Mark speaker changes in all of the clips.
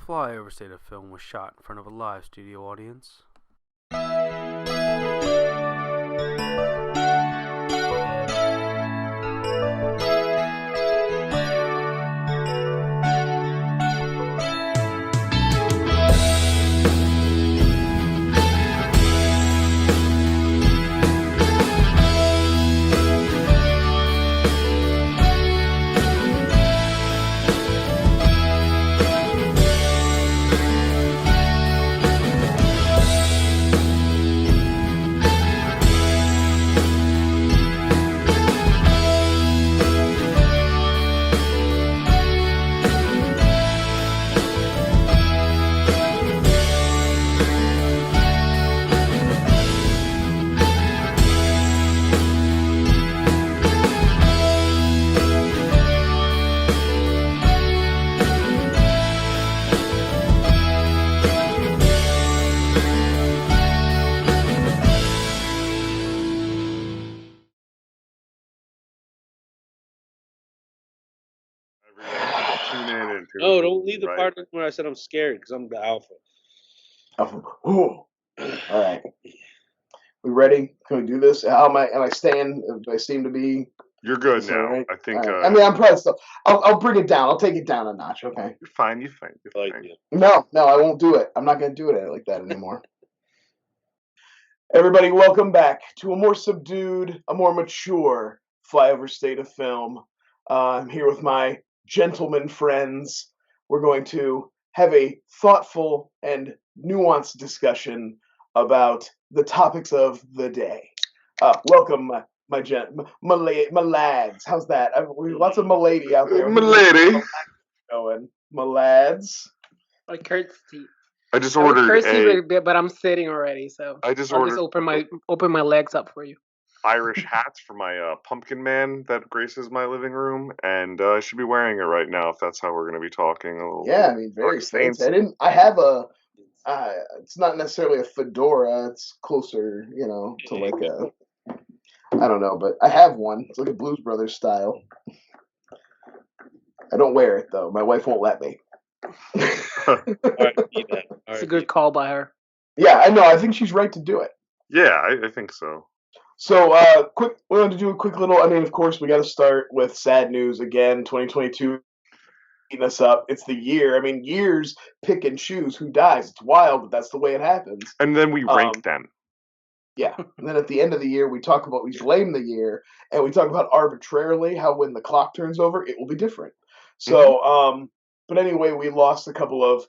Speaker 1: Flyover State of Film was shot in front of a live studio audience.
Speaker 2: No, don't leave the part where I said I'm scared because I'm the alpha.
Speaker 3: Alpha. Ooh. All right. We ready? Can we do this? How am I staying? Do I seem to be?
Speaker 4: You're good now.
Speaker 3: Right?
Speaker 4: I think.
Speaker 3: Right. I mean, I'm probably still. I'll bring it down. I'll take it down a notch. Okay.
Speaker 4: You're fine. You're fine. You're fine.
Speaker 3: No, I won't do it. I'm not going to do it like that anymore. Everybody, welcome back to a more subdued, a more mature Flyover State of Film. I'm here with my gentlemen friends. We're going to have a thoughtful and nuanced discussion about the topics of the day. Welcome, my lads. How's that? Lots of milady out there.
Speaker 4: Milady.
Speaker 3: Going, my lads.
Speaker 5: I curtsy.
Speaker 4: I just ordered
Speaker 5: but I'm sitting already, so
Speaker 4: I'll just open
Speaker 5: my legs up for you.
Speaker 4: Irish hats for my pumpkin man that graces my living room, and I should be wearing it right now if that's how we're going to be talking.
Speaker 3: Yeah, I mean, very fancy. I have a. It's not necessarily a fedora. It's closer, to like a. I don't know, but I have one. It's like a Blues Brothers style. I don't wear it though. My wife won't let me.
Speaker 5: It's a good call by her.
Speaker 3: Yeah, I know. I think she's right to do it.
Speaker 4: Yeah, I think so.
Speaker 3: So, we want to do a quick little. I mean, of course, we got to start with sad news again. 2022 eating us up. It's the year. I mean, years pick and choose who dies. It's wild, but that's the way it happens.
Speaker 4: And then we rank them.
Speaker 3: Yeah, and then at the end of the year, we blame the year, and we talk about arbitrarily how when the clock turns over, it will be different. So, but anyway, we lost a couple of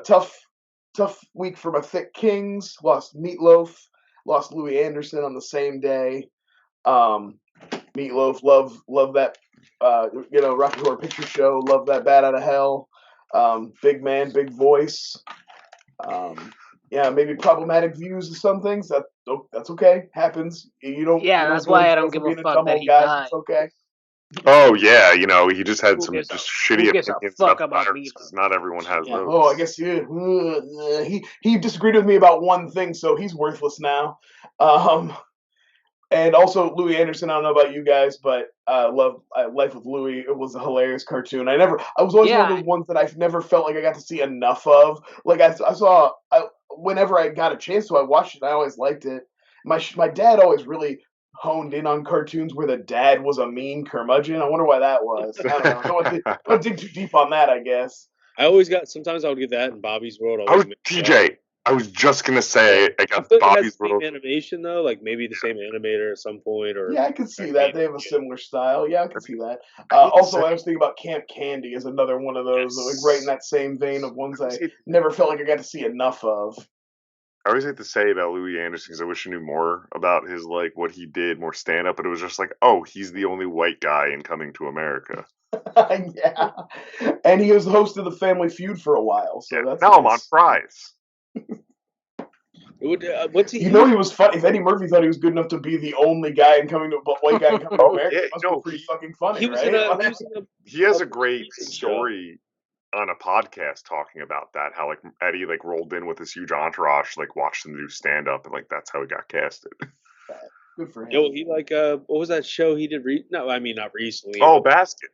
Speaker 3: tough week for my thick kings. Lost Meatloaf, lost Louis Anderson on the same day. Meatloaf, love that. Rocky Horror Picture Show, love that Bat Out of Hell. Big man, big voice. Yeah, maybe problematic views of some things. That's okay. Happens. You don't.
Speaker 5: Yeah, that's why I don't give a fuck that he died.
Speaker 3: It's okay.
Speaker 4: Oh yeah, he just had some just shitty opinions
Speaker 5: about
Speaker 4: because not everyone has those.
Speaker 3: Oh, I guess he disagreed with me about one thing, so he's worthless now. And also Louis Anderson. I don't know about you guys, but Life with Louis. It was a hilarious cartoon. I was always one of those ones that I've never felt like I got to see enough of. Like I saw whenever I got a chance to, I watched it. I always liked it. My dad always really honed in on cartoons where the dad was a mean curmudgeon. I wonder why that was. I don't know. I don't dig too deep on that, I guess.
Speaker 2: Sometimes I would get that in Bobby's World.
Speaker 4: TJ. I was just gonna say I got Bobby's World.
Speaker 2: Same animation though, like maybe the same animator at some point, or
Speaker 3: I could see that they have a similar style. Yeah, I could see that. Also, I was thinking about Camp Candy as another one of those, like right in that same vein of ones I never felt like I got to see enough of.
Speaker 4: I always hate to say about Louis Anderson because I wish I knew more about his what he did, more stand up, but it was just like, oh, he's the only white guy in Coming to America.
Speaker 3: Yeah, and he was the host of the Family Feud for a while. So that's
Speaker 4: now I'm on fries.
Speaker 3: He was funny. If Eddie Murphy thought he was good enough to be the only guy in Coming to America, it must be pretty fucking funny, right?
Speaker 4: He has a great story on a podcast talking about that. How Eddie rolled in with this huge entourage, watched him do stand up, and that's how he got casted.
Speaker 3: Good for him.
Speaker 2: He what was that show he did? Not recently.
Speaker 4: Oh, Baskets.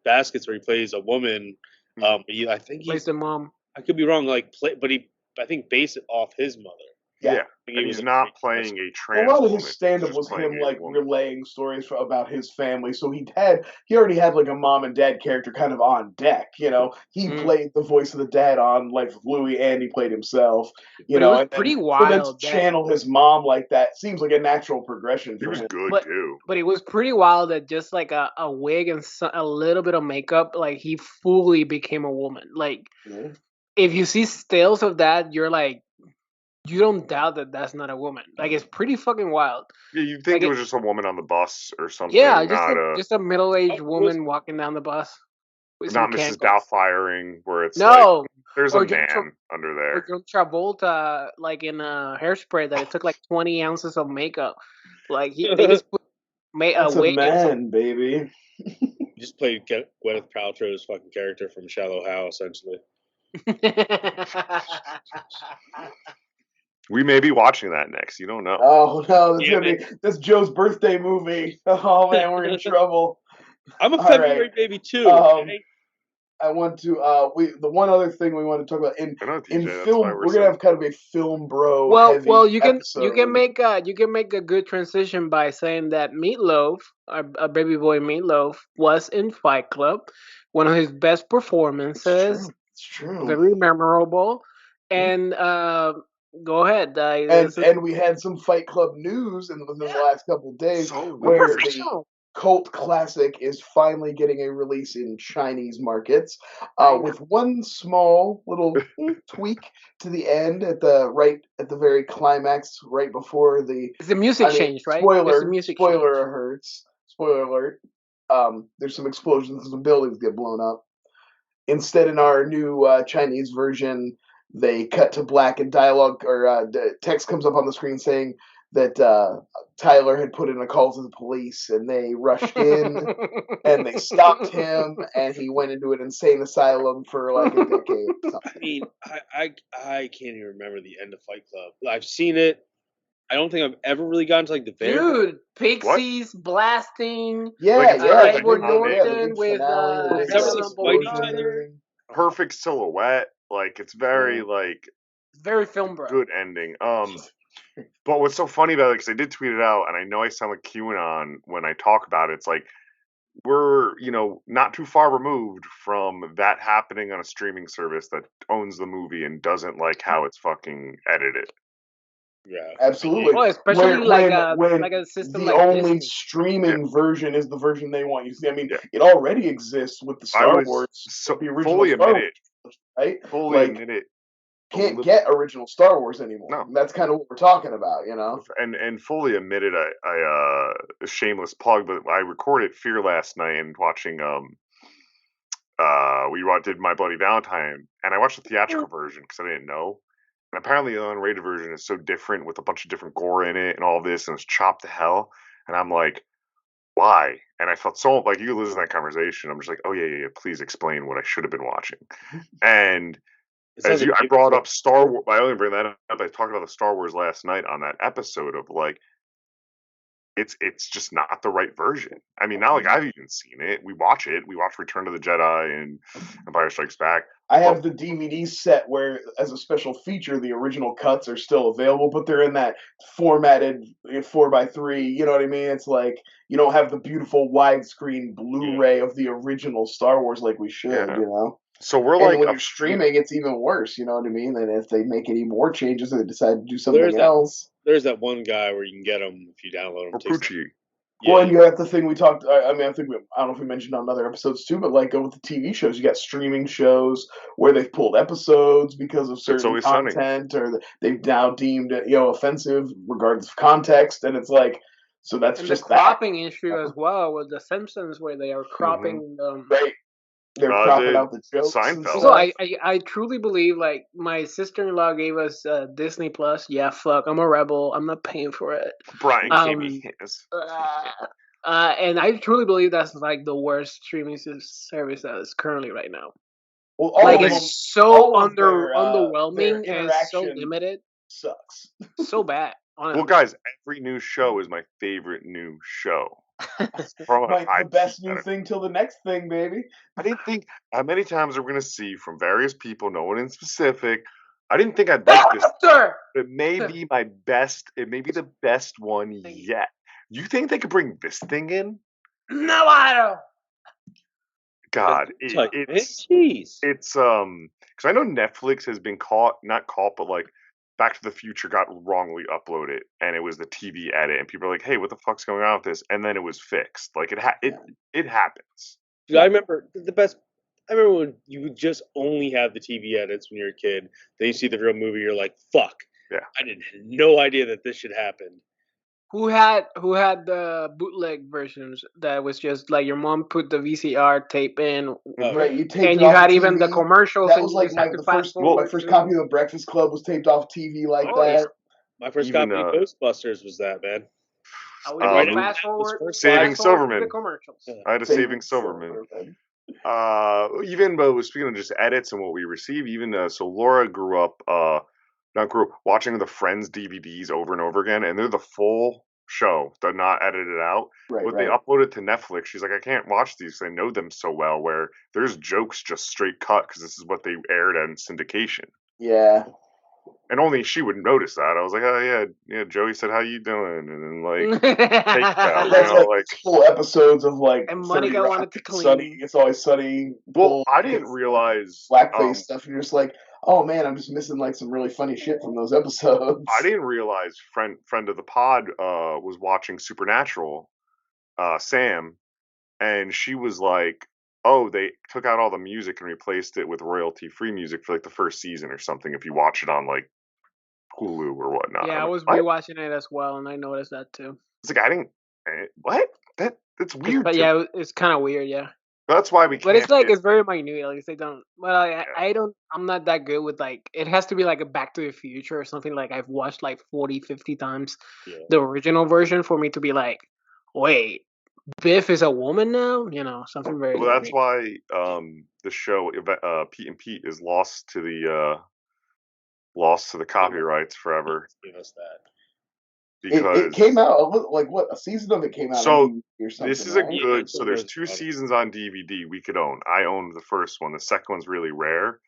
Speaker 2: Baskets, where he plays a woman. I think
Speaker 5: plays the mom.
Speaker 2: I could be wrong. But I think based it off his mother.
Speaker 4: Yeah. And he's not playing a trans woman.
Speaker 3: A lot of his stand-up was him relaying stories about his family. So he already had like a mom and dad character kind of on deck. He played the voice of the dad on Life of Louie, and he played himself.
Speaker 5: It was pretty wild.
Speaker 3: So then to channel his mom like that seems like a natural progression.
Speaker 4: He was good too.
Speaker 5: But it was pretty wild that just like a wig and a little bit of makeup, like he fully became a woman. Like if you see stills of that, you're like. You don't doubt that that's not a woman. Like, it's pretty fucking wild.
Speaker 4: Yeah, you'd think it was just a woman on the bus or something.
Speaker 5: Yeah, just a middle-aged woman walking down the bus.
Speaker 4: Not Mrs. Doubtfiring, where it's there's a man under there.
Speaker 5: Or John Travolta, like in Hairspray, that it took like 20 ounces of makeup. Like, they just put
Speaker 3: a wig. That's a man, baby.
Speaker 2: He just played Gwyneth Paltrow's fucking character from Shallow Hal, essentially.
Speaker 4: We may be watching that next. You don't know.
Speaker 3: Oh no, that's Joe's birthday movie. Oh man, we're in trouble.
Speaker 2: I'm a February baby too.
Speaker 3: I want to. The one other thing we want to talk about in film, we're gonna have kind of a film bro.
Speaker 5: Well, you can make a good transition by saying that Meatloaf, our baby boy Meatloaf, was in Fight Club, one of his best performances.
Speaker 3: It's true.
Speaker 5: Very memorable, and. Go ahead.
Speaker 3: And we had some Fight Club news within the last couple of days where the cult classic is finally getting a release in Chinese markets, with one small little tweak to the end at the very climax, right before the
Speaker 5: music changed, right?
Speaker 3: Spoiler alert. There's some explosions and some buildings get blown up. Instead, in our new Chinese version, they cut to black and dialogue or text comes up on the screen saying that Tyler had put in a call to the police, and they rushed in and they stopped him, and he went into an insane asylum for like a decade.
Speaker 2: I mean, I can't even remember the end of Fight Club. I've seen it. I don't think I've ever really gotten to like the very.
Speaker 5: Dude, Pixies blasting.
Speaker 3: Edward
Speaker 5: Norton with
Speaker 2: fight each other.
Speaker 4: Perfect silhouette. Like it's very
Speaker 5: very film bro.
Speaker 4: Good ending. But what's so funny about it, because I did tweet it out, and I know I sound like QAnon when I talk about it. It's like we're not too far removed from that happening on a streaming service that owns the movie and doesn't like how it's fucking edited.
Speaker 2: Yeah,
Speaker 3: absolutely.
Speaker 5: Well, especially when a system
Speaker 3: the only streaming version is the version they want. You see, I mean, it already exists with the Star Wars. The original
Speaker 4: fully
Speaker 3: Star
Speaker 4: admit it.
Speaker 3: Right?
Speaker 4: Fully admit it.
Speaker 3: Can't get original Star Wars anymore.
Speaker 4: No.
Speaker 3: That's kind of what we're talking about,
Speaker 4: And fully admitted, I a shameless plug, but I recorded Fear last night and watching we did My Bloody Valentine, and I watched the theatrical version because I didn't know. And apparently the unrated version is so different with a bunch of different gore in it and all this, and it's chopped to hell. And I'm like, why? And I felt so like you listen to that conversation. I'm just like, oh yeah. Please explain what I should have been watching. And I brought up Star Wars. I only bring that up. I talked about the Star Wars last night on that episode of like, it's just not the right version. I mean, not like I've even seen it. We watch it. We watch Return of the Jedi and Empire Strikes Back.
Speaker 3: I have the DVD set where, as a special feature, the original cuts are still available, but they're in that formatted 4:3. You know what I mean? It's like you don't have the beautiful widescreen Blu-ray of the original Star Wars like we should.
Speaker 4: So we're
Speaker 3: when you're streaming, it's even worse. You know what I mean? And if they make any more changes, they decide to do something else.
Speaker 2: There's that one guy where you can get them if you download them.
Speaker 3: Well, and you have the thing we talked. I don't know if we mentioned on other episodes too, but like with the TV shows, you got streaming shows where they've pulled episodes because of certain content, or they've now deemed it offensive regardless of context, and it's like that's just
Speaker 5: the cropping issue as well with the Simpsons, where they are cropping them.
Speaker 3: Right. They're cropping out the jokes.
Speaker 4: Seinfeld.
Speaker 5: So I truly believe, like, my sister-in-law gave us Disney Plus. Yeah, fuck, I'm a rebel. I'm not paying for it.
Speaker 4: Brian Keamy is.
Speaker 5: And I truly believe that's like the worst streaming service that is currently right now.
Speaker 3: Well,
Speaker 5: it's so underwhelming and so limited.
Speaker 3: Sucks.
Speaker 5: So bad. Honestly.
Speaker 4: Well, guys, every new show is my favorite new show. From an
Speaker 3: The
Speaker 4: IP
Speaker 3: best new
Speaker 4: standpoint.
Speaker 3: thing till the next thing, baby.
Speaker 4: I didn't think how many times we're gonna see from various people, no one in specific. I didn't think I'd like this. It may be my best. It may be the best one yet. You think they could bring this thing in?
Speaker 5: No, I don't.
Speaker 4: God,
Speaker 2: Jeez.
Speaker 4: it's because I know Netflix has been not caught, but like Back to the Future got wrongly uploaded, and it was the TV edit, and people are like, "Hey, what the fuck's going on with this?" And then it was fixed. Like it happens.
Speaker 2: Dude, I remember the best. I remember when you would just only have the TV edits when you're a kid. Then you see the real movie, you're like, "Fuck!"
Speaker 4: Yeah.
Speaker 2: I had no idea that this should happen.
Speaker 5: Who had the bootleg versions that was just like your mom put the VCR tape in,
Speaker 3: Right, you taped
Speaker 5: and
Speaker 3: it
Speaker 5: you
Speaker 3: off
Speaker 5: had
Speaker 3: TV.
Speaker 5: even the commercials.
Speaker 3: That
Speaker 5: and
Speaker 3: was
Speaker 5: you
Speaker 3: like
Speaker 5: just had to
Speaker 3: the
Speaker 5: fast
Speaker 3: first
Speaker 5: forward
Speaker 3: my first
Speaker 5: to-
Speaker 3: copy of Breakfast Club was taped off TV like
Speaker 5: Oh, yeah.
Speaker 3: that.
Speaker 2: My first
Speaker 4: Even,
Speaker 2: copy of Ghostbusters was that, man.
Speaker 5: I would
Speaker 2: right
Speaker 5: just
Speaker 2: after
Speaker 5: fast
Speaker 2: that was
Speaker 5: forward.
Speaker 2: first
Speaker 4: Saving
Speaker 5: fast forward to
Speaker 4: Silverman.
Speaker 5: the commercials.
Speaker 4: I had a Saving Silverman. Even but speaking of just edits and what we receive, even so Laura grew up watching the Friends DVDs over and over again, and they're the full show. They're not edited out.
Speaker 3: Right,
Speaker 4: But
Speaker 3: right.
Speaker 4: they upload it to Netflix. She's like, I can't watch these. I know them so well. Where there's jokes just straight cut because this is what they aired in syndication.
Speaker 3: Yeah.
Speaker 4: And only she would notice that. I was like, oh yeah. Joey said, how you doing? And then like, take that,
Speaker 3: That's
Speaker 4: you know,
Speaker 3: like full episodes of like
Speaker 5: And
Speaker 3: 30
Speaker 5: Monica
Speaker 3: Rock
Speaker 5: wanted to
Speaker 3: and
Speaker 5: clean.
Speaker 3: Sunny. It's always Sunny.
Speaker 4: well, I didn't realize
Speaker 3: blackface stuff, and you're just like, oh man, I'm just missing like some really funny shit from those episodes.
Speaker 4: I didn't realize friend of the pod was watching Supernatural, Sam, and she was like, "Oh, they took out all the music and replaced it with royalty-free music for like the first season or something. If you watch it on like Hulu or whatnot."
Speaker 5: Yeah, I
Speaker 4: I'm
Speaker 5: was
Speaker 4: like,
Speaker 5: rewatching it as well, and I noticed that too.
Speaker 4: it's like I didn't. What? That's weird.
Speaker 5: But yeah, it's kind of weird. Yeah.
Speaker 4: That's why we can't.
Speaker 5: But it's like
Speaker 4: get-
Speaker 5: it's very minute. Like they don't. Well, I don't. I'm not that good with like. It has to be like a Back to the Future or something. Like I've watched like 40, 50 times the original version for me to be like, wait, Biff is a woman now. You know, something very.
Speaker 4: well, that's why the show Pete and Pete is lost to the copyrights forever.
Speaker 2: Give us that.
Speaker 4: Because
Speaker 3: it came out like what a season of it came out.
Speaker 4: So,
Speaker 3: on DVD or something,
Speaker 4: this is a
Speaker 3: right?
Speaker 4: good. So there's 2 seasons on DVD we could own. I owned the first one. The second one's really rare.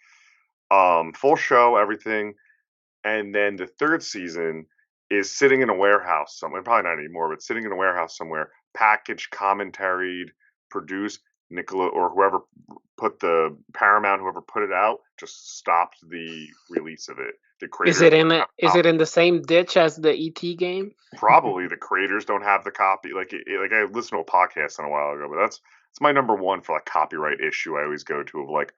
Speaker 4: Full show, everything, and then the third season is sitting in a warehouse somewhere. Probably not anymore, but sitting in a warehouse somewhere, packaged, commentaried, produced. Nicola or whoever put the Paramount, whoever put it out, just stopped the release of it. The creators
Speaker 5: Is it in the same ditch as the ET game?
Speaker 4: Probably the creators don't have the copy. Like I listened to a podcast on a while ago, but that's my number one for like copyright issue. I always go to of like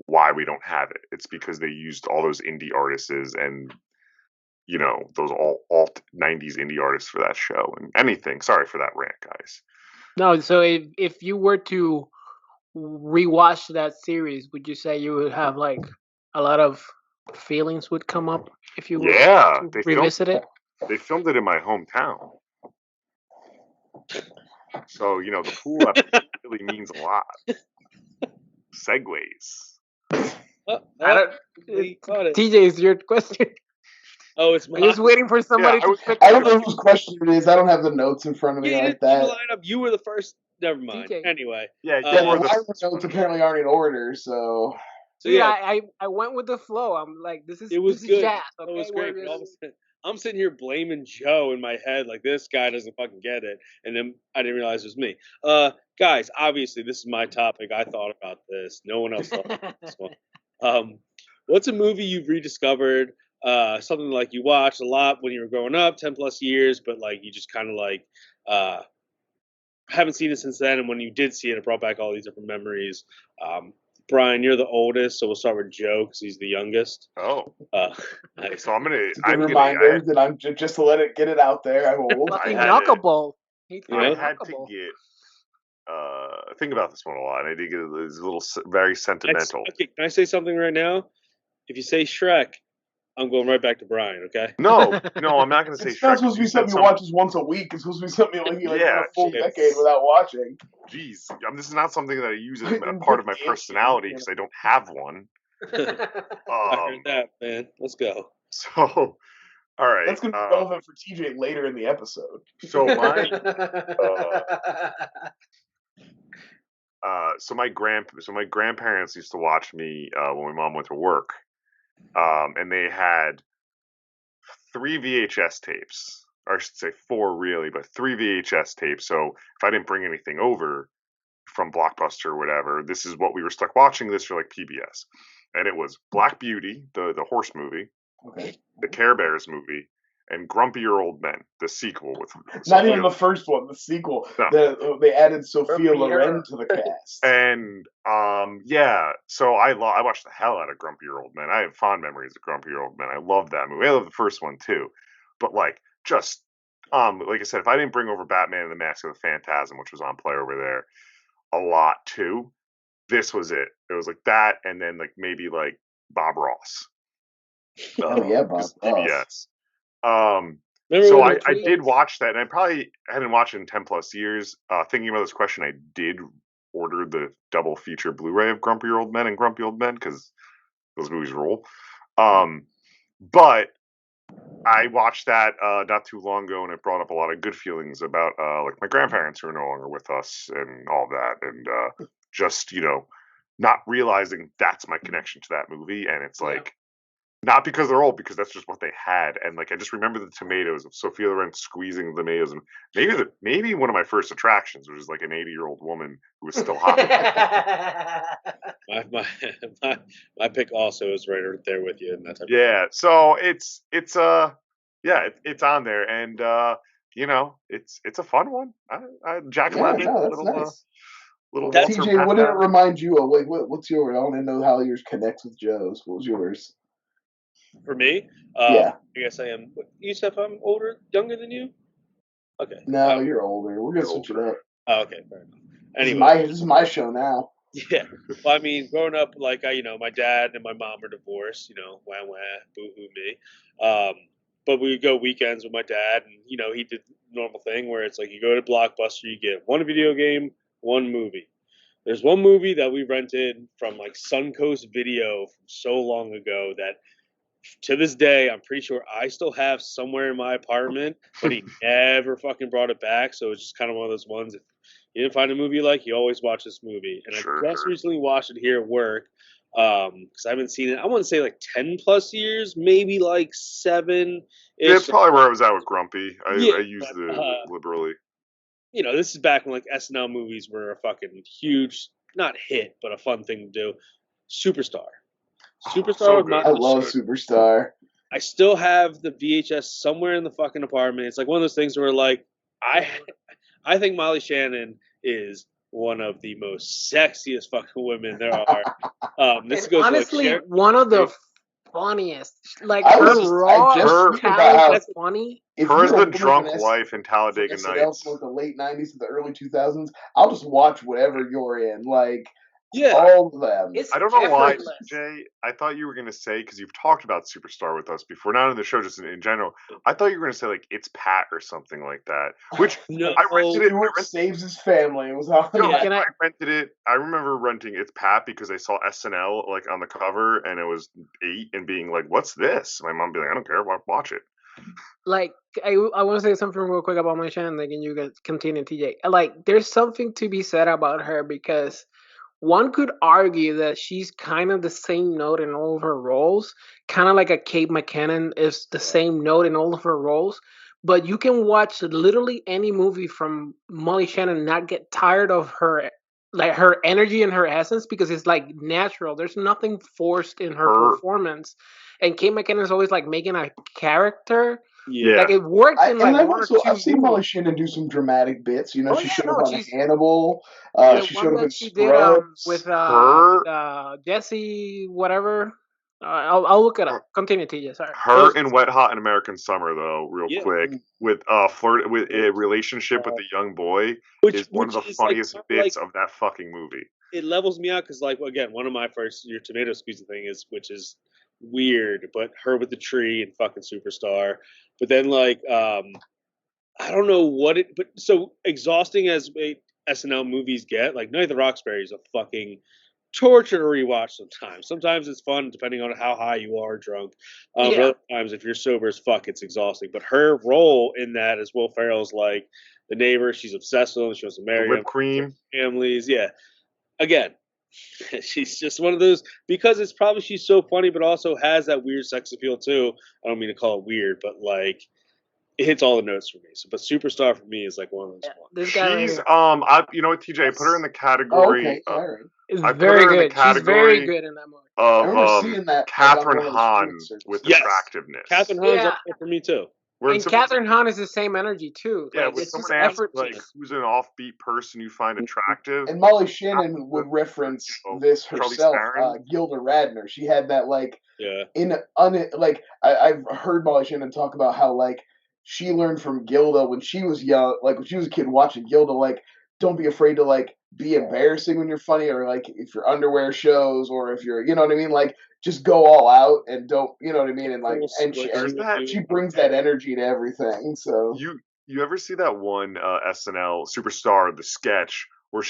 Speaker 4: why we don't have it. It's because they used all those indie artists and those alt 90s indie artists for that show and anything. Sorry for that rant, guys.
Speaker 5: No, so if you were to rewatch that series, would you say you would have like a lot of feelings would come up if you were to revisit it?
Speaker 4: They filmed it in my hometown. So, the pool episode really means a lot. Segues.
Speaker 5: TJ, is your question?
Speaker 2: Oh, it's mine.
Speaker 5: I'm just waiting for somebody to pick.
Speaker 3: I don't know whose question it is. I don't have the notes in front of me like that.
Speaker 2: Line up. You were the first. Never mind.
Speaker 5: TJ.
Speaker 2: Anyway.
Speaker 4: Yeah,
Speaker 3: my notes apparently aren't in order, so.
Speaker 5: So yeah, I went with the flow. I'm like, this is
Speaker 2: good.
Speaker 5: jazz.
Speaker 2: Okay? It was great. But all of a sudden, I'm sitting here blaming Joe in my head, like this guy doesn't fucking get it, and then I didn't realize it was me. Guys, obviously this is my topic. I thought about this. No one else thought about this one. What's a movie you've rediscovered? Something like you watched a lot when you were growing up, 10 plus years, but like you just kind of like haven't seen it since then. And when you did see it, it brought back all these different memories. Brian, you're the oldest, so we'll start with Joe because he's the youngest.
Speaker 4: Oh,
Speaker 2: nice.
Speaker 4: So I'm gonna.
Speaker 3: It's a good reminder that I'm just to get it out there. I'm old.
Speaker 5: I had to get.
Speaker 4: Think about this one a lot. I did get it's a little very sentimental.
Speaker 2: Can I say something right now? If you say Shrek, I'm going right back to Brian. Okay?
Speaker 4: No, I'm not going to say
Speaker 3: it's
Speaker 4: Shrek.
Speaker 3: It's supposed to be something you watch once a week. It's supposed to be something like a full decade without watching.
Speaker 4: Jeez, this is not something that I use as a part of my personality because I don't have one.
Speaker 2: I heard that, man. Let's go.
Speaker 4: So, All right.
Speaker 3: That's going to be relevant for TJ later in the episode.
Speaker 4: So my my grandparents used to watch me when my mom went to work, and they had 3 VHS tapes, or I should say 4 really, but 3 VHS tapes. So if I didn't bring anything over from Blockbuster or whatever, this is what we were stuck watching this for, like PBS. And it was Black Beauty, the horse movie, the Care Bears movie, and Grumpier Old Men, the sequel with
Speaker 3: not even the first one, the sequel. No. They added Sophia Loren to the cast.
Speaker 4: And so I watched the hell out of Grumpier Old Men. I have fond memories of Grumpier Old Men. I love that movie. I love the first one too. But like I said, if I didn't bring over Batman and the Mask of the Phantasm, which was on play over there a lot too, this was it. It was like that, and then like maybe like Bob Ross.
Speaker 3: Oh yeah, Bob
Speaker 4: PBS. So I did watch that, and I probably hadn't watched it in 10 plus years. Thinking about this question, I did order the double feature Blu-ray of Grumpier Old Men and Grumpy Old Men because those movies rule. But I watched that not too long ago, and it brought up a lot of good feelings about like my grandparents who are no longer with us and all that, and just not realizing that's my connection to that movie, and it's like. Not because they're old, because that's just what they had. And like I just remember the tomatoes of Sophia Loren squeezing the tomatoes, and maybe one of my first attractions, which is like an 80-year-old woman who was still hot.
Speaker 2: my pick also is right there with you, and that's
Speaker 4: so it's on there, and it's a fun one. Jack Lemmon,
Speaker 3: nice.
Speaker 4: Little
Speaker 3: TJ, what did it remind you of? Like, what's yours? I want to know how yours connects with Joe's. What was yours?
Speaker 2: For me,
Speaker 3: I
Speaker 2: guess I am. You said I'm younger than you? Okay.
Speaker 3: No, you're older. We're gonna switch it up.
Speaker 2: Oh, okay, fair enough. Anyway,
Speaker 3: this is my show now.
Speaker 2: Yeah. Well, I mean, growing up, like my dad and my mom are divorced. Wah wah, boo hoo me. But we would go weekends with my dad, and he did the normal thing where it's like you go to Blockbuster, you get one video game, one movie. There's one movie that we rented from like Suncoast Video from so long ago that. To this day, I'm pretty sure I still have somewhere in my apartment, but he never fucking brought it back. So it's just kind of one of those ones. If you didn't find a movie you like, you always watch this movie. And I just recently watched it here at work because I haven't seen it. I want to say like 10 plus years, maybe like 7.
Speaker 4: Yeah, it's probably where I was at with Grumpy. I used it liberally.
Speaker 2: This is back when like SNL movies were a fucking huge, not hit, but a fun thing to do. Superstar.
Speaker 3: I love Superstar.
Speaker 2: I still have the VHS somewhere in the fucking apartment. It's like one of those things where like I think Molly Shannon is one of the most sexiest fucking women there are. This goes
Speaker 5: honestly
Speaker 2: like
Speaker 5: one of the funniest. Like her talent is funny.
Speaker 4: Her as the drunk wife in Talladega Nights.
Speaker 3: From the late 90s to the early 2000s. I'll just watch whatever you're in. Like.
Speaker 2: Yeah,
Speaker 3: all of them.
Speaker 4: I don't know why, Jay. I thought you were going to say, because you've talked about Superstar with us before, not in the show, just in general. I thought you were going to say like It's Pat or something like that. Which
Speaker 3: no, I rented it. Saves his family. It was
Speaker 4: I rented it. I remember renting It's Pat because I saw SNL like on the cover, and it was 8 and being like, "What's this?" My mom being like, "I don't care. Watch it."
Speaker 5: Like I want to say something real quick about my Shannon. Like, and you guys continue, TJ. Like, there's something to be said about her because. One could argue that she's kind of the same note in all of her roles, kind of like a Kate McKinnon is the same note in all of her roles. But you can watch literally any movie from Molly Shannon and not get tired of her, like her energy and her essence, because it's like natural. There's nothing forced in her performance. And Kate McKinnon is always like making a character.
Speaker 4: Yeah,
Speaker 5: like it worked in like one or two.
Speaker 3: I've seen Molly Shannon do some dramatic bits. She showed up on Hannibal. She showed up in Scrubs.
Speaker 5: With Jesse, whatever. I'll look it up. Continue, TJ. Sorry.
Speaker 4: Her in Wet Hot and American Summer, though, real quick, with flirt with a relationship with the young boy is one of the funniest bits of that fucking movie.
Speaker 2: It levels me out because, like, again, one of my first your tomato squeezing thing which is weird, but her with the tree and fucking Superstar. But then, like, I don't know but so exhausting as SNL movies get, like, Night of the Roxbury is a fucking torture to rewatch sometimes. Sometimes it's fun depending on how high you are drunk. But other times, if you're sober as fuck, it's exhausting. But her role in that is Will Ferrell's like the neighbor. She's obsessed with him. She wants to marry him.
Speaker 4: Whipped cream.
Speaker 2: Families, yeah. Again, she's just one of those because it's probably she's so funny, but also has that weird sex appeal too. I don't mean to call it weird, but like it hits all the notes for me. So, but superstar for me is like one of those ones.
Speaker 5: This guy right
Speaker 4: She's
Speaker 5: here.
Speaker 4: you know what, TJ, I put her in the
Speaker 3: Oh,
Speaker 4: category.
Speaker 3: okay, all right.
Speaker 5: Is
Speaker 4: I put
Speaker 5: very
Speaker 4: her in the
Speaker 5: good. She's very
Speaker 4: category
Speaker 5: good in that movie.
Speaker 3: I remember
Speaker 4: of
Speaker 3: seeing that
Speaker 4: Catherine
Speaker 3: like, on one of those
Speaker 4: Hahn
Speaker 3: street circuits.
Speaker 4: with
Speaker 2: Yes.
Speaker 4: attractiveness.
Speaker 2: Catherine Hahn's
Speaker 5: Yeah.
Speaker 2: up there for me too.
Speaker 4: When
Speaker 5: And
Speaker 4: someone-
Speaker 5: Catherine Hahn is the same energy too.
Speaker 4: Yeah,
Speaker 5: Like,
Speaker 4: when
Speaker 5: it's
Speaker 4: someone
Speaker 5: just
Speaker 4: asks
Speaker 5: effortless.
Speaker 4: like who's an offbeat person you find attractive,
Speaker 3: And Molly Shannon would reference this
Speaker 4: Charlize
Speaker 3: herself,
Speaker 4: Theron.
Speaker 3: Gilda Radner. She had that like
Speaker 2: Yeah.
Speaker 3: I've heard Molly Shannon talk about how like she learned from Gilda when she was young, like when she was a kid watching Gilda, like don't be afraid to like be embarrassing when you're funny, or like if your underwear shows, or if you're, you know what I mean, like just go all out and don't, you know what I mean, and like and she brings that energy to everything. So
Speaker 4: you ever see that one SNL Superstar, the sketch where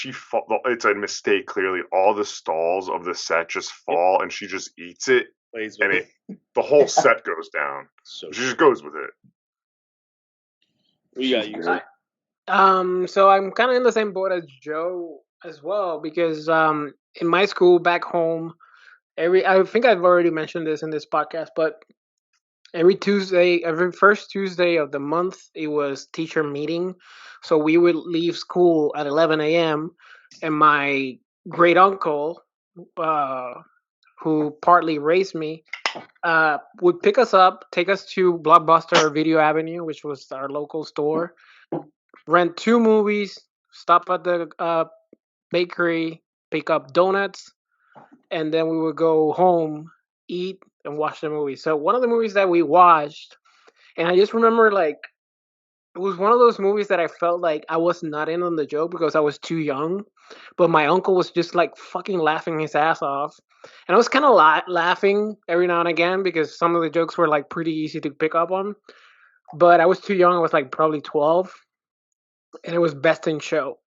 Speaker 4: it's a mistake clearly, all the stalls of the set just fall and she just eats it and the whole set goes down. So she just goes with it.
Speaker 5: So I'm kind of in the same boat as Joe as well, because in my school back home, I think I've already mentioned this in this podcast, but every first Tuesday of the month, it was teacher meeting. So we would leave school at 11 a.m. and my great uncle, who partly raised me, would pick us up, take us to Blockbuster Video Avenue, which was our local store, rent 2 movies, stop at the bakery, pick up donuts, and then we would go home, eat, and watch the movie. So one of the movies that we watched, and I just remember like it was one of those movies that I felt like I was not in on the joke because I was too young, but my uncle was just like fucking laughing his ass off, and I was kind of laughing every now and again because some of the jokes were like pretty easy to pick up on, but I was too young. I was like probably 12, and it was Best in Show.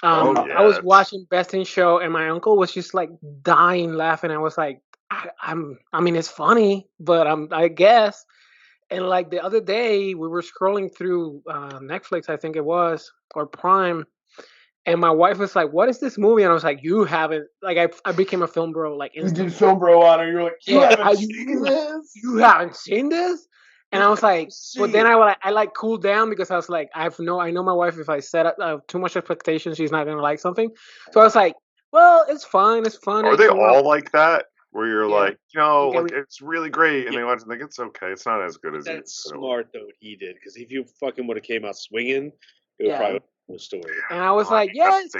Speaker 5: I was watching Best in Show, and my uncle was just like dying laughing. I was like, I mean, it's funny, but I guess. And like the other day, we were scrolling through Netflix, I think it was, or Prime, and my wife was like, "What is this movie?" And I was like, "You haven't." Like, I became a film bro. Like,
Speaker 3: you did film bro on her. You're like, you haven't seen this.
Speaker 5: You haven't seen this. And I was like, but then I like cooled down because I was like, I know my wife, if I set up too much expectations, she's not gonna like something. So I was like, well, it's fine, it's funny.
Speaker 4: Are they all like that? Where you're like,
Speaker 5: like
Speaker 4: it's really great, and they watch and think it's okay. It's not as good as
Speaker 2: that's smart though what he did, because if you fucking would have came out swinging, it would probably be a story.
Speaker 5: And I was like, yeah, it's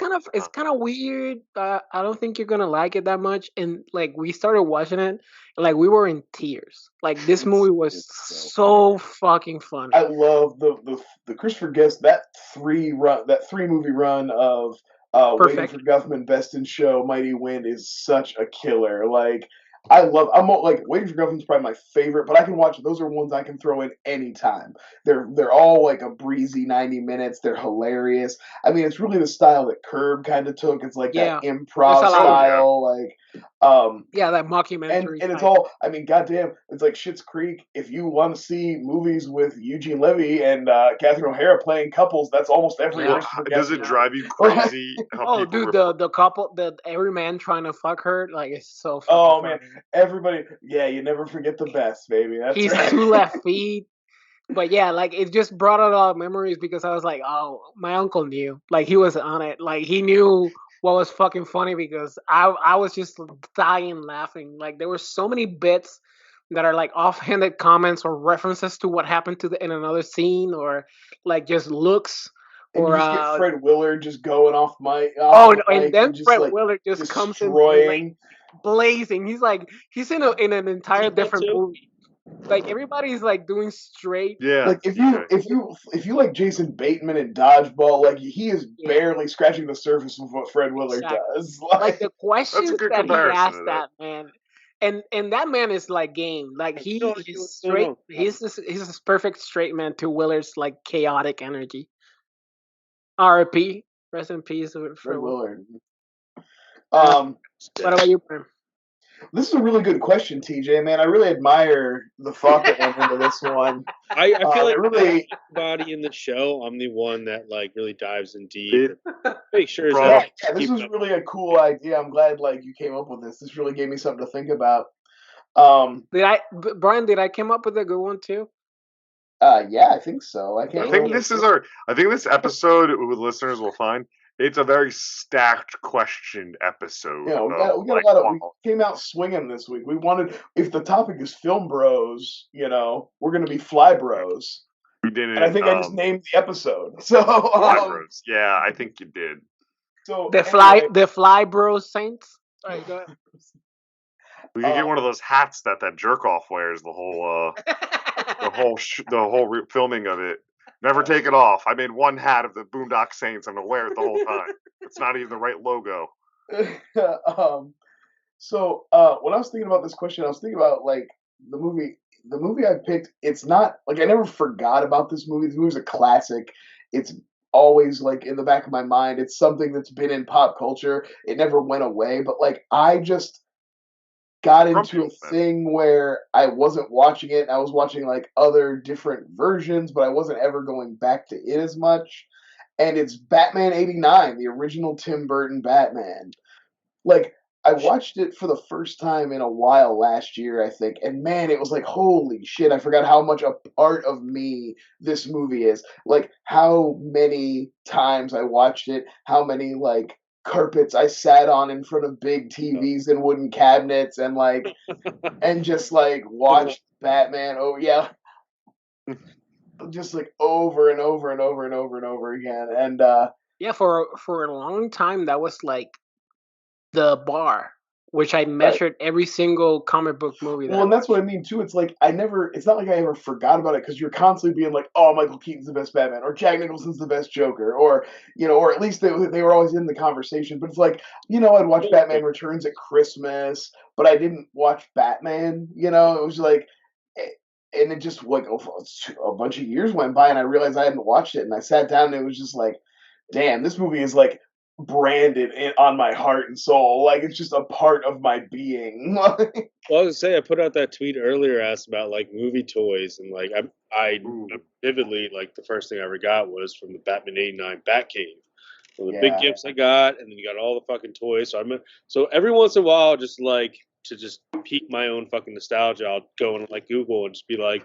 Speaker 5: kind of weird. I don't think you're gonna like it that much. And like we started watching it, and like we were in tears. Like this movie was so fucking funny.
Speaker 3: I love the Christopher Guest that 3 movie run of Waiting for Guffman, Best in Show, Mighty Wind is such a killer. Like I'm like Waiting for Guffman's probably my favorite, but I can watch those are ones I can throw in anytime. They're all like a breezy 90 minutes. They're hilarious. I mean, it's really the style that Curb kind of took. It's like that improv style, like
Speaker 5: that mockumentary.
Speaker 3: And it's all, I mean, goddamn, it's like Schitt's Creek. If you want to see movies with Eugene Levy and Catherine O'Hara playing couples, that's almost every.
Speaker 4: Does it drive you crazy?
Speaker 5: Dude, the couple, every man trying to fuck her, like it's so.
Speaker 3: Oh man, everybody, you never forget the best, baby. That's
Speaker 5: He's
Speaker 3: right.
Speaker 5: 2 left feet. But yeah, like it just brought out a lot of memories because I was like, oh, my uncle knew, like he was on it, like he knew what was fucking funny because I was just dying laughing. Like there were so many bits that are like offhanded comments or references to what happened in another scene, or like just looks.
Speaker 3: And
Speaker 5: or
Speaker 3: you just get Fred Willard just going off mic.
Speaker 5: And then Fred Willard just comes in like blazing. He's in an entire different movie. Like everybody's like doing straight.
Speaker 4: Yeah.
Speaker 3: Like if you like Jason Bateman in Dodgeball, like he is barely scratching the surface of what Fred Willard does.
Speaker 5: Like the questions that he asked that man, and that man is like game. Like he's straight. He's this perfect straight man to Willard's like chaotic energy. R.I.P. Rest in peace,
Speaker 3: Fred Willard.
Speaker 5: What about you, Brian?
Speaker 3: This is a really good question, TJ. Man, I really admire the thought that went into this one.
Speaker 2: I feel like
Speaker 3: really
Speaker 2: everybody in the show, I'm the one that like really dives in deep. Make sure
Speaker 4: Bro,
Speaker 2: that
Speaker 3: this was really a cool idea. I'm glad like you came up with this. This really gave me something to think about.
Speaker 5: Brian, did I come up with a good one too?
Speaker 3: Yeah, I think so. I
Speaker 4: think this episode with listeners will find it's a very stacked question episode.
Speaker 3: Yeah, we got a lot of. We came out swinging this week. We wanted, if the topic is film bros, we're gonna be fly bros.
Speaker 4: We didn't.
Speaker 3: And I think I just named the episode. So
Speaker 4: fly bros. Yeah, I think you did.
Speaker 3: So
Speaker 5: the FilmBro Saints. All right, go ahead.
Speaker 4: We could get one of those hats that jerk off wears the whole filming of it. Never take it off. I made one hat of the Boondock Saints. I'm gonna wear it the whole time. It's not even the right logo.
Speaker 3: So when I was thinking about this question, I was thinking about like the movie. The movie I picked. It's not like I never forgot about this movie. This movie's a classic. It's always like in the back of my mind. It's something that's been in pop culture. It never went away. But like I just got into a thing where I wasn't watching it. I was watching like other different versions, but I wasn't ever going back to it as much. And it's Batman '89, the original Tim Burton Batman. Like, I watched it for the first time in a while last year, I think. And man, it was like, holy shit, I forgot how much a part of me this movie is. Like, how many times I watched it, how many, like, carpets I sat on in front of big TVs and wooden cabinets and like and just like watched Batman just like over and over and over and over and over again. And
Speaker 5: yeah, for a long time that was like the bar, which I measured every single comic book movie.
Speaker 3: Well, and that's what I mean too. It's like it's not like I ever forgot about it because you're constantly being like, oh, Michael Keaton's the best Batman, or Jack Nicholson's the best Joker, or or at least they were always in the conversation. But it's like, I'd watch Batman Returns at Christmas, but I didn't watch Batman. It was like, and it just like a bunch of years went by, and I realized I hadn't watched it, and I sat down, and it was just like, damn, this movie is like branded on my heart and soul. Like it's just a part of my being.
Speaker 2: Well, I was gonna say I put out that tweet earlier, asked about like movie toys, and like I vividly like the first thing I ever got was from the Batman '89 Batcave. One of the big gifts I got, and then you got all the fucking toys. So every once in a while, just like to just pique my own fucking nostalgia, I'll go and like Google and just be like,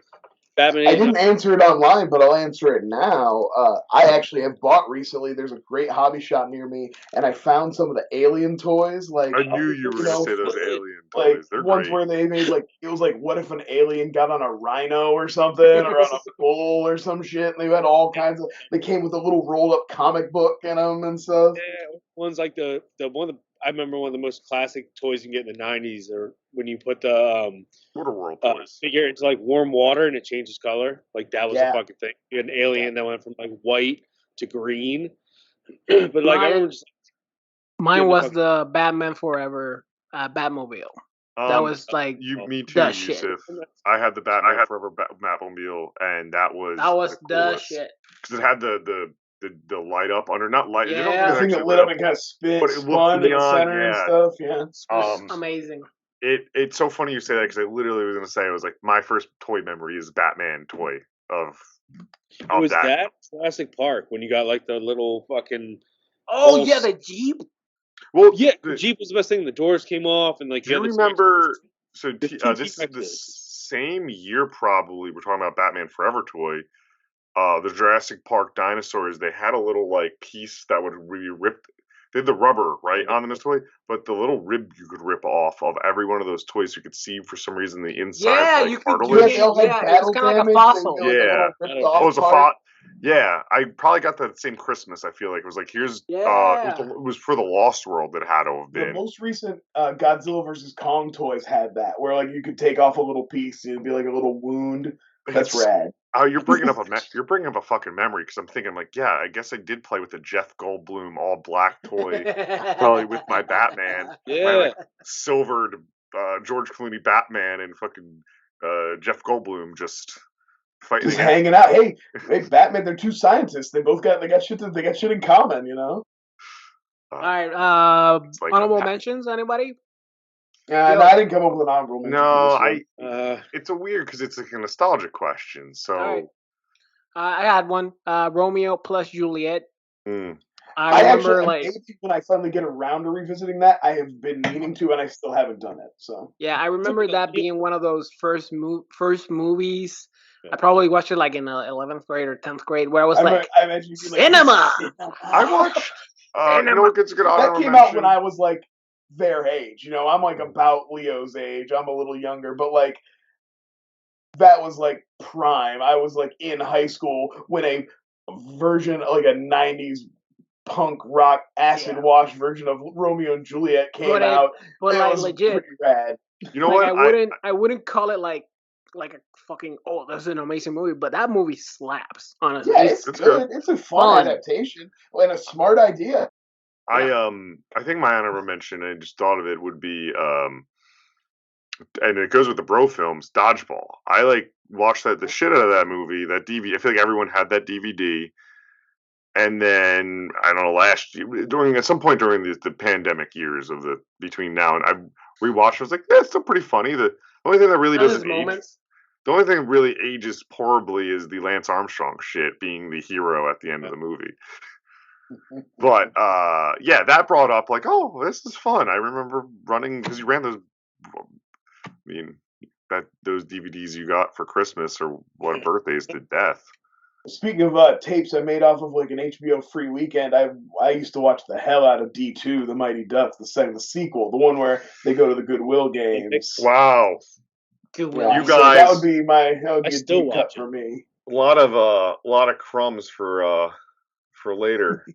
Speaker 2: Batman.
Speaker 3: I didn't answer it online, but I'll answer it now. I actually have bought recently. There's a great hobby shop near me, and I found some of the Alien toys. Like
Speaker 4: I knew you were going to say those Alien toys.
Speaker 3: Like
Speaker 4: they're
Speaker 3: ones
Speaker 4: great.
Speaker 3: where they made like it was like, what if an alien got on a rhino or something, or on a bull or some shit? And they had all kinds of. They came with a little rolled up comic book in them and stuff.
Speaker 2: Yeah, ones like the one. I remember one of the most classic toys you can get in the '90s, or when you put the
Speaker 4: Waterworld toys
Speaker 2: figure into like warm water and it changes color. Like that was a fucking thing. You had an alien that went from like white to green. But like I remember just,
Speaker 5: mine was the Batman Forever Batmobile. That was like
Speaker 4: me too, Yusuf. I had the Batman Forever Batmobile, and that was
Speaker 5: the shit
Speaker 4: because it had the light up under, not light.
Speaker 5: Yeah,
Speaker 3: the thing that lit up and kind of spun in the center and stuff. Yeah,
Speaker 5: amazing.
Speaker 4: It's so funny you say that because I literally was going to say it was like my first toy memory is Batman toy of
Speaker 2: was that Jurassic Park when you got like the little fucking
Speaker 5: the Jeep.
Speaker 2: Well, yeah, the Jeep was the best thing. The doors came off and like.
Speaker 4: Do you remember? So this is the same year probably. We're talking about Batman Forever toy. The Jurassic Park dinosaurs, they had a little like piece that would be ripped. They had the rubber right on the toy, but the little rib you could rip off of every one of those toys. You could see for some reason the inside.
Speaker 5: Yeah,
Speaker 4: like,
Speaker 5: you could.
Speaker 4: cartilage.
Speaker 5: It's kind of like a fossil.
Speaker 4: Yeah, it was a fossil. Yeah, I probably got that same Christmas. I feel like it was like here's. It was for the Lost World that had to have been.
Speaker 3: The most recent Godzilla vs Kong toys had that, where like you could take off a little piece and it'd be like a little wound. That's rad.
Speaker 4: Oh, you're bringing up a fucking memory because I'm thinking like, yeah, I guess I did play with the Jeff Goldblum all black toy, probably with my Batman, my like, silvered George Clooney Batman and fucking Jeff Goldblum just fighting,
Speaker 3: just hanging out. Hey, Batman, they're two scientists. They got shit in common,
Speaker 5: All right.
Speaker 4: It's like
Speaker 5: Honorable mentions. Anybody?
Speaker 3: Yeah, no, I didn't come up with an honorable mention.
Speaker 4: No,
Speaker 3: for this one.
Speaker 4: it's a weird because it's like a nostalgia question. So
Speaker 5: All right. I had one. Romeo plus Juliet.
Speaker 3: I
Speaker 5: remember
Speaker 3: actually,
Speaker 5: like
Speaker 3: maybe when I finally get around to revisiting that, I have been meaning to, and I still haven't done it. So
Speaker 5: yeah, I remember that being one of those first movies. I probably watched it like in 11th grade or 10th grade, where I was like,
Speaker 3: I imagine you
Speaker 5: cinema.
Speaker 4: I watched. You know what gets a good honorable
Speaker 3: that came
Speaker 4: mention?
Speaker 3: out when I was like their age. You know, I'm like about Leo's age. I'm a little younger, but like that was like prime. I was like in high school when a version like a '90s punk rock acid wash version of Romeo and Juliet came out.
Speaker 5: But
Speaker 3: it
Speaker 5: like
Speaker 3: was
Speaker 5: legit,
Speaker 3: pretty rad.
Speaker 4: You know
Speaker 5: like,
Speaker 4: what?
Speaker 5: I wouldn't call it like a fucking that's an amazing movie, but that movie slaps. Honestly,
Speaker 3: Yeah, it's good. It's a fun adaptation and a smart idea.
Speaker 4: I think my honorable mention, I just thought of it, would be and it goes with the bro films, Dodgeball. I like watched the shit out of that movie, that DVD. I feel like everyone had that DVD. And then I don't know, last year at some point during the pandemic years of between now and I rewatched. I was like, it's still pretty funny. The only thing that really doesn't age, the only thing that really ages horribly is the Lance Armstrong shit being the hero at the end of the movie. But yeah, that brought up like, oh, this is fun. I remember running because you ran those. I mean, those DVDs you got for Christmas or what birthdays to death.
Speaker 3: Speaking of tapes I made off of like an HBO free weekend, I used to watch the hell out of D2, The Mighty Ducks, the sequel, the one where they go to the Goodwill games.
Speaker 4: Wow,
Speaker 5: Goodwill.
Speaker 4: You guys,
Speaker 3: so that would be a deep cut for me.
Speaker 4: A lot of crumbs for later.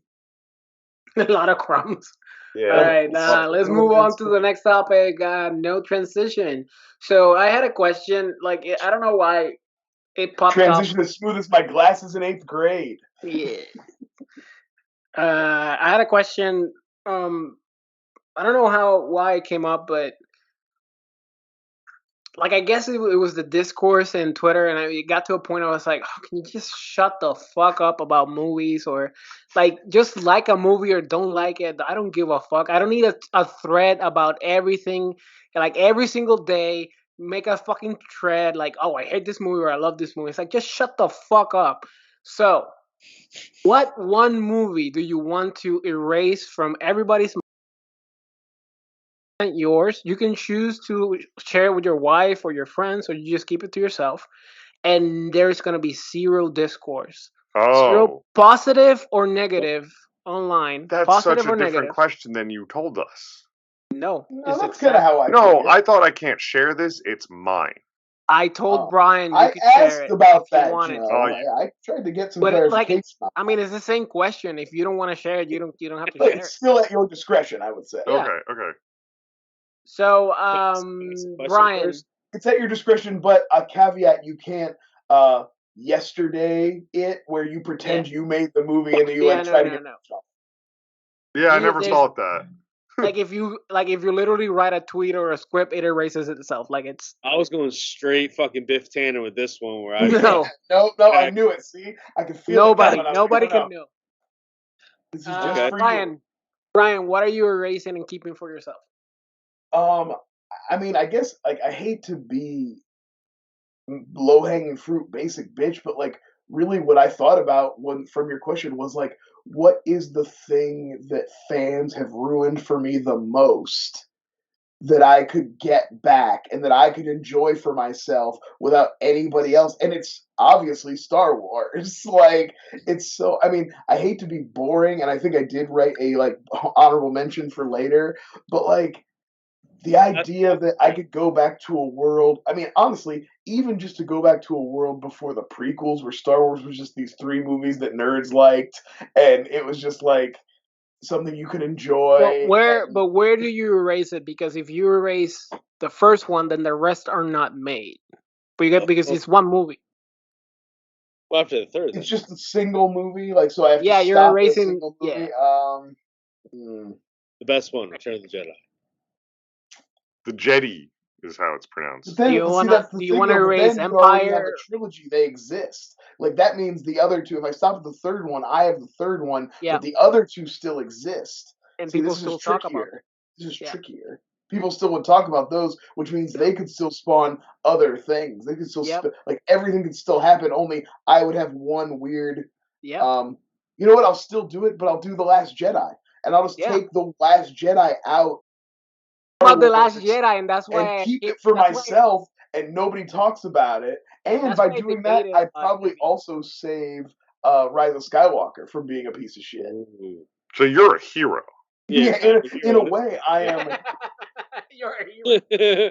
Speaker 5: A lot of crumbs.
Speaker 4: Yeah.
Speaker 5: All right, let's move on to the next topic. No transition. So I had a question. Like I don't know why. It popped
Speaker 3: Transition as smooth as my glasses in 8th grade.
Speaker 5: Yeah. I had a question. I don't know why it came up, but like I guess it was the discourse in Twitter, and it got to a point I was like, oh, can you just shut the fuck up about movies, or like just like a movie or don't like it? I don't give a fuck. I don't need a thread about everything, like every single day. Make a fucking thread like, oh, I hate this movie or I love this movie. It's like, just shut the fuck up. So, what one movie do you want to erase from everybody's mind? Yours. You can choose to share it with your wife or your friends, or you just keep it to yourself. And there's going to be zero discourse. Zero positive or negative online.
Speaker 4: That's
Speaker 5: positive
Speaker 4: such a
Speaker 5: or
Speaker 4: different
Speaker 5: negative.
Speaker 4: question than you told us.
Speaker 5: No,
Speaker 3: that's kind of how I.
Speaker 4: No, I thought I can't share this. It's mine.
Speaker 5: I told Brian you could
Speaker 3: share it. I
Speaker 5: asked
Speaker 3: about that,
Speaker 5: wanted.
Speaker 3: Joe. I tried to get some clarification.
Speaker 5: Like, I mean, it's the same question. If you don't want to share it, you don't have to
Speaker 3: but
Speaker 5: share
Speaker 3: it's
Speaker 5: it.
Speaker 3: Still at your discretion, I would say.
Speaker 5: Yeah.
Speaker 4: Okay.
Speaker 5: So, Brian,
Speaker 3: it's at your discretion, but a caveat: you can't yesterday it where you pretend you made the movie and you try to get stuff.
Speaker 4: Yeah, I never thought that.
Speaker 5: Like if you literally write a tweet or a script, it erases itself. Like it's.
Speaker 2: I was going straight fucking Biff Tannen with this one, where I
Speaker 5: no,
Speaker 3: I knew it. See, I could feel
Speaker 5: nobody can know.
Speaker 3: This is just for you.
Speaker 5: Brian, what are you erasing and keeping for yourself?
Speaker 3: I mean, I guess like I hate to be low hanging fruit, basic bitch, but like really, what I thought about from your question was like, what is the thing that fans have ruined for me the most that I could get back and that I could enjoy for myself without anybody else? And it's obviously Star Wars. Like, it's so, I mean, I hate to be boring, and I think I did write a like honorable mention for later, but like the idea that I could go back to a world, I mean, honestly, even just to go back to a world before the prequels where Star Wars was just these 3 movies that nerds liked, and it was just like something you could enjoy.
Speaker 5: But where do you erase it? Because if you erase the first one, then the rest are not made. Because it's one movie.
Speaker 2: Well, after the third,
Speaker 3: it's just a single movie. Like, so I have to
Speaker 5: you're
Speaker 3: stop
Speaker 5: erasing.
Speaker 3: A single movie.
Speaker 2: The best one, Return of the Jedi.
Speaker 4: The Jedi is how it's pronounced.
Speaker 3: Then,
Speaker 5: do you want to erase Empire?
Speaker 3: Have a trilogy. They exist. Like, that means the other 2. If I stop at the third one, I have the third one, but the other 2 still exist.
Speaker 5: and
Speaker 3: See,
Speaker 5: people
Speaker 3: this is
Speaker 5: still talk about
Speaker 3: trickier. This is
Speaker 5: Yeah.
Speaker 3: trickier. People still would talk about those, which means they could still spawn other things. They could still
Speaker 5: Yep.
Speaker 3: like everything could still happen. Only I would have one weird.
Speaker 5: Yep.
Speaker 3: You know what? I'll still do it, but I'll do the Last Jedi, and I'll just
Speaker 5: Yeah.
Speaker 3: take the Last Jedi out
Speaker 5: About the Last
Speaker 3: Wars
Speaker 5: Jedi, and that's why
Speaker 3: and
Speaker 5: I
Speaker 3: keep
Speaker 5: hate-
Speaker 3: it for
Speaker 5: that's why-
Speaker 3: myself, and nobody talks about it. And
Speaker 5: That's
Speaker 3: by
Speaker 5: why I
Speaker 3: doing that,
Speaker 5: debated
Speaker 3: I
Speaker 5: about
Speaker 3: probably
Speaker 5: it.
Speaker 3: also save Rise of Skywalker from being a piece of shit.
Speaker 2: Ooh.
Speaker 4: So you're a hero.
Speaker 3: Yeah, in a way, I am.
Speaker 5: You're a hero.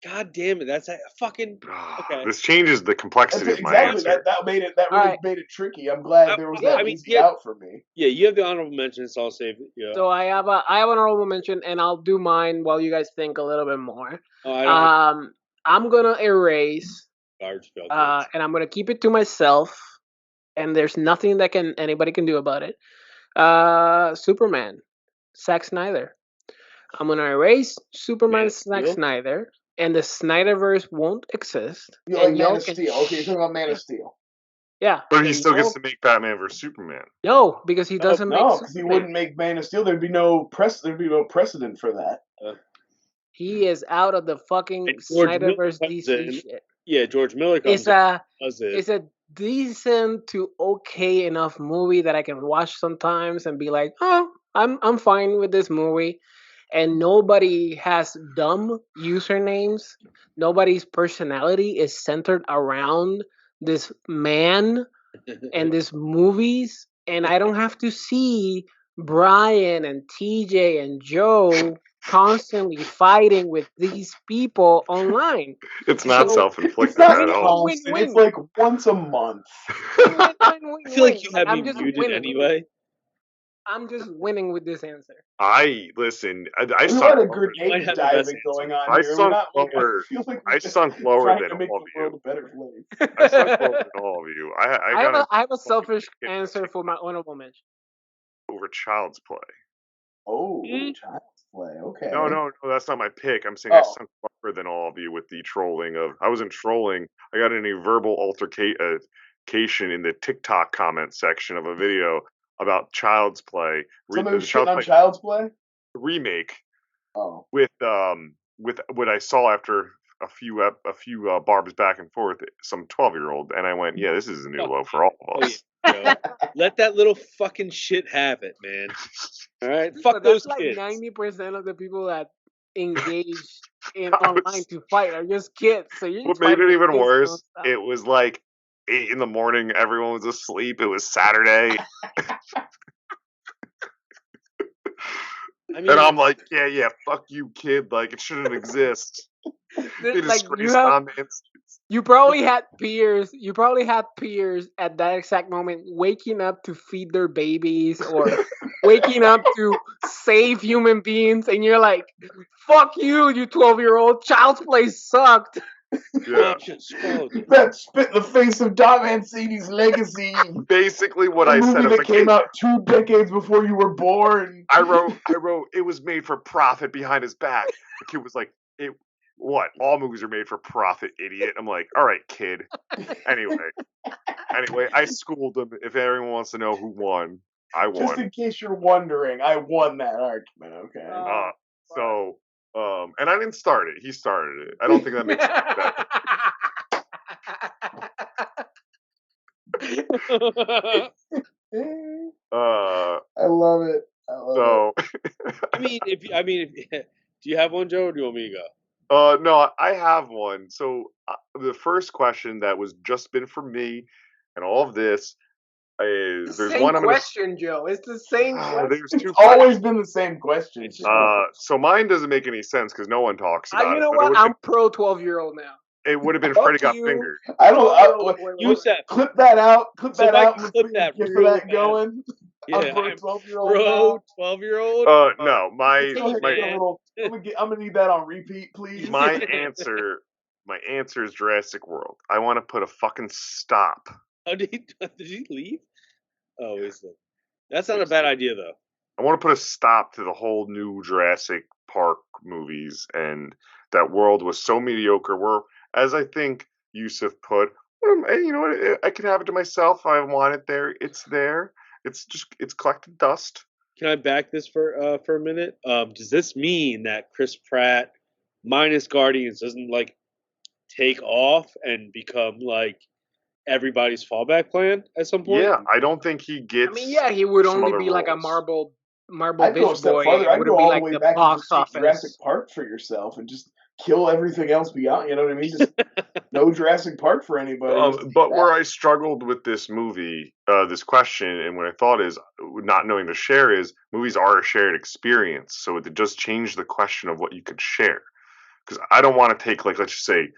Speaker 2: God damn it! That's a fucking okay.
Speaker 4: This changes the
Speaker 3: That's
Speaker 4: complexity of my
Speaker 3: exactly
Speaker 4: answer.
Speaker 3: that made it. That really
Speaker 5: Alright.
Speaker 3: made it tricky. I'm glad there was
Speaker 2: Yeah,
Speaker 3: that
Speaker 2: I mean,
Speaker 3: easy
Speaker 2: yeah.
Speaker 3: out for me.
Speaker 2: Yeah, you have the honorable mentions, so I'll save it. Yeah.
Speaker 5: So I have an honorable mention, and I'll do mine while you guys think a little bit more.
Speaker 2: Oh, I don't
Speaker 5: I'm gonna erase,
Speaker 2: garbage belt.
Speaker 5: and I'm gonna keep it to myself, and there's nothing that anybody can do about it. Superman, Zack Snyder. I'm gonna erase Superman,
Speaker 2: Man of
Speaker 5: Zack
Speaker 2: Steel?
Speaker 5: Snyder, and the Snyderverse won't exist.
Speaker 3: You like
Speaker 5: and
Speaker 3: Man
Speaker 5: y'all
Speaker 3: of
Speaker 5: can
Speaker 3: Steel? Okay, you're talking about Man of Steel.
Speaker 5: Yeah.
Speaker 4: But he
Speaker 5: and
Speaker 4: still gets
Speaker 5: y'all-
Speaker 4: to make Batman vs Superman.
Speaker 5: No, because he doesn't make
Speaker 3: No, because he
Speaker 5: Superman.
Speaker 3: wouldn't make Man of Steel. There'd be no precedent for that.
Speaker 5: He is out of the fucking
Speaker 2: And George Miller
Speaker 5: Snyderverse
Speaker 2: comes
Speaker 5: DC
Speaker 2: in.
Speaker 5: shit.
Speaker 2: Yeah, George Miller comes
Speaker 5: It's a
Speaker 2: in, does it.
Speaker 5: it's a decent to okay enough movie that I can watch sometimes and be like, oh, I'm fine with this movie. And nobody has dumb usernames. Nobody's personality is centered around this man and these movies. And I don't have to see Brian and TJ and Joe constantly fighting with these people online.
Speaker 4: It's not
Speaker 5: So-
Speaker 4: self-inflicted
Speaker 3: It's not
Speaker 4: at all.
Speaker 3: constant.
Speaker 5: Win-win.
Speaker 3: It's like once a month.
Speaker 5: Win, win,
Speaker 2: I
Speaker 5: win,
Speaker 2: feel like
Speaker 5: win.
Speaker 2: you have
Speaker 5: I'm
Speaker 2: me
Speaker 5: just
Speaker 2: muted
Speaker 5: winning.
Speaker 2: anyway.
Speaker 5: I'm just winning with this answer.
Speaker 4: Listen. I
Speaker 3: We
Speaker 4: sunk
Speaker 3: had a
Speaker 4: lower.
Speaker 2: You might
Speaker 3: grenade
Speaker 2: have the best
Speaker 3: diving going on
Speaker 4: I
Speaker 3: here. We're
Speaker 4: sunk
Speaker 3: not like
Speaker 4: lower.
Speaker 3: I feel like
Speaker 4: I
Speaker 3: we're just
Speaker 4: sunk lower
Speaker 3: trying
Speaker 4: than
Speaker 3: to make
Speaker 4: all
Speaker 3: the
Speaker 4: of
Speaker 3: world
Speaker 4: you.
Speaker 3: a better place.
Speaker 4: I sunk lower than all of you.
Speaker 5: I have a selfish
Speaker 4: fucking
Speaker 5: answer for my honorable mention.
Speaker 4: over Child's Play.
Speaker 3: Oh,
Speaker 2: Mm.
Speaker 3: Child's Play. Okay.
Speaker 4: No, that's not my pick. I'm saying I
Speaker 3: Oh.
Speaker 4: sunk lower than all of you with the trolling of. I wasn't trolling. I got in a verbal altercation in the TikTok comment section of a video about Child's Play.
Speaker 3: Somebody was
Speaker 4: the
Speaker 3: shitting on
Speaker 4: Play
Speaker 3: Child's Play.
Speaker 4: remake
Speaker 3: Oh.
Speaker 4: with what I saw after a few barbs back and forth, some 12-year-old, and I went, yeah, this is a new low for all of
Speaker 2: Oh,
Speaker 4: us.
Speaker 2: yeah. Let that little fucking shit have it, man. All right, fuck
Speaker 5: But
Speaker 2: those
Speaker 5: that's like
Speaker 2: kids.
Speaker 5: 90% of the people that engage in online to fight are just kids. So you're
Speaker 4: What
Speaker 5: just
Speaker 4: made
Speaker 5: fighting
Speaker 4: it even
Speaker 5: kids
Speaker 4: worse,
Speaker 5: nonstop.
Speaker 4: it was like 8 in the morning, everyone was asleep, it was Saturday,
Speaker 2: I mean,
Speaker 4: and I'm like, yeah, fuck you, kid, like, it shouldn't exist. They
Speaker 5: Like
Speaker 4: disgraced non-mainstreams.
Speaker 5: you probably had peers. You probably had peers at that exact moment waking up to feed their babies or waking up to save human beings, and you're like, "Fuck you, you 12-year-old! Child's Play sucked."
Speaker 4: Yeah.
Speaker 3: That spit in the face of Dom Mancini's legacy.
Speaker 4: Basically what
Speaker 3: A
Speaker 4: I
Speaker 3: movie
Speaker 4: said as
Speaker 3: that
Speaker 4: a
Speaker 3: came
Speaker 4: kid.
Speaker 3: out 2 decades before you were born.
Speaker 4: I wrote it was made for profit behind his back. The kid was like, what? All movies are made for profit, idiot. I'm like, all right, kid. Anyway, I schooled him. If everyone wants to know who won, I won.
Speaker 3: Just in case you're wondering, I won that argument, okay?
Speaker 4: And I didn't start it. He started it. I don't think that makes it better.
Speaker 3: I love it.
Speaker 2: I mean, do you have one, Joe, or do you want me to go?
Speaker 4: No, I have one. So the first question that was just been for me, and all of this is there's
Speaker 5: same
Speaker 4: one I'm
Speaker 5: question, Joe. It's the same question.
Speaker 4: There's two.
Speaker 3: It's always been the same question.
Speaker 4: So mine doesn't make any sense because no one talks about it.
Speaker 5: You know what? I'm pro 12-year-old now.
Speaker 4: It would have been
Speaker 5: Fuck
Speaker 4: Freddy Got
Speaker 5: you.
Speaker 4: Fingered.
Speaker 3: I don't.
Speaker 2: Use that.
Speaker 3: Clip that out. Clip that
Speaker 2: Somebody
Speaker 3: out.
Speaker 2: clip that
Speaker 3: Get
Speaker 2: real
Speaker 3: that
Speaker 2: fast.
Speaker 3: going.
Speaker 2: Yeah,
Speaker 3: I'm pro 12-year-old.
Speaker 2: Pro 12-year-old.
Speaker 4: No, my
Speaker 3: I'm gonna need that on repeat, please.
Speaker 4: my answer is Jurassic World. I want to put a fucking stop.
Speaker 2: Oh, did he leave? Oh, that's not a bad idea though.
Speaker 4: I want to put a stop to the whole new Jurassic Park movies, and that world was so mediocre. Where, as I think Yusuf put, you know what? I could have it to myself if I want it there. It's there. It's collected dust.
Speaker 2: Can I back this for a minute? Does this mean that Chris Pratt minus Guardians doesn't like take off and become like everybody's fallback plan at some point?
Speaker 4: Yeah, I don't think he gets.
Speaker 5: I mean, yeah, he would
Speaker 4: some
Speaker 5: only
Speaker 4: other
Speaker 5: be like a
Speaker 4: roles.
Speaker 5: marble
Speaker 3: I'd go a
Speaker 5: bitch
Speaker 3: step
Speaker 5: boy.
Speaker 3: farther.
Speaker 5: It
Speaker 3: I'd
Speaker 5: wouldn't
Speaker 3: go
Speaker 5: be
Speaker 3: all the
Speaker 5: like
Speaker 3: way
Speaker 5: the
Speaker 3: back and
Speaker 5: box
Speaker 3: just take Jurassic
Speaker 5: office.
Speaker 3: Park for yourself and just kill everything else beyond. You know what I mean? Just no Jurassic Park for anybody.
Speaker 4: But where I struggled with this movie, this question, and what I thought is not knowing to share is movies are a shared experience, so it just changed the question of what you could share. Because I don't want to take like let's just say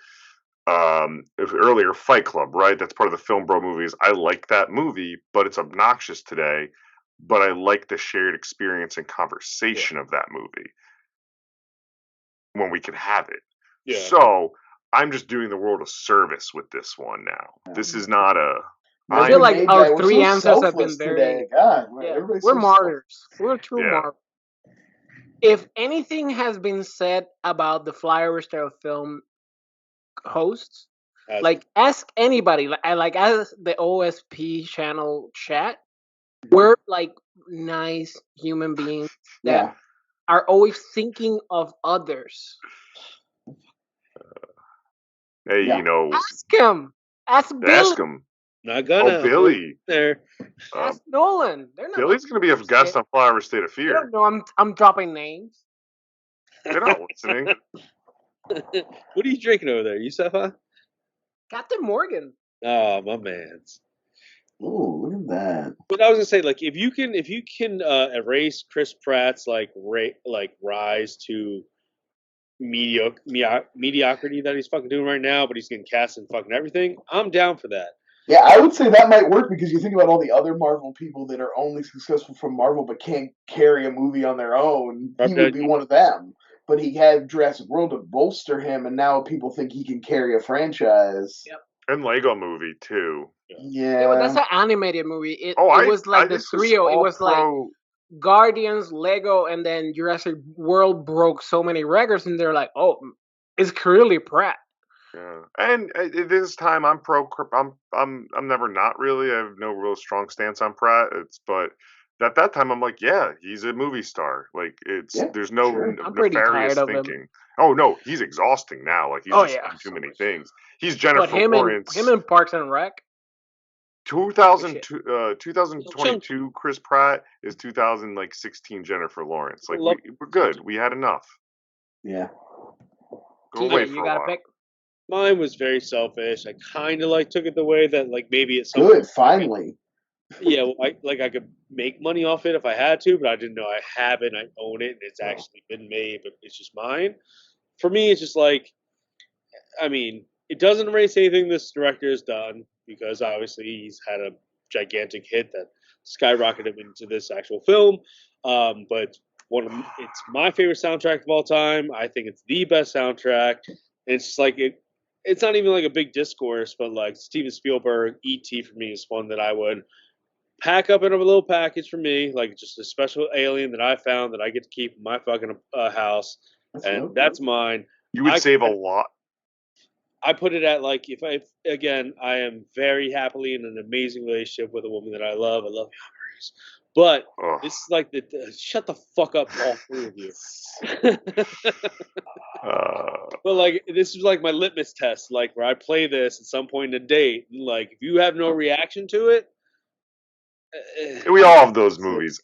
Speaker 4: earlier Fight Club, right? That's part of the FilmBro Movies. I like that movie, but it's obnoxious today. But I like the shared experience and conversation of that movie when we can have it.
Speaker 2: Yeah.
Speaker 4: So I'm just doing the world a service with this one now. This is not a.
Speaker 5: I feel like our three answers have been very.
Speaker 3: Today. God,
Speaker 5: yeah,
Speaker 3: everybody's
Speaker 5: we're
Speaker 3: so
Speaker 5: martyrs. We're true
Speaker 4: Yeah.
Speaker 5: martyrs. If anything has been said about the Flyover style film hosts, like ask anybody, like as the OSP channel chat, we're like nice human beings that are always thinking of others.
Speaker 4: Hey, you know,
Speaker 5: ask him. Ask Billy.
Speaker 4: ask him.
Speaker 2: Not gonna.
Speaker 4: Oh, Billy.
Speaker 2: There.
Speaker 5: Ask Nolan. They're not.
Speaker 4: Billy's gonna be a guest on Flyover State of
Speaker 5: I
Speaker 4: Fear.
Speaker 5: don't know. I'm dropping names.
Speaker 4: They're not listening.
Speaker 2: What are you drinking over there, Yusufa?
Speaker 5: Captain Morgan.
Speaker 2: Oh, my man's.
Speaker 3: Ooh, look at that.
Speaker 2: But I was gonna say, like, if you can erase Chris Pratt's like rise to mediocrity that he's fucking doing right now, but he's getting cast in fucking everything, I'm down for that.
Speaker 3: Yeah, I would say that might work because you think about all the other Marvel people that are only successful from Marvel but can't carry a movie on their own. He would be one of them. But he had Jurassic World to bolster him, and now people think he can carry a franchise.
Speaker 5: Yep.
Speaker 4: And Lego Movie too.
Speaker 3: Yeah,
Speaker 5: but that's an animated movie. It was like the
Speaker 4: this
Speaker 5: trio. It was like
Speaker 4: pro-
Speaker 5: Guardians, Lego, and then Jurassic World broke so many records, and they're like, "Oh, it's clearly Pratt."
Speaker 4: Yeah, and at this time, I'm pro. I'm never not really. I have no real strong stance on Pratt. But at that time, I'm like, yeah, he's a movie star. Like there's no
Speaker 5: I'm pretty
Speaker 4: nefarious
Speaker 5: tired of
Speaker 4: thinking.
Speaker 5: him.
Speaker 4: Oh no, he's exhausting now. Like he's just done too many things. He's Jennifer Lawrence.
Speaker 5: Him in Parks and Rec.
Speaker 4: 2022 Chris Pratt is 2016 Jennifer Lawrence. Like we're good. We had enough.
Speaker 3: Yeah.
Speaker 4: Go away for
Speaker 5: you
Speaker 4: a
Speaker 5: gotta
Speaker 4: while.
Speaker 5: pick.
Speaker 2: Mine was very selfish. I kind of like took it the way that like maybe it's
Speaker 3: good. Finally.
Speaker 2: Yeah, well, I could make money off it if I had to, but I didn't know I have it. I own it, and it's actually been made, but it's just mine. For me, it's just like, I mean, it doesn't erase anything this director has done because obviously he's had a gigantic hit that skyrocketed him into this actual film. But it's my favorite soundtrack of all time. I think it's the best soundtrack. It's just like it's not even like a big discourse, but like Steven Spielberg, E.T. for me is one that I would pack up in a little package for me, like just a special alien that I found that I get to keep in my fucking house, that's mine.
Speaker 4: You would save a lot.
Speaker 2: I put it at like if I am very happily in an amazing relationship with a woman that I love. I love memories, but this is like the shut the fuck up, all three of you. But like this is like my litmus test, like where I play this at some point in a date, and like if you have no reaction to it,
Speaker 4: we all have those movies.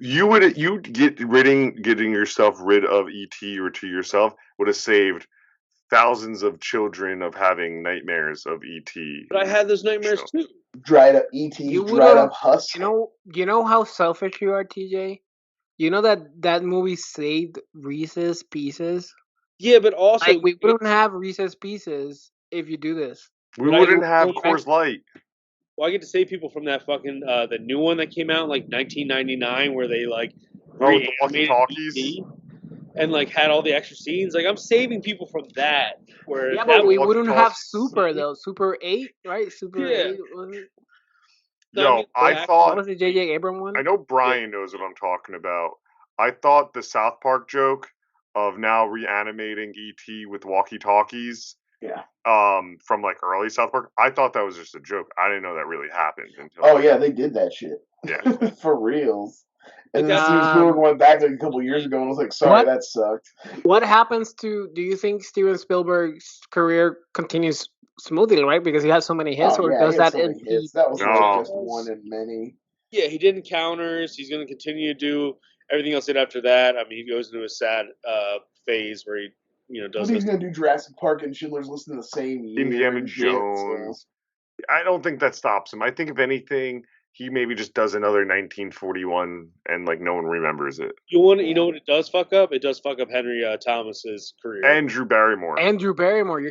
Speaker 4: You getting yourself rid of ET or to yourself would have saved thousands of children of having nightmares of ET.
Speaker 2: But I had those nightmares too.
Speaker 3: Dried up ET, dried up husk.
Speaker 5: You know how selfish you are, TJ. You know that movie saved Reese's Pieces.
Speaker 2: Yeah, but also
Speaker 5: like we wouldn't have Reese's Pieces if you do this.
Speaker 4: We wouldn't have Coors Light.
Speaker 2: Well, I get to save people from that fucking the new one that came out in like 1999, where they like
Speaker 4: the walkie-talkies
Speaker 2: and like had all the extra scenes. Like I'm saving people from that. Where
Speaker 5: but we wouldn't have Super though. Super 8, right? Super 8.
Speaker 4: Yo, I thought.
Speaker 5: What was the J.J. Abrams one?
Speaker 4: I know Brian knows what I'm talking about. I thought the South Park joke of now reanimating ET with walkie-talkies.
Speaker 3: Yeah.
Speaker 4: From like early South Park, I thought that was just a joke. I didn't know that really happened until.
Speaker 3: Yeah, they did that shit.
Speaker 4: Yeah.
Speaker 3: For reals. And then Steven Spielberg went back like a couple years ago and was like, sorry, that sucked.
Speaker 5: What happens to, do you think Steven Spielberg's career continues smoothly, right? Because he has so many hits, or does that end?
Speaker 3: That was just one in many.
Speaker 2: Yeah, he did Encounters. He's going to continue to do everything else he did after that. I mean, he goes into a sad phase where he, does.
Speaker 3: He's going to do Jurassic Park and Schindler's List in the same year.
Speaker 4: Indiana Jones. So. I don't think that stops him. I think if anything, he maybe just does another 1941 and like no one remembers it.
Speaker 2: You know what it does fuck up? It does fuck up Henry Thomas's career.
Speaker 4: And Drew Barrymore.
Speaker 5: You're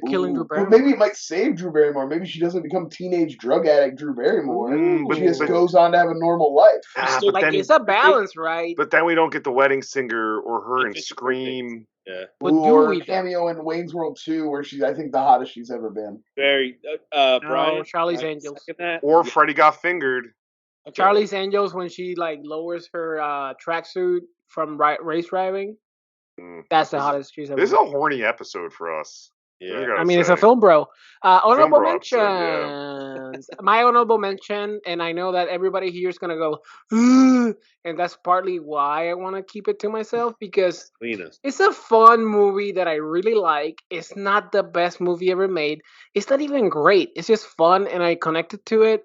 Speaker 5: killing Drew Barrymore.
Speaker 3: But maybe it might save Drew Barrymore. Maybe she doesn't become teenage drug addict Drew Barrymore. She just goes on to have a normal life.
Speaker 5: It's a balance, right?
Speaker 4: But then we don't get the Wedding Singer or her in Scream.
Speaker 2: Yeah.
Speaker 3: Or cameo in Wayne's World 2, where she's, I think, the hottest she's ever been.
Speaker 2: Very. Brian,
Speaker 5: Charlie's Angels.
Speaker 4: Or Freddie Got Fingered.
Speaker 5: Okay. Charlie's Angels, when she lowers her tracksuit from race driving. That's the hottest she's ever been.
Speaker 4: This is a horny episode for us.
Speaker 2: Yeah.
Speaker 5: I mean, it's a film bro. Honorable mentions. My honorable mention, and I know that everybody here is going to go, and that's partly why I want to keep it to myself, because it's a fun movie that I really like. It's not the best movie ever made. It's not even great. It's just fun, and I connected to it.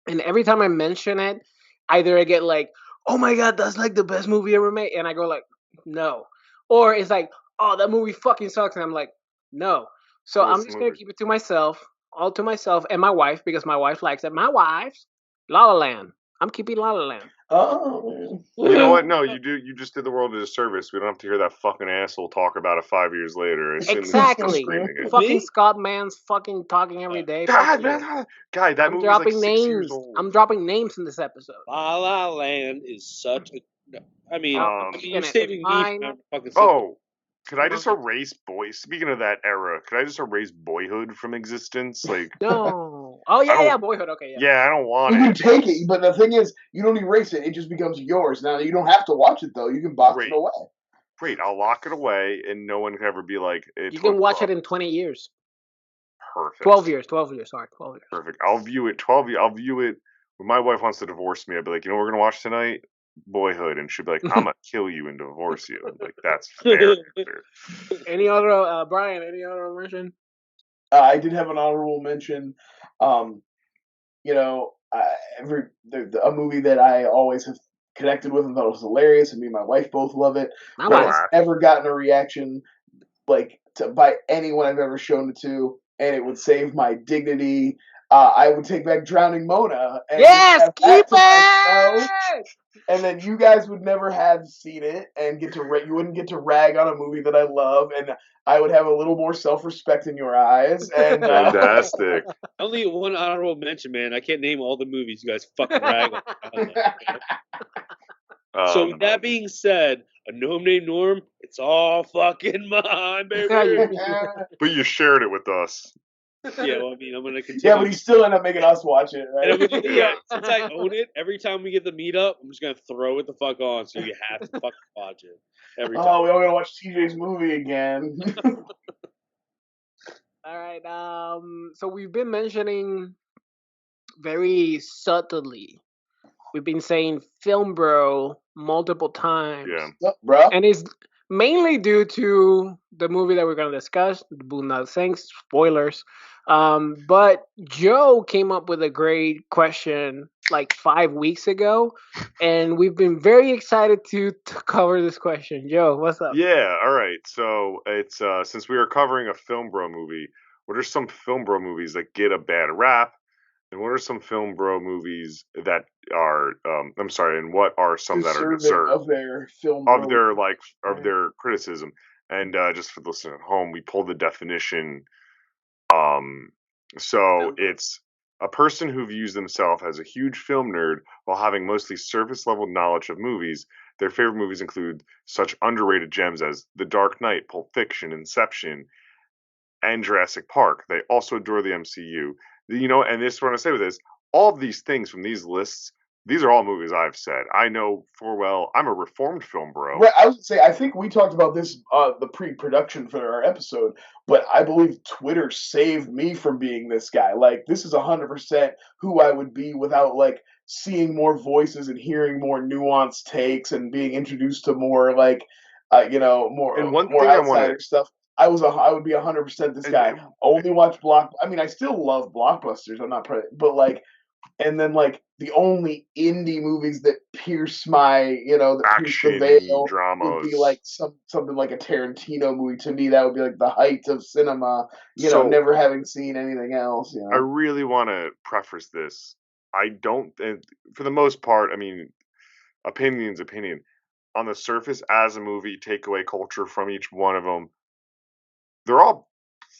Speaker 5: And every time I mention it, either I get like, oh my God, that's like the best movie ever made. And I go like, no. Or it's like, oh, that movie fucking sucks. And I'm like, no. So I'm just going to keep it to myself, all to myself, and my wife, because my wife likes it. My wife's La La Land. I'm keeping La La Land.
Speaker 3: Oh.
Speaker 4: You know what? No, you do. You just did the world a disservice. We don't have to hear that fucking asshole talk about it 5 years later.
Speaker 5: Exactly. Fucking Scott Mann's fucking talking every day.
Speaker 4: Guy, that movie is like 6 years old.
Speaker 5: I'm dropping names in this episode.
Speaker 2: La La Land is such a... I mean, you're saving me from fucking...
Speaker 4: Could I just erase Speaking of that era, could I just erase Boyhood from existence? Like
Speaker 5: no. Oh yeah, Boyhood. Okay, yeah.
Speaker 4: Yeah, I don't want
Speaker 3: it. You can take it, but the thing is, you don't erase it. It just becomes yours. Now you don't have to watch it though. You can box it away.
Speaker 4: Great, I'll lock it away, and no one can ever be like.
Speaker 5: You can watch it in 20 years.
Speaker 4: Perfect.
Speaker 5: 12 years. Sorry, 12 years.
Speaker 4: Perfect. I'll view it. I'll view it when my wife wants to divorce me. I'll be like, you know what we're gonna watch tonight? Boyhood, and she'd be like, I'm gonna kill you and divorce you. Like, that's fair.
Speaker 5: Any other Brian, any other mention?
Speaker 3: I did have an honorable mention. A movie that I always have connected with and thought was hilarious, and me and my wife both love it. But it's never gotten a reaction by anyone I've ever shown it to, and it would save my dignity. I would take back Drowning Mona. And
Speaker 5: keep it!
Speaker 3: And then you guys would never have seen it and you wouldn't get to rag on a movie that I love, and I would have a little more self-respect in your eyes. And
Speaker 4: fantastic.
Speaker 2: Only one honorable mention, man. I can't name all the movies you guys fucking rag on. So with that being said, A Gnome Named Norm, it's all fucking mine, baby.
Speaker 4: But you shared it with us.
Speaker 2: Yeah, well, I mean, I'm gonna continue.
Speaker 3: Yeah, but he still ended up making us watch it, right?
Speaker 2: Since I own it, every time we get the meetup, I'm just gonna throw it the fuck on, so you have to fucking watch it every time.
Speaker 3: Oh, we all gotta watch TJ's movie again.
Speaker 5: All right. So we've been mentioning very subtly. We've been saying film bro multiple times.
Speaker 4: Yeah,
Speaker 3: what's up, bro?
Speaker 5: And it's mainly due to the movie that we're going to discuss, the Boondock Saints. Spoilers. But Joe came up with a great question like 5 weeks ago, and we've been very excited to cover this question. Joe, what's up?
Speaker 4: Yeah, all right. So it's since we are covering a film bro movie, what are some film bro movies that get a bad rap? And what are some film bro movies that are and what are some that are deserved
Speaker 3: of their film
Speaker 4: of their their criticism? And just for the listener at home, we pulled the definition. So it's a person who views themselves as a huge film nerd while having mostly surface level knowledge of movies. Their favorite movies include such underrated gems as The Dark Knight, Pulp Fiction, Inception, and Jurassic Park. They also adore the MCU. And this is what I'm going to say with this. All of these things from these lists, these are all movies I've said. I know full well I'm a reformed film bro.
Speaker 3: Right, I would say, I think we talked about this, the pre-production for our episode, but I believe Twitter saved me from being this guy. Like, this is 100% who I would be without, seeing more voices and hearing more nuanced takes and being introduced to more like
Speaker 4: And one
Speaker 3: more
Speaker 4: thing I want
Speaker 3: outsider
Speaker 4: to,
Speaker 3: stuff. I would be 100% this guy. Only watch I mean, I still love blockbusters. I'm not, but like, and then like the only indie movies that pierce that pierce the
Speaker 4: action
Speaker 3: veil would be
Speaker 4: dramas.
Speaker 3: like something like a Tarantino movie. To me, that would be like the height of cinema.
Speaker 4: So
Speaker 3: Never having seen anything else.
Speaker 4: I really want to preface this. I don't, for the most part, I mean, opinion. On the surface, as a movie, takeaway culture from each one of them, they're all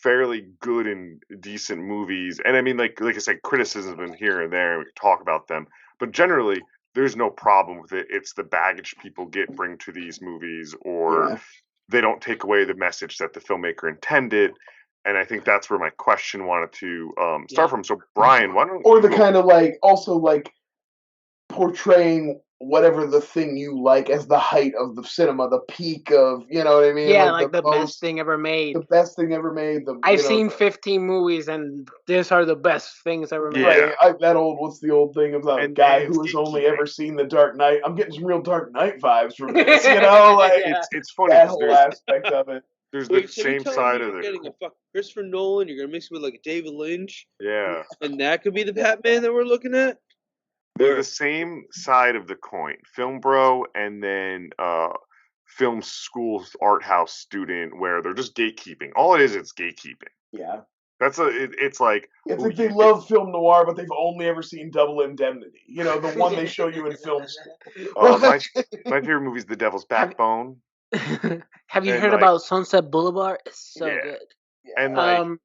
Speaker 4: fairly good and decent movies. And I mean, like I said, criticisms in here and there, and we can talk about them. But generally, there's no problem with it. It's the baggage people bring to these movies, or they don't take away the message that the filmmaker intended. And I think that's where my question wanted to start from. So, Brian, why don't
Speaker 3: or the kind of like also like portraying whatever the thing you like as the height of the cinema, the peak of, you know what I mean?
Speaker 5: Yeah, like the best thing ever made.
Speaker 3: The best thing ever made.
Speaker 5: I've seen 15 movies, and these are the best things ever made.
Speaker 3: Right, what's the old thing about a guy who has only ever seen The Dark Knight? I'm getting some real Dark Knight vibes from this, like
Speaker 4: it's funny.
Speaker 3: That whole aspect of it.
Speaker 4: There's the same side of it.
Speaker 2: You're getting a fucking Christopher Nolan, you're gonna mix it with like a David Lynch.
Speaker 4: Yeah.
Speaker 2: And that could be the Batman that we're looking at?
Speaker 4: They're the same side of the coin. FilmBro and then film school art house student, where they're just gatekeeping. All it is, it's gatekeeping.
Speaker 3: Yeah.
Speaker 4: It's like
Speaker 3: they love film noir, but they've only ever seen Double Indemnity. The one they show you in film school.
Speaker 4: My favorite movie is The Devil's Backbone.
Speaker 5: Have you heard about Sunset Boulevard? It's so good.
Speaker 4: And
Speaker 5: and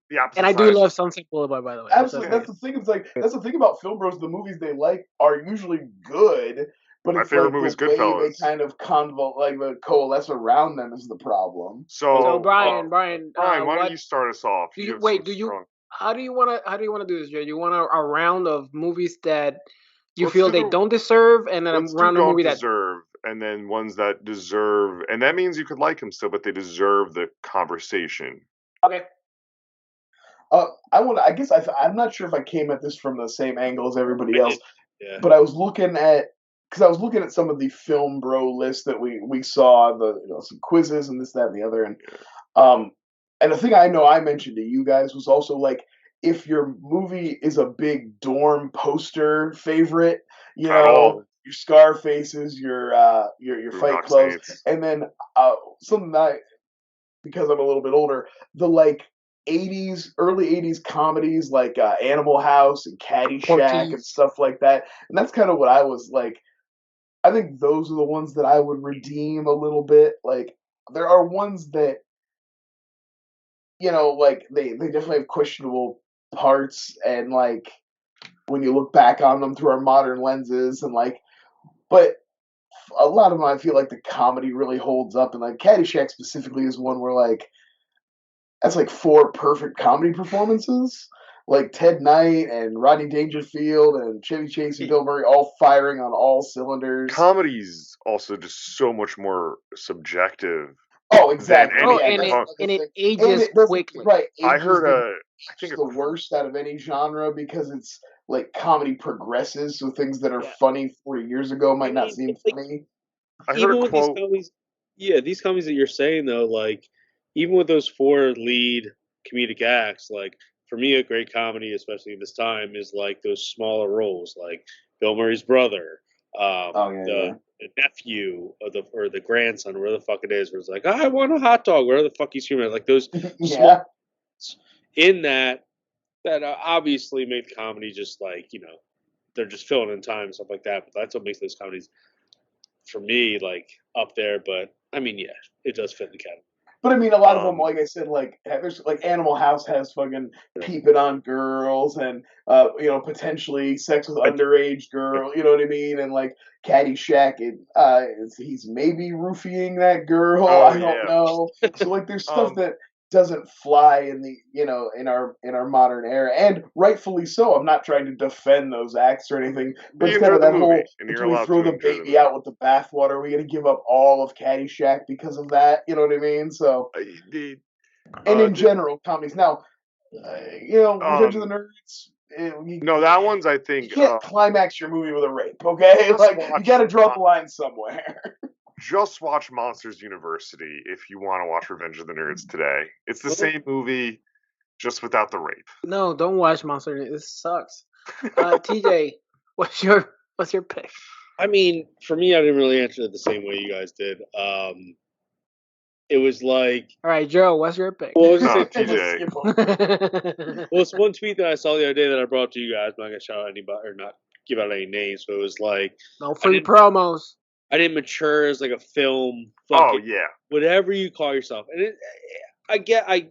Speaker 5: I do love Sunset Boulevard, by the way.
Speaker 3: Absolutely, that's the thing. It's like that's the thing about film bros. The movies they like are usually good, but
Speaker 4: my
Speaker 3: it's
Speaker 4: favorite
Speaker 3: like
Speaker 4: movie is
Speaker 3: the way
Speaker 4: Goodfellas.
Speaker 3: they kind of coalesce around them is the problem.
Speaker 4: So
Speaker 5: Brian,
Speaker 4: why don't you start us off?
Speaker 5: How do you want to do this, Jay? You want a round of movies that you feel they don't deserve, and then a round of movies that
Speaker 4: deserve, and then ones that deserve, and that means you could like them still, but they deserve the conversation.
Speaker 5: Okay.
Speaker 3: I guess I'm not sure if I came at this from the same angle as everybody else, but I was looking at some of the film bro lists that we saw, some quizzes and this, that, and the other, and the thing I know I mentioned to you guys was also like, if your movie is a big dorm poster favorite, your Scarfaces, your Fight Clubs, and then something that because I'm a little bit older, the early 80s comedies like Animal House and Caddyshack and stuff like that. And that's kind of what I was like. I think those are the ones that I would redeem a little bit. Like, there are ones that, like they definitely have questionable parts, and like when you look back on them through our modern lenses, and like, but a lot of them I feel like the comedy really holds up, and like Caddyshack specifically is one where like that's like 4 perfect comedy performances, like Ted Knight and Rodney Dangerfield and Chevy Chase and Bill Murray all firing on all cylinders.
Speaker 4: Comedy's also just so much more subjective.
Speaker 3: Oh, exactly.
Speaker 5: And it ages quickly.
Speaker 3: Right.
Speaker 4: I heard
Speaker 3: I think it's the worst out of any genre because it's like comedy progresses, so things that are funny 40 years ago might not seem funny.
Speaker 4: I heard a quote.
Speaker 2: These comedies that you're saying though, like even with those 4 lead comedic acts, like for me, a great comedy, especially this time, is like those smaller roles, like Bill Murray's brother, the nephew, or the grandson, where the fuck it is, where it's like, I want a hot dog, where the fuck he's human, like those. In that obviously made the comedy just like they're just filling in time and stuff like that. But that's what makes those comedies, for me, like up there. But I mean, yeah, it does fit the category.
Speaker 3: But I mean, a lot of them, like I said, like there's like Animal House has fucking peeping on girls and potentially sex with underage girl, you know what I mean? And like Caddyshack, he's maybe roofing that girl. I don't know. So like, there's stuff that doesn't fly in the in our modern era, and rightfully so. I'm not trying to defend those acts or anything, but it's kind of that whole until we throw the baby out with the bathwater, are we gonna give up all of Caddyshack because of that? You know what I mean? So and in general, comedies now, Revenge of the Nerds,
Speaker 4: No, that one's, I
Speaker 3: You
Speaker 4: think,
Speaker 3: can't climax your movie with a rape, okay?
Speaker 4: Just
Speaker 3: Like, you
Speaker 4: watch
Speaker 3: gotta draw the line somewhere.
Speaker 4: just watch Monsters University if you want to watch Revenge of the Nerds today. It's the same movie, just without the rape.
Speaker 5: No, don't watch Monster. It sucks. TJ, what's your pick?
Speaker 2: I mean, for me, I didn't really answer it the same way you guys did. It was like,
Speaker 5: All right, Joe, what's your pick?
Speaker 2: well, I was
Speaker 4: No,
Speaker 2: gonna say,
Speaker 4: TJ.
Speaker 2: well, it's one tweet that I saw the other day that I brought to you guys. I'm not gonna shout out anybody or not give out any names, but it was like,
Speaker 5: No free promos.
Speaker 2: I didn't mature as like a film.
Speaker 4: Oh, yeah.
Speaker 2: Whatever you call yourself, and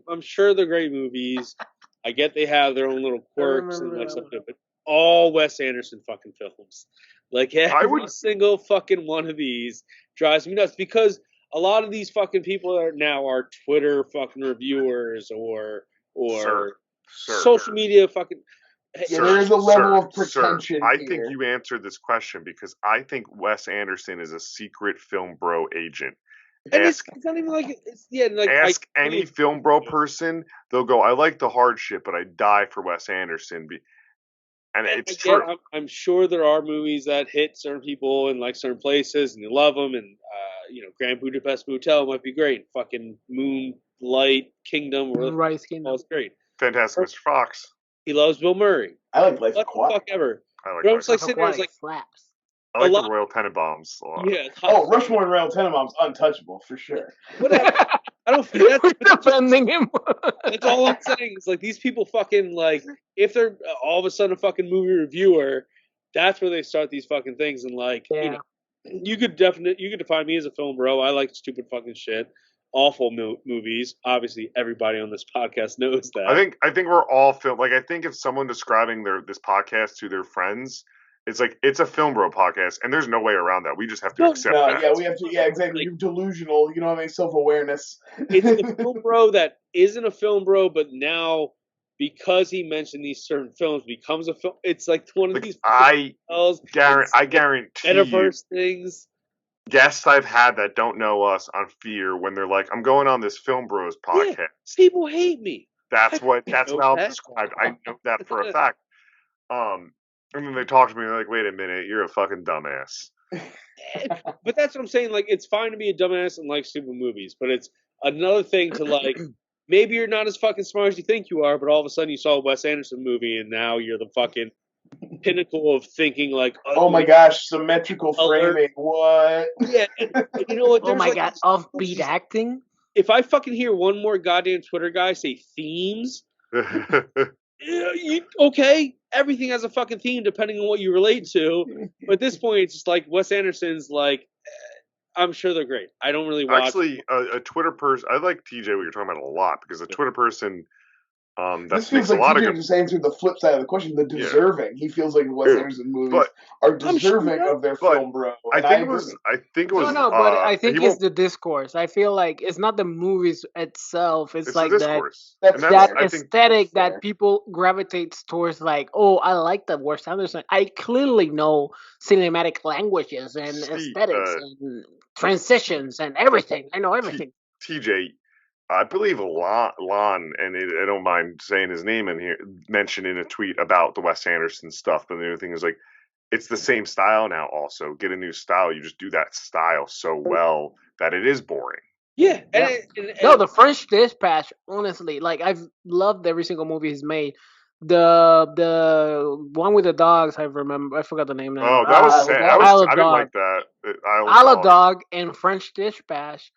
Speaker 2: I'm sure they're great movies. I get they have their own little quirks and like stuff, but all Wes Anderson fucking films, like every single fucking one of these drives me nuts because a lot of these fucking people are Twitter fucking reviewers or social media fucking.
Speaker 3: There is a level of pretension
Speaker 4: I
Speaker 3: here.
Speaker 4: think you answered this question because I think Wes Anderson is a secret film bro agent.
Speaker 2: And it's not even like
Speaker 4: ask any film bro person, they'll go, "I like the hard shit, but I die for Wes Anderson." And it's true.
Speaker 2: I'm sure there are movies that hit certain people in like certain places, and you love them. And Grand Budapest Hotel might be great. Fucking Moonlight Kingdom,
Speaker 5: Moonrise Kingdom,
Speaker 2: that's great.
Speaker 4: Fantastic Mr. Fox.
Speaker 2: He loves Bill Murray.
Speaker 3: I like Life
Speaker 2: What the fuck ever.
Speaker 4: I like
Speaker 2: but I'm just like sitting there, like
Speaker 5: slaps.
Speaker 4: I like the Royal Tenenbaums a lot.
Speaker 2: Yeah.
Speaker 3: Rushmore and Royal Tenenbaums, untouchable for sure.
Speaker 2: Whatever. I don't feel
Speaker 5: We're defending him.
Speaker 2: That's all I'm saying. It's like these people fucking like if they're all of a sudden a fucking movie reviewer, that's where they start these fucking things and like you could define me as a film bro. I like stupid fucking shit. Awful movies. Obviously, everybody on this podcast knows that.
Speaker 4: I think we're all film. Like, I think if someone describing this podcast to their friends, it's like it's a film bro podcast, and there's no way around that. We just have to accept that.
Speaker 3: Yeah, we have to. Yeah, exactly. Like, you're delusional. You know what I mean? Self-awareness.
Speaker 2: It's the film bro that isn't a film bro, but now because he mentioned these certain films becomes a film. It's like one of these. I
Speaker 4: guarantee
Speaker 2: metaverse things.
Speaker 4: Guests I've had that don't know us on Fear when they're like, I'm going on this Film Bros podcast.
Speaker 2: Yeah, people hate me.
Speaker 4: That's how I'm described. I know that for a fact. And then they talk to me and they're like, wait a minute, you're a fucking dumbass.
Speaker 2: But that's what I'm saying. Like, it's fine to be a dumbass and like stupid movies, but it's another thing to like, maybe you're not as fucking smart as you think you are, but all of a sudden you saw a Wes Anderson movie and now you're the fucking pinnacle of thinking like,
Speaker 3: oh my gosh, symmetrical framing, what?
Speaker 2: Yeah, and you know what?
Speaker 5: Oh my god, offbeat acting.
Speaker 2: If I fucking hear one more goddamn Twitter guy say themes, okay, everything has a fucking theme depending on what you relate to. But at this point, it's just like Wes Anderson's like, I'm sure they're great. I don't really watch.
Speaker 4: Actually, a Twitter person, I like TJ what you're talking about a lot because a Twitter person.
Speaker 3: This feels like TJ just answered the flip side of the question. The deserving. He feels like the Wes Anderson movies are deserving of their film bro.
Speaker 4: I think it was.
Speaker 5: No, but I think it's the discourse. I feel like it's not the movies itself. It's like that aesthetic that people gravitate towards. Like, oh, I like the Wes Anderson. I clearly know cinematic languages and aesthetics and transitions and everything. I know everything.
Speaker 4: TJ. I believe Lon, and I don't mind saying his name in here, mentioned in a tweet about the Wes Anderson stuff. But the other thing is like, it's the same style now. Also, get a new style. You just do that style so well that it is boring.
Speaker 2: Yeah.
Speaker 5: No, the French Dispatch. Honestly, like I've loved every single movie he's made. The one with the dogs, I forgot the name now.
Speaker 4: Oh, that was sad. I didn't like that.
Speaker 5: Isle of Dog and French Dispatch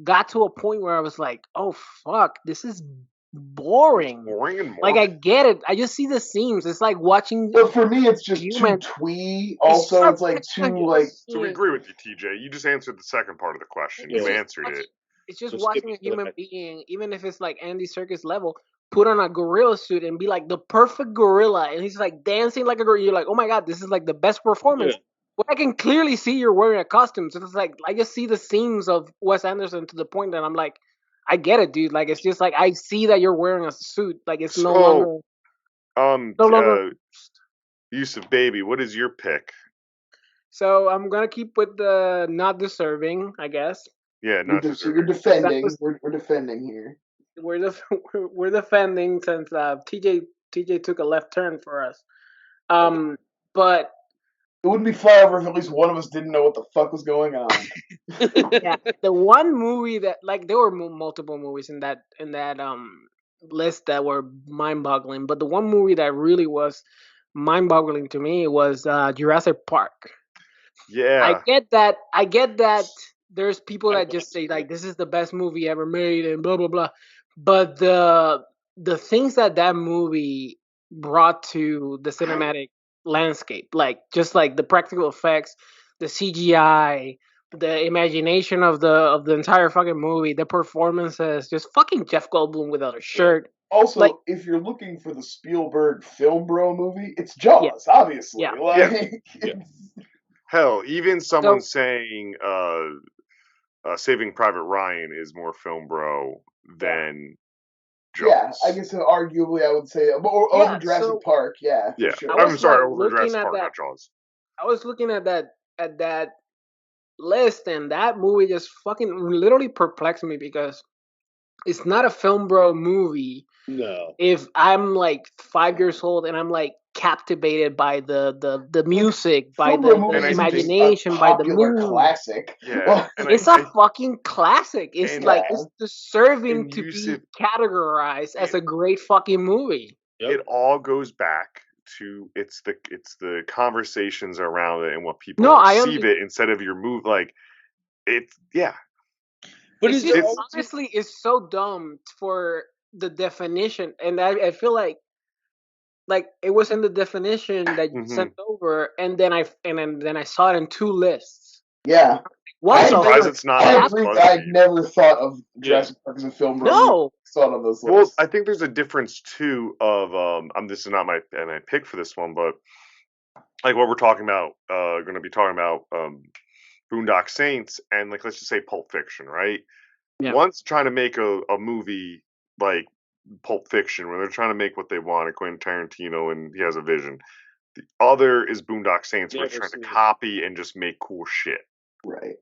Speaker 5: got to a point where I was like, oh fuck, this is boring.
Speaker 4: Boring and boring.
Speaker 5: Like, I get it. I just see the seams. It's like watching.
Speaker 3: But for me, it's just too twee. Also, it's like too like.
Speaker 4: So we agree with you, TJ. You just answered the second part of the question. You answered it.
Speaker 5: It's just watching a human being, even if it's like Andy Serkis level, put on a gorilla suit and be like the perfect gorilla, and he's like dancing like a gorilla. You're like, oh my god, this is like the best performance. Yeah. But I can clearly see you're wearing a costume, so it's like I just see the seams of Wes Anderson to the point that I'm like, I get it, dude. Like, it's just like I see that you're wearing a suit. Like, it's no longer.
Speaker 4: Yusuf, baby, what is your pick?
Speaker 5: So I'm gonna keep with the not deserving, I guess.
Speaker 4: Yeah, not deserving.
Speaker 3: So you're defending. We're defending here.
Speaker 5: We're defending since TJ TJ took a left turn for us. But
Speaker 3: it wouldn't be Flyover if at least one of us didn't know what the fuck was going on.
Speaker 5: yeah, the one movie that there were multiple movies in that list that were mind-boggling, but the one movie that really was mind-boggling to me was Jurassic Park.
Speaker 4: Yeah.
Speaker 5: I get that there's people that just say like this is the best movie ever made and blah blah blah. But the things that movie brought to the cinematic landscape, like just like the practical effects, the CGI, the imagination of the entire fucking movie, the performances, just fucking Jeff Goldblum without a shirt.
Speaker 3: Also,
Speaker 5: like,
Speaker 3: if you're looking for the Spielberg FilmBro movie, it's Jaws, obviously.
Speaker 5: Yeah.
Speaker 3: Like,
Speaker 4: Hell, even someone saying Saving Private Ryan is more FilmBro than Jaws.
Speaker 3: Yeah, I guess arguably I would say over Jurassic Park. Yeah, for sure.
Speaker 4: I'm sorry, over Jurassic Park, not Jaws.
Speaker 5: I was looking at that list, and that movie just fucking literally perplexed me because it's not a FilmBro movie.
Speaker 2: No.
Speaker 5: If I'm like 5 years old and I'm like captivated by the music, by the imagination, by the mood.
Speaker 3: Classic.
Speaker 4: Yeah.
Speaker 5: It's a fucking classic. It's like it's deserving to be categorized as a great fucking movie.
Speaker 4: Yep. It all goes back to it's the conversations around it and what people receive it instead of your move. Like it's
Speaker 5: But it's honestly it's so dumb for the definition, and I feel like it was in the definition that you sent over, and then I saw it in 2 lists.
Speaker 3: Yeah.
Speaker 4: I'm surprised it's not.
Speaker 3: I never thought of Jurassic Park as a film.
Speaker 5: No.
Speaker 3: Thought of those lists.
Speaker 4: Well, I think there's a difference too of this is not my pick for this one, but like what we're talking about, going to be talking about Boondock Saints and like let's just say Pulp Fiction, right? Yeah. One's trying to make a movie like Pulp Fiction where they're trying to make what they want, Quentin Tarantino, and he has a vision. The other is Boondock Saints where they're trying to copy and just make cool shit.
Speaker 3: Right.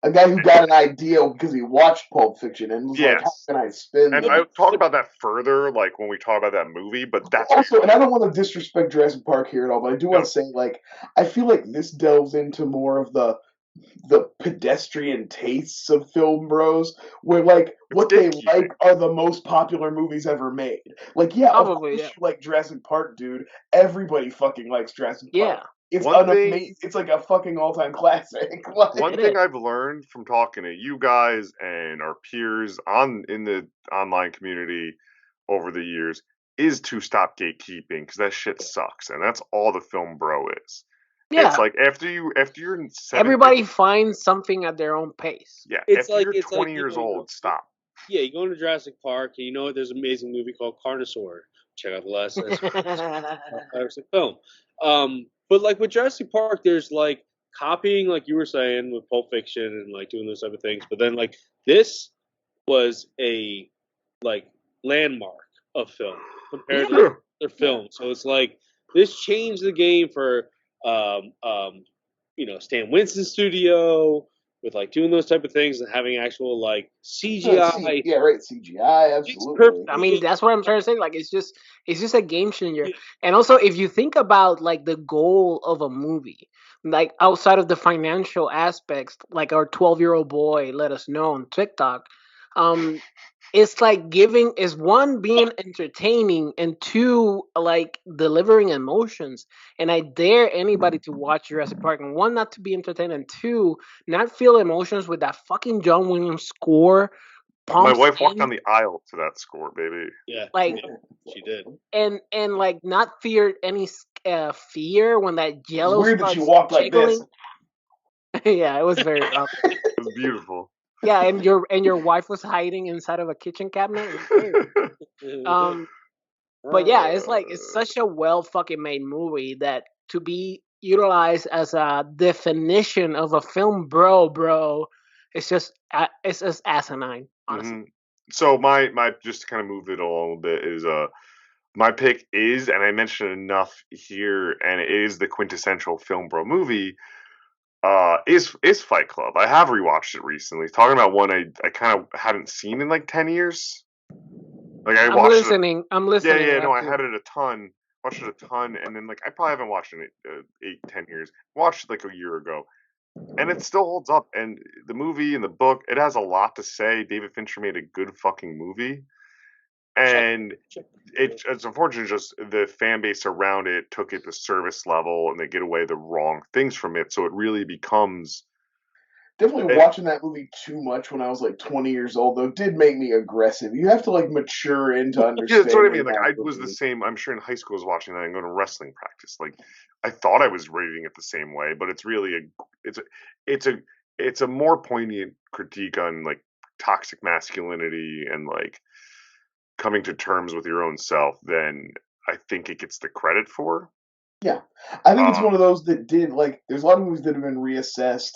Speaker 3: A guy who got an idea because he watched Pulp Fiction and was like, how can I spin
Speaker 4: this? And I'll talk about that further, like, when we talk about that movie, but that's...
Speaker 3: Also, and I don't want to disrespect Jurassic Park here at all, but I do want to say, like, I feel like this delves into more of the pedestrian tastes of film bros, where, like, what they like are the most popular movies ever made. Like, probably, of course you like Jurassic Park, dude. Everybody fucking likes Jurassic Park. It's it's like a fucking all-time classic.
Speaker 4: One thing I've learned from talking to you guys and our peers in the online community over the years is to stop gatekeeping, because that shit sucks, and that's all the film bro is. Yeah. It's like after you're in
Speaker 5: everybody finds something at their own pace.
Speaker 4: Yeah, it's after you're 20 years old, stop.
Speaker 2: Yeah, you go into Jurassic Park, and you know there's an amazing movie called Carnosaur. Check out the last Jurassic film. But like with Jurassic Park, there's like copying, like you were saying, with Pulp Fiction and like doing those type of things. But then like this was a like landmark of film compared to other films. So it's like this changed the game for Stan Winston's studio with like doing those type of things and having actual like CGI.
Speaker 3: CGI, absolutely.
Speaker 5: I mean, that's what I'm trying to say. Like, it's just a game changer. And also, if you think about like the goal of a movie, like outside of the financial aspects, like our 12-year-old boy let us know on TikTok, it's like one, being entertaining, and 2, like delivering emotions. And I dare anybody to watch Jurassic Park, and 1, not to be entertained, and 2, not feel emotions with that fucking John Williams score.
Speaker 4: My wife walked down the aisle to that score, baby.
Speaker 2: Yeah,
Speaker 5: like
Speaker 2: she did.
Speaker 5: And like not fear any fear when that Jello.
Speaker 3: It's weird that you walked like this.
Speaker 5: Yeah, it was very rough.
Speaker 4: It was beautiful.
Speaker 5: Yeah, and your wife was hiding inside of a kitchen cabinet. But yeah, it's such a well fucking made movie that to be utilized as a definition of a film, bro, it's just asinine, honestly.
Speaker 4: Mm-hmm. So my just to kind of move it a little bit is my pick is, and I mentioned enough here, and it is the quintessential film bro movie. Is Fight Club. I have rewatched it recently. Talking about one I kind of hadn't seen in like 10 years. Like I
Speaker 5: I'm
Speaker 4: watched
Speaker 5: listening. I'm listening.
Speaker 4: Yeah, no, I
Speaker 5: actually.
Speaker 4: had it a ton. Watched it a ton, and then like I probably haven't watched it in 8, 10 years. Watched it like a year ago, and it still holds up. And the movie and the book, it has a lot to say. David Fincher made a good fucking movie, and it's unfortunate just the fan base around it took it to service level, and they get away the wrong things from it. So it really becomes.
Speaker 3: Definitely watching that movie too much when I was like 20 years old, though, did make me aggressive. You have to like mature into
Speaker 4: Yeah,
Speaker 3: understanding.
Speaker 4: that's what I mean. Like I
Speaker 3: that
Speaker 4: was the
Speaker 3: movie.
Speaker 4: same. I'm sure in high school I was watching that and going to wrestling practice. Like I thought I was rating it the same way, but it's really it's a more poignant critique on like toxic masculinity and like coming to terms with your own self than I think it gets the credit for.
Speaker 3: Yeah, I think it's one of those that did like. There's a lot of movies that have been reassessed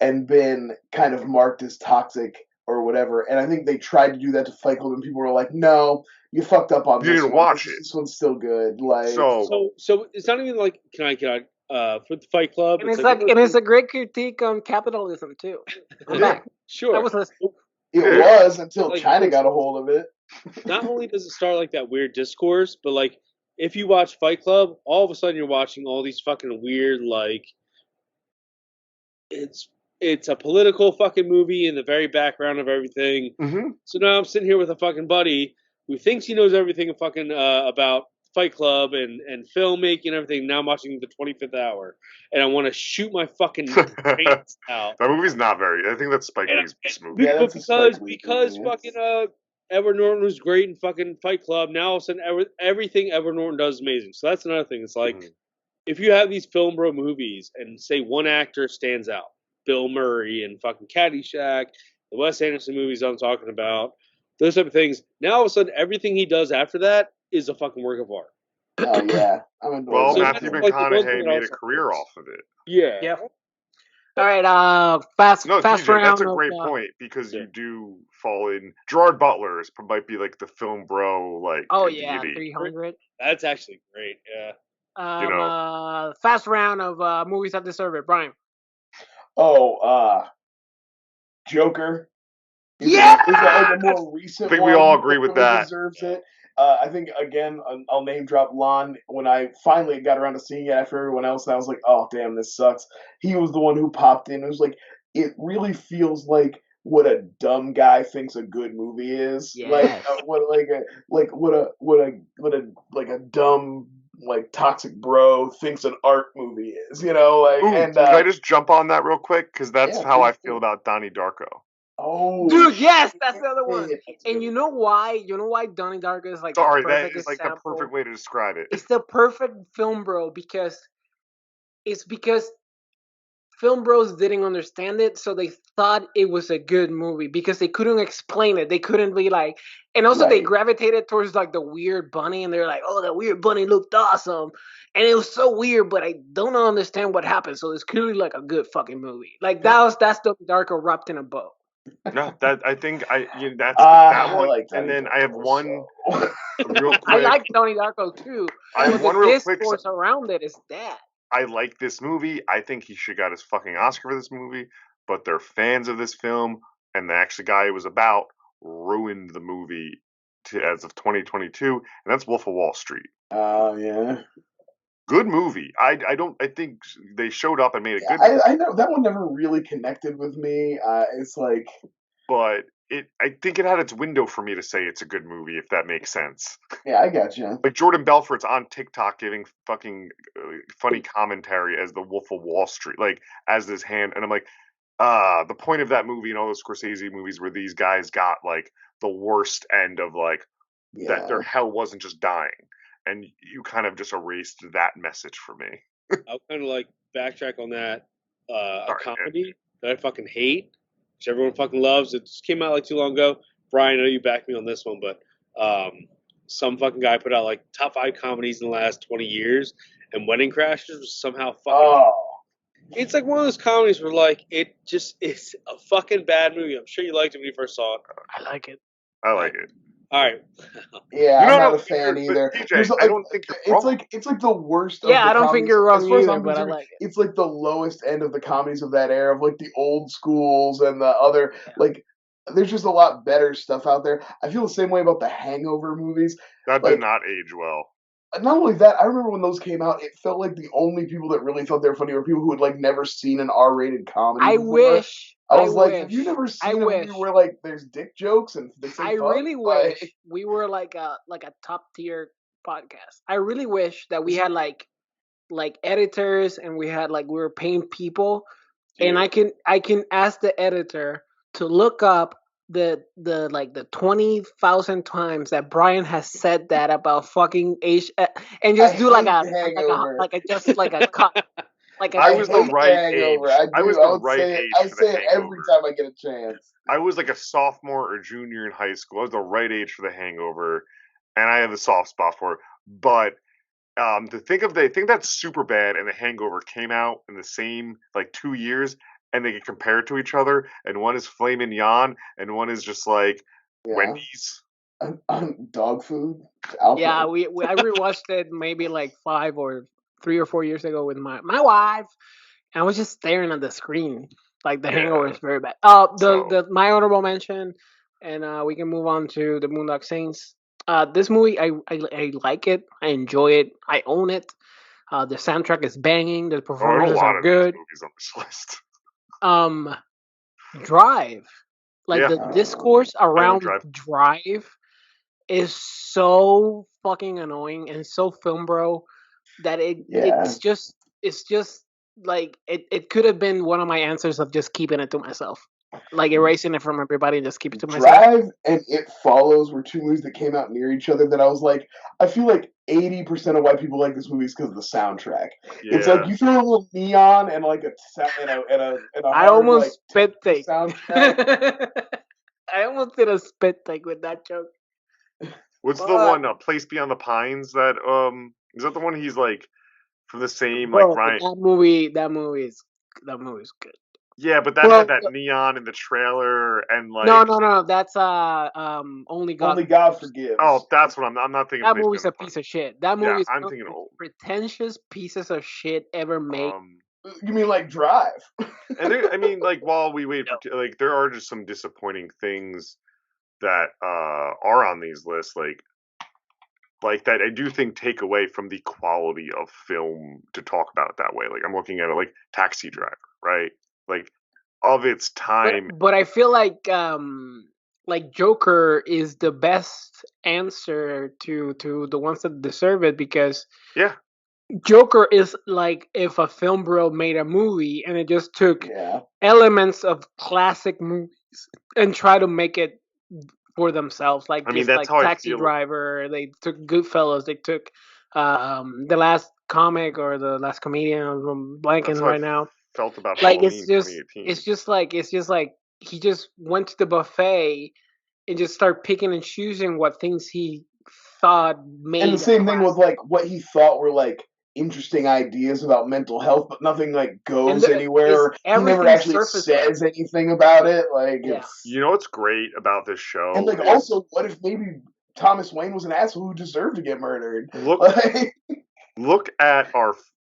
Speaker 3: and been kind of marked as toxic or whatever, and I think they tried to do that to Fight Club, and people were like, "No, you fucked up on
Speaker 4: You
Speaker 3: this
Speaker 4: didn't
Speaker 3: one.
Speaker 4: watch it.
Speaker 3: This one's still good." Like,
Speaker 4: So
Speaker 2: So it's not even like can I for the Fight Club?
Speaker 5: And it's a great critique on capitalism too. I'm back.
Speaker 2: Sure.
Speaker 5: I was listening.
Speaker 3: it
Speaker 4: Yeah.
Speaker 3: was until
Speaker 2: Like,
Speaker 3: China got a hold of it.
Speaker 2: Not only does it start like that weird discourse, but like if you watch Fight Club, all of a sudden you're watching all these fucking weird like it's a political fucking movie in the very background of everything.
Speaker 4: Mhm.
Speaker 2: So now I'm sitting here with a fucking buddy who thinks he knows everything fucking about Fight Club and filmmaking and everything. Now I'm watching the 25th Hour, and I want to shoot my fucking brains out.
Speaker 4: That movie's not very. I think that's Spike Lee's best movie.
Speaker 3: Yeah, that's a Spike Lee
Speaker 2: because
Speaker 3: movie,
Speaker 2: fucking Edward Norton was great in fucking Fight Club. Now all of a sudden everything Edward Norton does is amazing. So that's another thing. It's like if you have these FilmBro movies and say one actor stands out, Bill Murray and fucking Caddyshack, the Wes Anderson movies I'm talking about, those type of things. Now all of a sudden everything he does after that is a fucking work of art.
Speaker 3: Oh yeah, I'm annoyed.
Speaker 4: Well,
Speaker 2: So
Speaker 4: Matthew
Speaker 2: that's like the one thing
Speaker 4: McConaughey
Speaker 2: that
Speaker 4: made a
Speaker 2: also
Speaker 4: career
Speaker 2: hurts.
Speaker 4: off of it.
Speaker 2: Yeah.
Speaker 5: Yeah. All right. Fast
Speaker 4: No,
Speaker 5: fast
Speaker 4: TJ,
Speaker 5: round.
Speaker 4: that's a
Speaker 5: of,
Speaker 4: great point because
Speaker 2: Yeah.
Speaker 4: you do fall in. Gerard Butler might be like the film bro, like
Speaker 5: Oh yeah,
Speaker 4: deity.
Speaker 5: 300.
Speaker 2: That's actually great. Yeah.
Speaker 4: You know.
Speaker 5: Fast round of movies that deserve it. Brian.
Speaker 3: Oh, Joker.
Speaker 5: Yeah!
Speaker 3: Is that like a more recent
Speaker 4: I think
Speaker 3: one
Speaker 4: we all agree
Speaker 3: that
Speaker 4: with
Speaker 3: really
Speaker 4: that.
Speaker 3: deserves it? I think again, I'll name drop Lon. When I finally got around to seeing it after everyone else, I was like, "Oh damn, this sucks." He was the one who popped in. It was like it really feels like what a dumb guy thinks a good movie is.
Speaker 5: Yes.
Speaker 3: What a dumb like toxic bro thinks an art movie is. You know, like
Speaker 4: Ooh,
Speaker 3: and
Speaker 4: can I just jump on that real quick? Because that's
Speaker 3: yeah,
Speaker 4: how I
Speaker 3: please
Speaker 4: feel
Speaker 3: do.
Speaker 4: about Donnie Darko.
Speaker 3: Oh,
Speaker 5: Dude, yes, that's the other one.
Speaker 3: shit, that's a
Speaker 5: And
Speaker 3: good
Speaker 5: you know why? You know why Donnie Darko is like
Speaker 4: Sorry,
Speaker 5: the
Speaker 4: that
Speaker 5: perfect
Speaker 4: is like the
Speaker 5: example?
Speaker 4: perfect way to describe it.
Speaker 5: It's the perfect film bro because film bros didn't understand it, so they thought it was a good movie because they couldn't explain it. They couldn't be like, and also they
Speaker 3: Right.
Speaker 5: gravitated towards like the weird bunny, and they're like, oh, the weird bunny looked awesome, and it was so weird, but I don't understand what happened. So it's clearly like a good fucking movie. Like that's the Darko wrapped in a bow.
Speaker 4: No, that's that
Speaker 3: I
Speaker 4: one.
Speaker 3: like
Speaker 4: And
Speaker 3: Donnie
Speaker 4: then I have
Speaker 3: Darko,
Speaker 4: one
Speaker 3: so.
Speaker 4: real quick.
Speaker 5: I like Donnie Darko too.
Speaker 4: I have
Speaker 5: But
Speaker 4: one
Speaker 5: the
Speaker 4: real quick.
Speaker 5: discourse around it is that.
Speaker 4: I like this movie. I think he should got his fucking Oscar for this movie. But they're fans of this film, and the actual guy it was about ruined the movie as of 2022, and that's Wolf of Wall Street.
Speaker 3: Yeah.
Speaker 4: Good movie. I think they showed up and made a good.
Speaker 3: I know that one never really connected with me. It's like,
Speaker 4: but I think it had its window for me to say it's a good movie, if that makes sense.
Speaker 3: yeah, I gotcha.
Speaker 4: Like Jordan Belfort's on TikTok giving fucking funny commentary as the Wolf of Wall Street, like as this hand, and I'm like, the point of that movie and all those Scorsese movies where these guys got like the worst end of like that their hell wasn't just dying, and you kind of just erased that message for me.
Speaker 2: I'll kind of like backtrack on that. A
Speaker 4: Sorry,
Speaker 2: comedy that I fucking hate, which everyone fucking loves. It just came out like too long ago. Brian, I know you backed me on this one, but some fucking guy put out like top 5 comedies in the last 20 years, and Wedding Crashers was somehow fucking.
Speaker 3: Oh.
Speaker 2: It's like one of those comedies where like it just is a fucking bad movie. I'm sure you liked it when you first saw it.
Speaker 5: I like it.
Speaker 4: I like it.
Speaker 2: All right.
Speaker 3: Yeah,
Speaker 4: I'm
Speaker 3: not a fan either.
Speaker 4: TJ, I don't think you're wrong.
Speaker 3: It's like the worst.
Speaker 5: Yeah,
Speaker 3: of the
Speaker 5: I don't think you're wrong
Speaker 3: as far as
Speaker 5: either,
Speaker 3: I'm
Speaker 5: but I
Speaker 3: concerned,
Speaker 5: like it.
Speaker 3: It's like the lowest end of the comedies of that era, of like the old schools and the other like there's just a lot better stuff out there. I feel the same way about the Hangover movies.
Speaker 4: That did not age well.
Speaker 3: Not only that, I remember when those came out, it felt like the only people that really thought they were funny were people who had like never seen an R-rated comedy
Speaker 5: I
Speaker 3: before.
Speaker 5: wish.
Speaker 3: I was like, have you never seen a movie where like there's dick jokes and they say
Speaker 5: I
Speaker 3: fuck?
Speaker 5: really wish we were like a top tier podcast. I really wish that we had like editors and we were paying people, and I can ask the editor to look up the 20,000 times that Brian has said that about fucking H, and just do like a cut. Like
Speaker 4: I was the right age. I was the right age.
Speaker 3: I say it every time I get a chance.
Speaker 4: I was like a sophomore or junior in high school. I was the right age for The Hangover, and I have a soft spot for it. But to think that's super bad, and The Hangover came out in the same 2 years, and they get compared to each other, and one is filet mignon, and one is just like Wendy's.
Speaker 3: Dog food.
Speaker 5: Yeah, I rewatched it maybe 3 or 4 years ago with my wife, and I was just staring at the screen. Like The Hangover is very bad. My honorable mention, and we can move on to the Boondock Saints. This movie, I like it. I enjoy it. I own it. The soundtrack is banging. The performances are good.
Speaker 4: Movies on this list.
Speaker 5: Drive, the discourse around Drive is so fucking annoying and so film bro that it's just like it could have been one of my answers of just keeping it to myself, like erasing it from everybody and just keep it to myself.
Speaker 3: Drive and It Follows were two movies that came out near each other that I was like, I feel like 80% of why people like this movie is because of the soundtrack. Yeah. It's like you throw a little neon and like a
Speaker 5: I almost spit take.
Speaker 3: Soundtrack.
Speaker 5: I almost did a spit take with that joke.
Speaker 4: What's the one? Place Beyond the Pines. That is that the one he's like from the same Ryan?
Speaker 5: That movie is good.
Speaker 4: Yeah, but that had that neon in the trailer and
Speaker 5: No. That's Only God
Speaker 3: Forgives.
Speaker 4: Oh, that's what I'm not thinking.
Speaker 5: That movie's a piece of shit. That movie is
Speaker 4: I'm thinking old.
Speaker 5: Pretentious pieces of shit ever made.
Speaker 3: You mean like Drive?
Speaker 4: And while we wait for there are just some disappointing things that are on these lists, like that I do think take away from the quality of film to talk about it that way. Like I'm looking at it like Taxi Driver, right? Like of its time.
Speaker 5: But I feel like Joker is the best answer to the ones that deserve it, because Joker is like if a film bro made a movie and it just took elements of classic movies and try to make it for themselves, that's Taxi Driver. They took Goodfellas. They took The Last Comic or The Last Comedian. I'm blanking right now.
Speaker 4: Felt about
Speaker 5: it's just like he just went to the buffet and just started picking and choosing what things he thought made.
Speaker 3: And the same thing with what he thought were interesting ideas about mental health, but nothing goes anywhere. He never actually says anything about it.
Speaker 4: You know what's great about this show?
Speaker 3: And also, what if maybe Thomas Wayne was an asshole who deserved to get murdered?
Speaker 4: Look at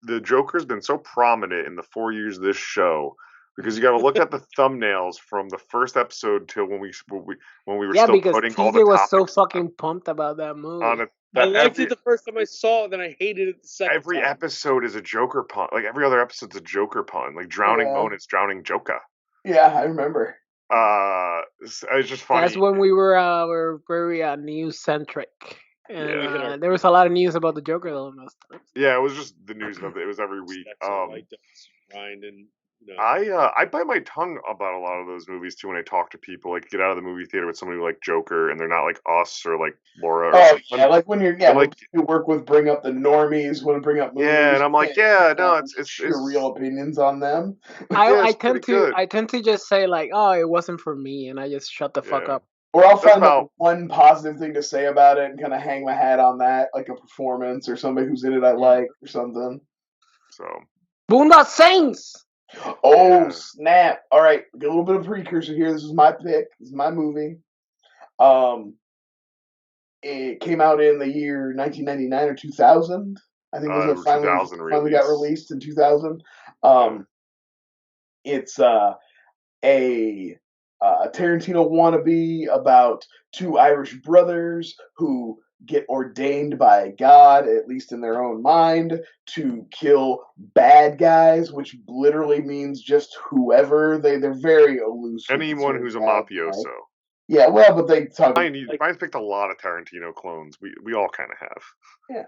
Speaker 4: the Joker's been so prominent in the 4 years of this show because you got to look at the thumbnails from the first episode till when we were still putting all the topics.
Speaker 5: Was so fucking pumped about that movie.
Speaker 2: I liked it the first time I saw it, then I hated it the second
Speaker 4: every
Speaker 2: time.
Speaker 4: Episode is a Joker pun. Like every other episode's a Joker pun. Like Drowning Moan is Drowning Joka.
Speaker 3: Yeah, I remember.
Speaker 4: It's just funny.
Speaker 5: That's when we were very news centric. And there was a lot of news about the Joker though.
Speaker 4: Yeah, it was just the news of it. It was every week.
Speaker 2: I
Speaker 4: I bite my tongue about a lot of those movies too when I talk to people. Like get out of the movie theater with somebody like Joker, and they're not like us or like Laura.
Speaker 3: When you're you work with bring up the normies, want to bring up movies.
Speaker 4: Yeah, and I'm like, it's
Speaker 3: your real opinions on them.
Speaker 5: I tend to just say it wasn't for me, and I just shut the fuck up.
Speaker 3: Or I'll find one positive thing to say about it and kind of hang my hat on that, like a performance or somebody who's in it I like or something.
Speaker 4: So,
Speaker 5: Boondock Saints!
Speaker 3: Oh, snap. All right, get a little bit of precursor here. This is my pick. This is my movie. It came out in the year 1999 or 2000. I think it was finally got released in 2000. It's a Tarantino wannabe about two Irish brothers who get ordained by God, at least in their own mind, to kill bad guys, which literally means just whoever. They're very elusive.
Speaker 4: Anyone who's a mafioso.
Speaker 3: Yeah, well, but they talk.
Speaker 4: Brian's picked a lot of Tarantino clones. We all kind of have.
Speaker 3: Yeah.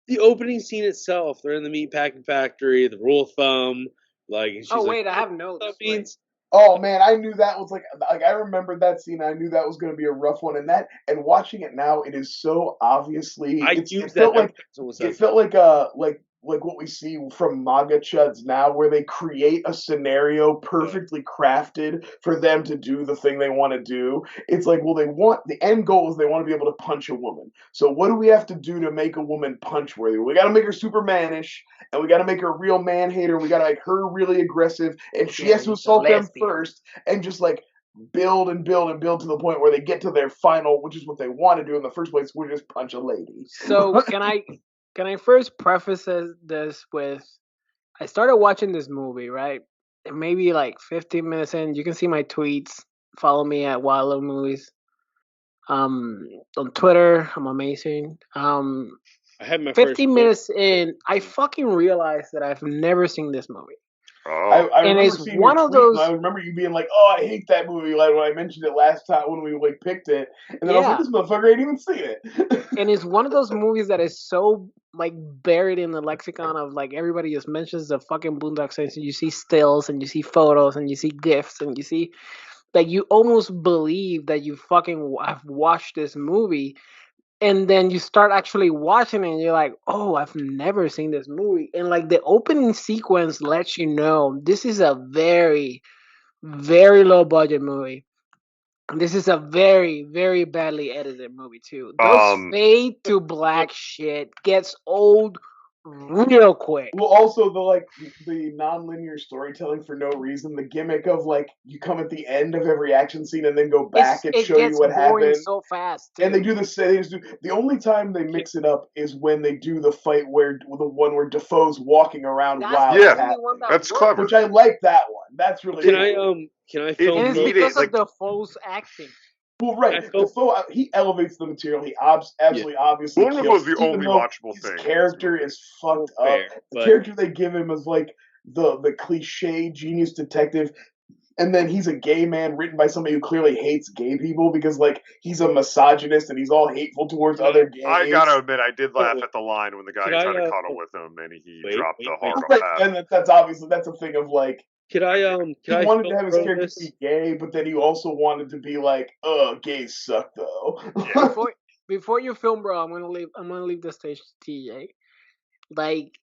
Speaker 2: The opening scene itself, they're in the meatpacking factory, the rule of thumb, like. And she's
Speaker 5: I have notes.
Speaker 2: That means.
Speaker 3: Oh man, I knew that was like I remembered that scene. I knew that was going to be a rough one, and watching it now, it is so obviously. It felt like what we see from manga chuds now, where they create a scenario perfectly crafted for them to do the thing they want to do. It's like, well, the end goal is they want to be able to punch a woman. So what do we have to do to make a woman punch worthy? We got to make her Supermanish, and we got to make her a real man hater. We got to make her really aggressive, and she has to assault them first, and just like build and build and build to the point where they get to their final, which is what they want to do in the first place, which is punch a lady.
Speaker 5: So Can I first preface this with, I started watching this movie, right? And maybe like 15 minutes in, you can see my tweets. Follow me at FilmBro Movies. On Twitter, I'm amazing.
Speaker 2: I had my
Speaker 5: 15 minutes in, I fucking realized that I've never seen this movie.
Speaker 4: Oh.
Speaker 3: I remember seeing one of those. I remember you being like, "Oh, I hate that movie." Like when I mentioned it last time when we like picked it, and then I was like, "This motherfucker ain't even seen it."
Speaker 5: And it's one of those movies that is so like buried in the lexicon of like everybody just mentions the fucking Boondock Saints, and you see stills and you see photos and you see gifs and you see that you almost believe that you fucking have watched this movie. And then you start actually watching it and you're like, oh, I've never seen this movie. And like the opening sequence lets you know this is a very, very low budget movie. And this is a very, very badly edited movie too. Those fade to black shit gets old real quick.
Speaker 3: Well, also the non-linear storytelling for no reason, the gimmick of like you come at the end of every action scene and then go back and show you what happened
Speaker 5: so fast. Too.
Speaker 3: And they do the only time they mix it up is when they do the fight where the one where Defoe's walking around while
Speaker 4: it's happening. That's clever.
Speaker 3: Which I like that one. That's really
Speaker 2: Can I film?
Speaker 5: And it's because of Defoe's acting.
Speaker 3: Well, right. Defoe, he elevates the material. He absolutely obviously kills.
Speaker 4: Was the only watchable
Speaker 3: his
Speaker 4: thing.
Speaker 3: His character is fucked up. The character they give him is like the cliche genius detective, and then he's a gay man written by somebody who clearly hates gay people because like he's a misogynist and he's all hateful towards other gays.
Speaker 4: I gotta admit, I did laugh at the line when the guy tried to cuddle with him and he dropped the hard on that.
Speaker 3: And that's obviously that's a thing of like.
Speaker 2: He
Speaker 3: wanted to have his character be gay, but then he also wanted to be like, gays suck though.
Speaker 4: Yeah.
Speaker 5: Before you film, bro, I'm gonna leave the stage to TJ. Like,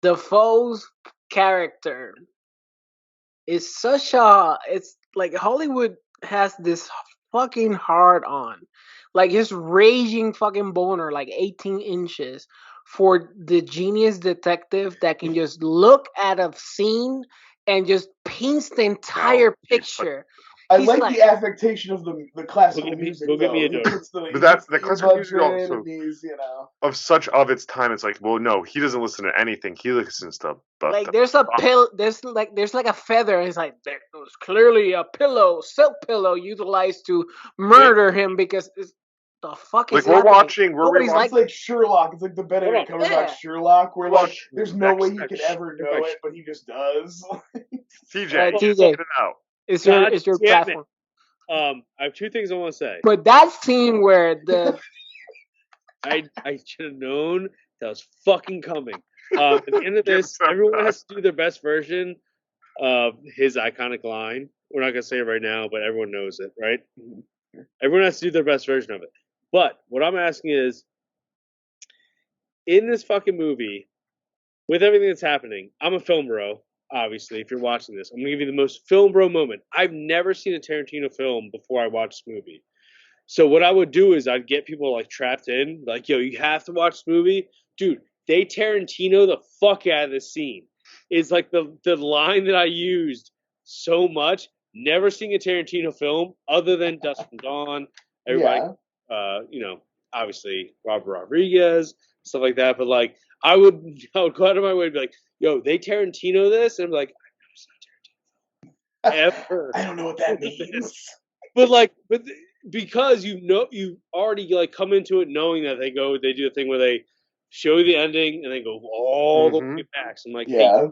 Speaker 5: Defoe's character is it's like Hollywood has this fucking hard on. Like his raging fucking boner, like 18 inches. For the genius detective that can just look at a scene and just paints the entire picture.
Speaker 3: I like the affectation of the classical music.
Speaker 2: Go give me a joke.
Speaker 4: But that's the classical music also
Speaker 3: of
Speaker 4: such of its time. It's like, well, no, he doesn't listen to anything. He listens to
Speaker 5: like there's a pill. There's like a feather. And it's like there was clearly a silk pillow utilized to murder him because it's. The fuck is
Speaker 4: we're watching.
Speaker 3: It's like Sherlock. It's like the Benedict Cumberbatch Sherlock, where like there's no way he could ever know it, but he just does.
Speaker 4: TJ,
Speaker 5: TJ,
Speaker 4: get it out.
Speaker 5: It's your platform.
Speaker 2: I have two things I want to say.
Speaker 5: But that scene where the
Speaker 2: I should have known that was fucking coming. At the end of this, everyone has to do their best version of his iconic line. We're not gonna say it right now, but everyone knows it, right? Everyone has to do their best version of it. But what I'm asking is, in this fucking movie, with everything that's happening, I'm a film bro, obviously, if you're watching this. I'm going to give you the most film bro moment. I've never seen a Tarantino film before I watched this movie. So what I would do is I'd get people like trapped in, like, yo, you have to watch this movie. Dude, they Tarantino the fuck out of this scene. It's like the line that I used so much. Never seen a Tarantino film other than Dusk from Dawn. Everybody, obviously Robert Rodriguez, stuff like that. But like, I would go out of my way to be like, "Yo, they Tarantino this," and I'm like, "I've never seen a Tarantino film." ever.
Speaker 3: I don't know what that means.
Speaker 2: But because you already like come into it knowing that they do the thing where they show you the ending and then go all the way back. So I'm like,
Speaker 3: Yeah.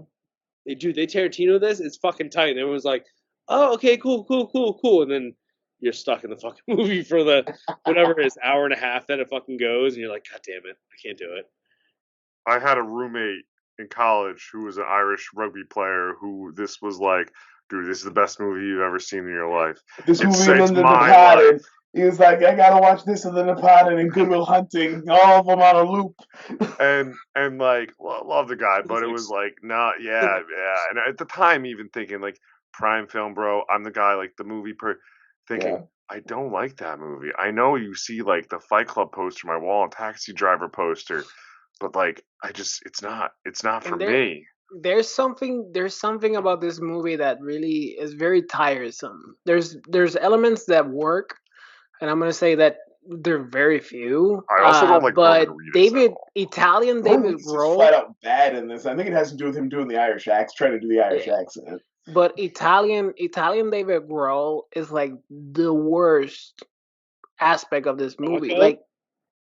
Speaker 2: hey, they Tarantino this? It's fucking tight. And everyone's like, oh, okay, cool. And then you're stuck in the fucking movie for the whatever it is, hour and a half that it fucking goes, and you're like, God damn it, I can't do it.
Speaker 4: I had a roommate in college who was an Irish rugby player who this was like, dude, this is the best movie you've ever seen in your life.
Speaker 3: This movie and then The Departed. He was like, I gotta watch this and The Departed and Good Will Hunting, all of them on a loop.
Speaker 4: and like, love the guy, but it was like, yeah. And at the time, even thinking like, Prime Film, bro, I'm the guy, like the movie thinking, I don't like that movie. I know you see like the Fight Club poster on my wall and Taxi Driver poster, but like, it's not for me.
Speaker 5: There's something about this movie that really is very tiresome. There's elements that work, and I'm gonna say that they're very few.
Speaker 4: I also don't like
Speaker 5: but
Speaker 4: Reedus
Speaker 5: Italian David Grohl
Speaker 3: flat out bad in this. I think it has to do with him doing the Irish accent, trying to do the Irish accent.
Speaker 5: But Italian David Grohl is like the worst aspect of this movie.
Speaker 2: Rocco?
Speaker 5: Like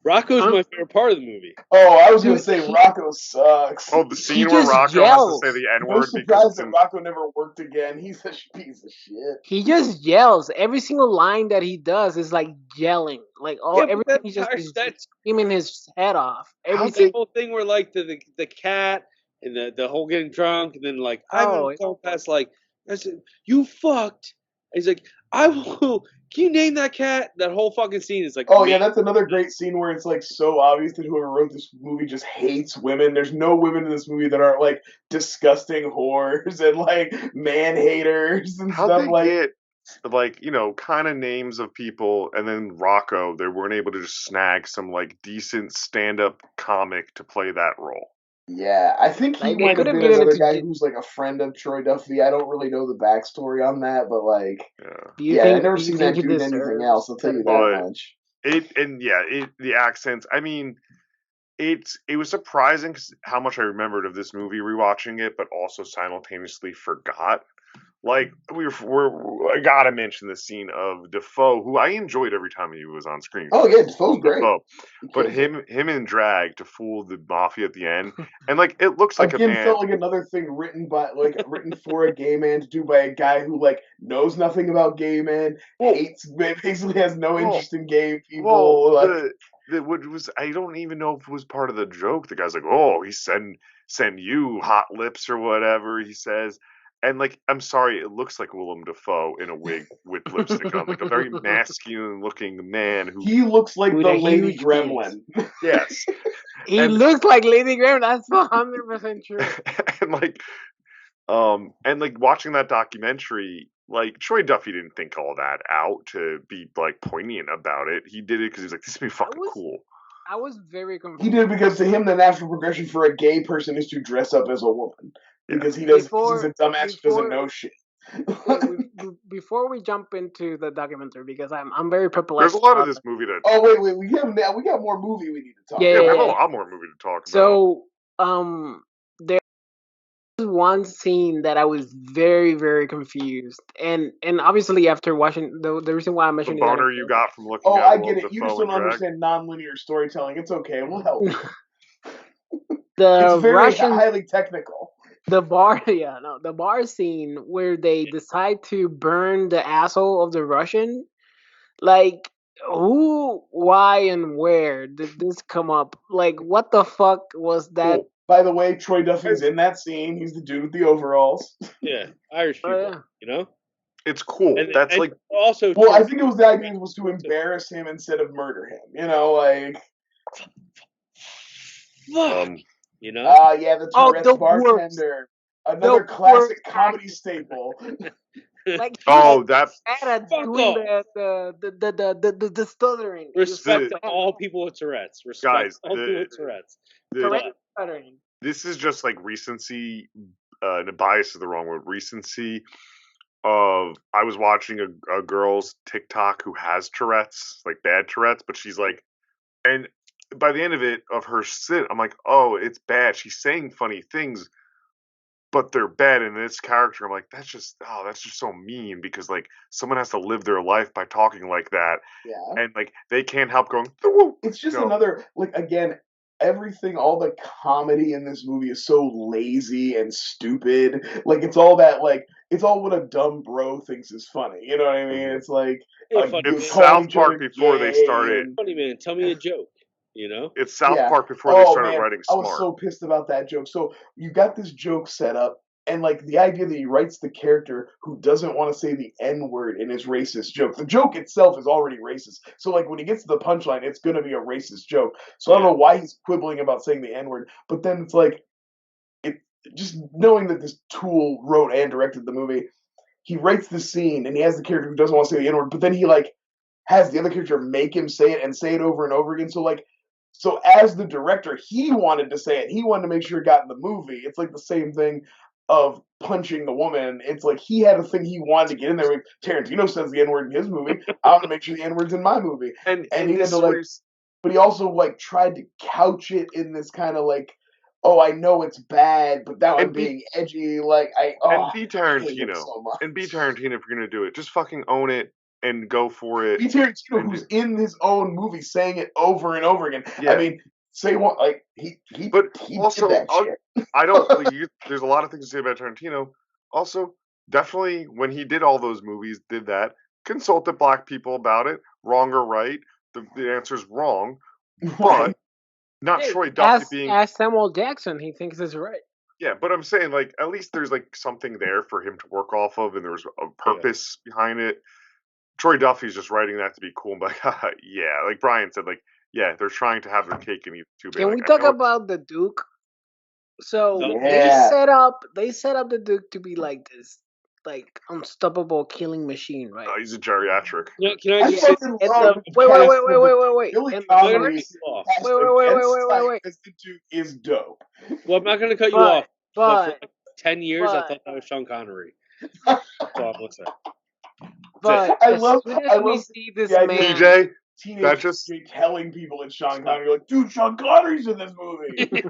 Speaker 2: Rocco's my favorite part of the movie.
Speaker 3: Oh, I was going to say Rocco sucks.
Speaker 4: Oh, the scene where Rocco has to say the N-word
Speaker 3: because that Rocco never worked again. He's a piece of shit.
Speaker 5: He just yells. Every single line that he does is like yelling. Like everything he's just screaming his head off.
Speaker 2: The whole thing where like the cat and the whole getting drunk and then like I'm going past like I said, you fucked. And he's like, I will. Can you name that cat? That whole fucking scene is like.
Speaker 3: Oh yeah, that's another great scene where it's like so obvious that whoever wrote this movie just hates women. There's no women in this movie that aren't like disgusting whores and like man haters and
Speaker 4: How'd
Speaker 3: stuff
Speaker 4: they get like, you know, kind of names of people, and then Rocco, they weren't able to just snag some like decent stand-up comic to play that role.
Speaker 3: Yeah, I think he might have been another guy who's like a friend of Troy Duffy. I don't really know the backstory on that, but like, I've never seen that dude in anything else. I'll tell you that much.
Speaker 4: The accents. I mean, it was surprising how much I remembered of this movie rewatching it, but also simultaneously forgot. Like I gotta mention the scene of Dafoe, who I enjoyed every time he was on screen.
Speaker 3: Oh yeah, Dafoe's great.
Speaker 4: But him in drag to fool the mafia at the end, and like it looks like
Speaker 3: again felt like another thing written for a gay man to do by a guy who like knows nothing about gay men, basically has no interest in gay people.
Speaker 4: I don't even know if it was part of the joke. The guy's like, oh, he send you hot lips or whatever he says. And, like, I'm sorry, it looks like Willem Dafoe in a wig with lipstick on. Like, a very masculine-looking man who...
Speaker 3: He looks like the Lady Gremlin.
Speaker 4: Yes.
Speaker 5: He looks like Lady Gremlin. That's 100% true.
Speaker 4: And, watching that documentary, like, Troy Duffy didn't think all that out to be, like, poignant about it. He did it because he was like, this is going to be fucking cool.
Speaker 5: I was very confused.
Speaker 3: He did it because to him, the natural progression for a gay person is to dress up as a woman. Because he's a dumbass who doesn't know shit.
Speaker 5: Before we jump into the documentary, because I'm very perplexed.
Speaker 4: There's a lot of this movie that.
Speaker 3: Oh wait, we got more movie we need to talk.
Speaker 4: We have a lot more movie to talk about.
Speaker 5: So there's one scene that I was very very confused, and obviously after watching the reason why I mentioned
Speaker 4: the boner you got from looking.
Speaker 3: Oh, I get it. You just don't understand non-linear storytelling. It's okay. We'll help. It's very highly technical.
Speaker 5: The bar scene where they decide to burn the asshole of the Russian. Like, who, why, and where did this come up? Like, what the fuck was that?
Speaker 3: Cool. By the way, Troy Duffy's in that scene. He's the dude with the overalls.
Speaker 2: Yeah, Irish people, you know?
Speaker 4: It's cool. That's like...
Speaker 2: Also,
Speaker 3: well, I think the idea was to embarrass him instead of murder him. You know, like...
Speaker 2: You know?
Speaker 3: Yeah, the Tourette's bartender. Another classic comedy staple.
Speaker 5: Like,
Speaker 4: that's
Speaker 5: doing the stuttering.
Speaker 2: Respect to all people with Tourette's. Respect all people with Tourette's.
Speaker 5: Stuttering.
Speaker 4: This is just like recency. Bias is the wrong word. Recency. I was watching a girl's TikTok who has Tourette's, like bad Tourette's, but she's like, and by the end of her sit, I'm like, oh, it's bad. She's saying funny things, but they're bad. And this character, I'm like, that's just so mean, because like someone has to live their life by talking like that, and like they can't help going.
Speaker 3: It's just another, like, again, everything, all the comedy in this movie is so lazy and stupid. Like, it's all that, like, it's all what a dumb bro thinks is funny. You know what I mean? It's like,
Speaker 4: it's South Park before they started.
Speaker 2: Funny man, tell me a joke. You know,
Speaker 4: it's South Park before they started writing smart.
Speaker 3: I was so pissed about that joke. So you got this joke set up, and like the idea that he writes the character who doesn't want to say the N-word in his racist joke. The joke itself is already racist. So like when he gets to the punchline, it's gonna be a racist joke. So I don't know why he's quibbling about saying the N-word. But then it's like, just knowing that this tool wrote and directed the movie, he writes the scene and he has the character who doesn't want to say the N-word, but then he like has the other character make him say it and say it over and over again. So as the director, he wanted to say it. He wanted to make sure it got in the movie. It's like the same thing of punching the woman. It's like he had a thing he wanted to get in there. Like, Tarantino says the N-word in his movie. I want to make sure the N-word's in my movie. And he had to like, but he also like tried to couch it in this kind of like, oh, I know it's bad, but now I'm being edgy. Like
Speaker 4: and be Tarantino. And be Tarantino if you're gonna do it. Just fucking own it and go for it.
Speaker 3: Be Tarantino, who's in his own movie saying it over and over again.
Speaker 4: Yeah.
Speaker 3: I mean, say what, like he
Speaker 4: also,
Speaker 3: did that shit.
Speaker 4: I don't. There's a lot of things to say about Tarantino. Also, definitely when he did all those movies, did that, consulted black people about it, wrong or right. The answer's wrong, but not Troy Duffy being.
Speaker 5: As Samuel Jackson, he thinks it's right.
Speaker 4: Yeah, but I'm saying like at least there's like something there for him to work off of, and there's a purpose behind it. Troy Duffy's just writing that to be cool, but yeah, like Brian said, like they're trying to have their cake and eat it too.
Speaker 5: Can we talk about the Duke? So they set up the Duke to be like this, like unstoppable killing machine, right?
Speaker 4: He's a geriatric.
Speaker 2: Can I just say
Speaker 5: wait.
Speaker 3: Billy Connolly wait. The Duke is dope.
Speaker 2: Well, I'm not going to cut you off, but for like 10 years, I thought that was Sean Connery. That's all I'm going to say.
Speaker 5: But I love we see this man.
Speaker 4: TJ,
Speaker 3: teenage just telling people it's Sean Connery, like, dude, Sean Connery's in this movie.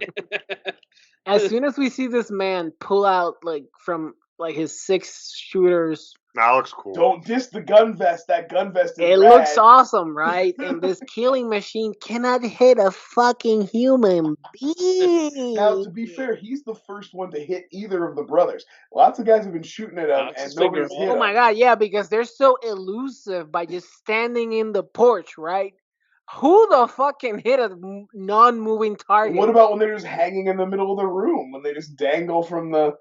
Speaker 5: As soon as we see this man pull out like from like his 6 shooters,
Speaker 4: that looks cool.
Speaker 3: Don't diss the gun vest. That gun vest is
Speaker 5: it looks awesome, right? And this killing machine cannot hit a fucking human being.
Speaker 3: Now, to be fair, he's the first one to hit either of the brothers. Lots of guys have been shooting at him, and nobody's hit him.
Speaker 5: Oh my god, yeah, because they're so elusive by just standing in the porch, right? Who the fuck can hit a non-moving target?
Speaker 3: What about when they're just hanging in the middle of the room, when they just dangle from the...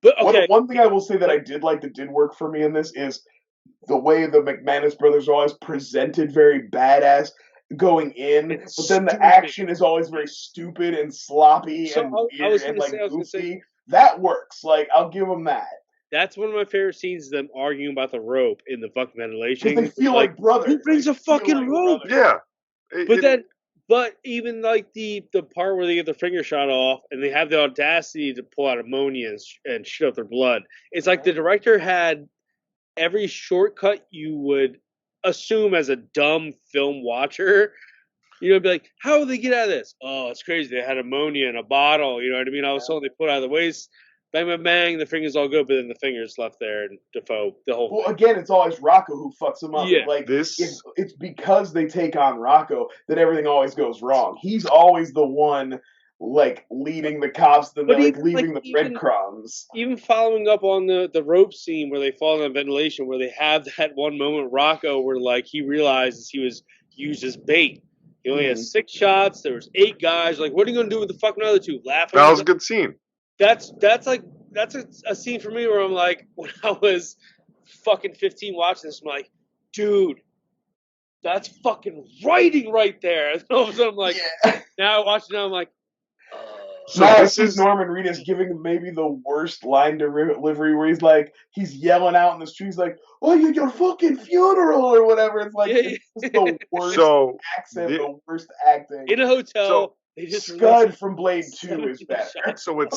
Speaker 3: But okay. One thing I will say that I did like that did work for me in this is the way the McManus brothers are always presented very badass going in, but then the action is always very stupid and sloppy and weird and like goofy. That works. Like, I'll give them that.
Speaker 2: That's one of my favorite scenes, them arguing about the rope in the fucking ventilation.
Speaker 3: They feel like brothers.
Speaker 2: Who brings a fucking rope?
Speaker 4: Yeah.
Speaker 2: But even like the part where they get their finger shot off and they have the audacity to pull out ammonia and shit up their blood. It's like the director had every shortcut you would assume as a dumb film watcher. You know, be like, how will they get out of this? Oh, it's crazy. They had ammonia in a bottle. You know what I mean? All of a sudden they put it out of the waste. Bang, bang, bang. The finger's all good, but then the finger's left there, and Dafoe, the whole thing.
Speaker 3: Well, again, it's always Rocco who fucks them up.
Speaker 2: Yeah.
Speaker 3: Like, it's because they take on Rocco that everything always goes wrong. He's always the one, like, leading the cops, leaving the breadcrumbs.
Speaker 2: Even following up on the rope scene where they fall in the ventilation, where they have that one moment, Rocco, where, like, he realizes he was used as bait. He only has 6 shots. There was 8 guys. Like, what are you going to do with the fucking other 2? Laughing?
Speaker 4: That was a good scene.
Speaker 2: That's a scene for me where I'm like, when I was fucking 15 watching this, I'm like, dude, that's fucking writing right there. And all of a sudden, I'm like, now I watch it now, I'm like,
Speaker 3: So this is Norman Reedus giving maybe the worst line delivery where he's yelling out in the streets like, "Oh, your fucking funeral" or whatever. It's like it's just the worst accent, the worst acting
Speaker 2: in a hotel.
Speaker 3: So, Scud from Blade 2 is better.
Speaker 4: So what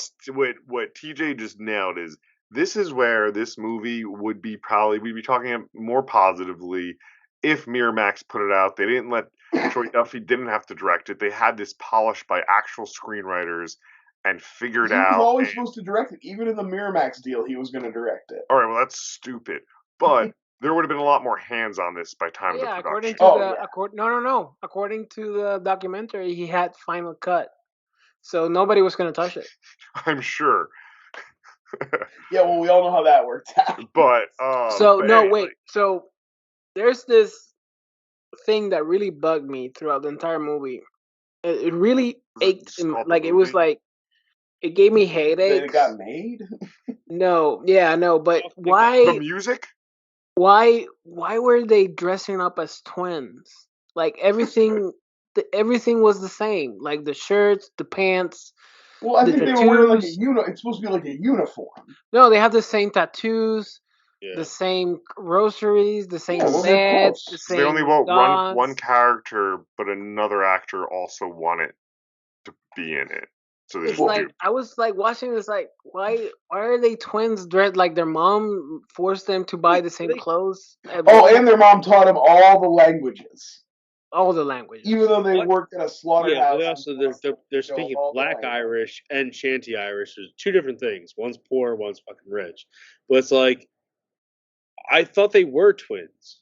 Speaker 4: TJ just nailed is this is where this movie we'd be talking more positively if Miramax put it out. They didn't let Troy Duffy didn't have to direct it. They had this polished by actual screenwriters, and figured
Speaker 3: He was
Speaker 4: out.
Speaker 3: always supposed to direct it. Even in the Miramax deal, he was going to direct it.
Speaker 4: All right, well that's stupid. But there would have been a lot more hands on this by time of the
Speaker 5: according
Speaker 4: production.
Speaker 5: to no. According to the documentary, he had final cut, so nobody was going to touch it.
Speaker 4: I'm sure.
Speaker 3: Yeah, well, we all know how that worked out.
Speaker 4: But
Speaker 5: So there's this thing that really bugged me throughout the entire movie. It really ached. It was like it gave me headaches.
Speaker 3: That it got made?
Speaker 5: No, but why?
Speaker 4: The music?
Speaker 5: Why were they dressing up as twins? Like everything was the same. Like the shirts, the pants.
Speaker 3: Well, I think they were wearing like a it's supposed to be like a uniform.
Speaker 5: No, they have the same tattoos, the same groceries, the same beds, the same.
Speaker 4: They only want one character, but another actor also wanted to be in it. So
Speaker 5: it's like I was like watching this, like why are they twins dressed like their mom forced them to buy the same clothes?
Speaker 3: And their mom taught them all the languages.
Speaker 5: All the languages.
Speaker 3: Even though they worked at a slaughterhouse.
Speaker 2: Yeah, they're speaking Black Irish and Shanty Irish. There's two different things. One's poor, one's fucking rich. But it's like, I thought they were twins.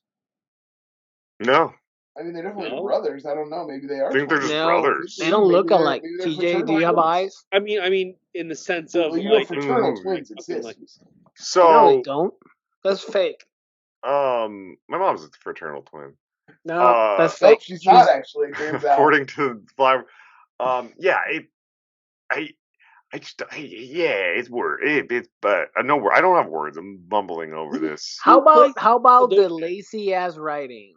Speaker 4: No.
Speaker 3: I mean, they're definitely brothers. I don't know. Maybe they are.
Speaker 4: I think they're just brothers.
Speaker 5: They don't look alike. TJ, do you have eyes?
Speaker 2: I mean, in the sense of
Speaker 3: fraternal twins exist.
Speaker 4: So
Speaker 5: no, they don't. That's fake.
Speaker 4: My mom's a fraternal twin.
Speaker 5: No, that's fake.
Speaker 3: She's not actually.
Speaker 4: According to Flyover. It's word. But no word. I don't have words. I'm mumbling over this.
Speaker 5: How about the lazy ass writing?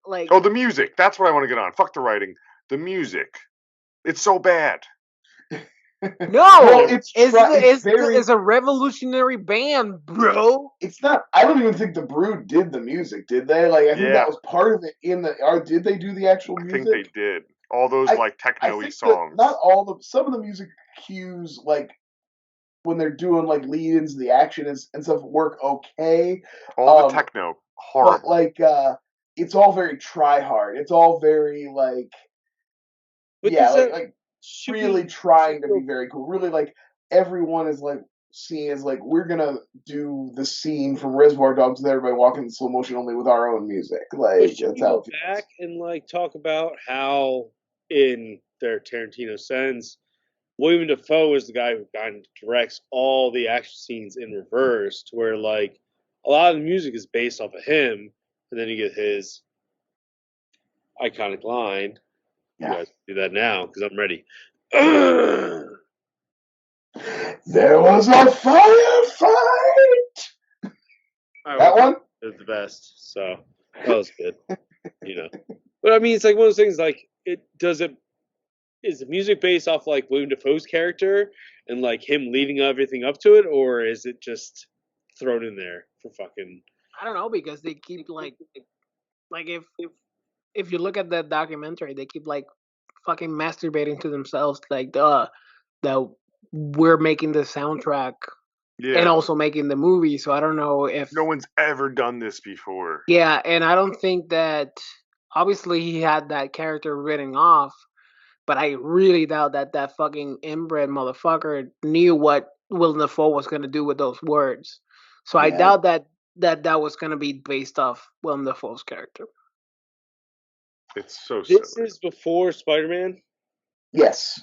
Speaker 5: Like
Speaker 4: the music. That's what I want to get on. Fuck the writing. The music. It's so bad.
Speaker 5: No, it's a revolutionary band, bro.
Speaker 3: It's not. I don't even think the Brood did the music, did they? Like, I think that was part of it. Did they do the actual music?
Speaker 4: I think they did. All those techno-y songs.
Speaker 3: Not all some of the music cues, like when they're doing like lead-ins, the action and stuff, work okay.
Speaker 4: All the techno, horrible.
Speaker 3: But like, it's all very try-hard. It's all very like, really trying to be very cool. Really, like everyone is like seen as like, we're gonna do the scene from Reservoir Dogs with everybody walking in slow motion only with our own music. Like, that's how it feels.
Speaker 2: Back and like talk about how in their Tarantino sense, Willem Dafoe is the guy who kind of directs all the action scenes in reverse, to where like a lot of the music is based off of him, and then you get his iconic line. You guys do that now because I'm ready.
Speaker 3: There was a firefight. That one?
Speaker 2: It was the best. So that was good. But I mean, it's like one of those things. Like, is the music based off like Willem Dafoe's character and like him leading everything up to it, or is it just thrown in there for fucking?
Speaker 5: I don't know, because they keep like if you look at that documentary, they keep like fucking masturbating to themselves, like that we're making the soundtrack and also making the movie. So I don't know if
Speaker 4: no one's ever done this before.
Speaker 5: Yeah, and I don't think that obviously he had that character written off, but I really doubt that fucking inbred motherfucker knew what Willem Dafoe was gonna do with those words. So I doubt that was gonna be based off Willem Dafoe's character.
Speaker 4: It's so silly.
Speaker 2: This is before Spider-Man?
Speaker 3: Yes.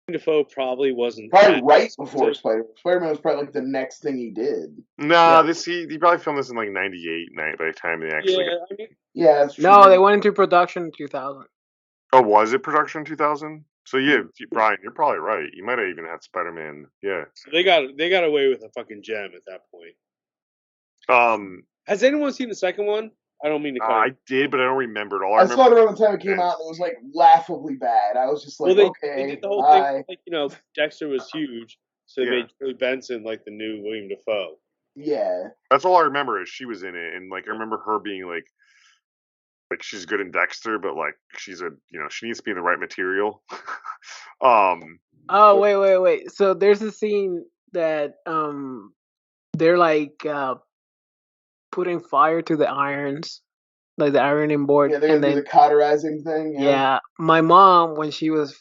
Speaker 2: Dafoe probably wasn't.
Speaker 3: Probably right before Spider-Man. Spider-Man was probably like the next thing he did.
Speaker 4: Nah, he probably filmed this in like 98 by the time they actually
Speaker 3: that's true.
Speaker 5: No, they went into production in 2000.
Speaker 4: Oh, was it production in 2000? So Brian, you're probably right. You might have even had Spider-Man. Yeah.
Speaker 2: So they got away with a fucking gem at that point. Has anyone seen the second one? I don't mean to.
Speaker 4: I did, but I don't remember it all.
Speaker 3: I saw it around the time it came out, and it was like laughably bad. I was just like,
Speaker 2: they
Speaker 3: okay,
Speaker 2: did the whole thing. Like, Dexter was huge, so they made Shirley Benson like the new Willem Dafoe.
Speaker 3: Yeah,
Speaker 4: that's all I remember is she was in it, and like I remember her being like she's good in Dexter, but like she's she needs to be in the right material.
Speaker 5: Oh wait. So there's a scene that they're like putting fire to the irons, like the ironing board.
Speaker 3: Yeah, they're gonna do the cauterizing thing.
Speaker 5: Yeah, my mom, when she was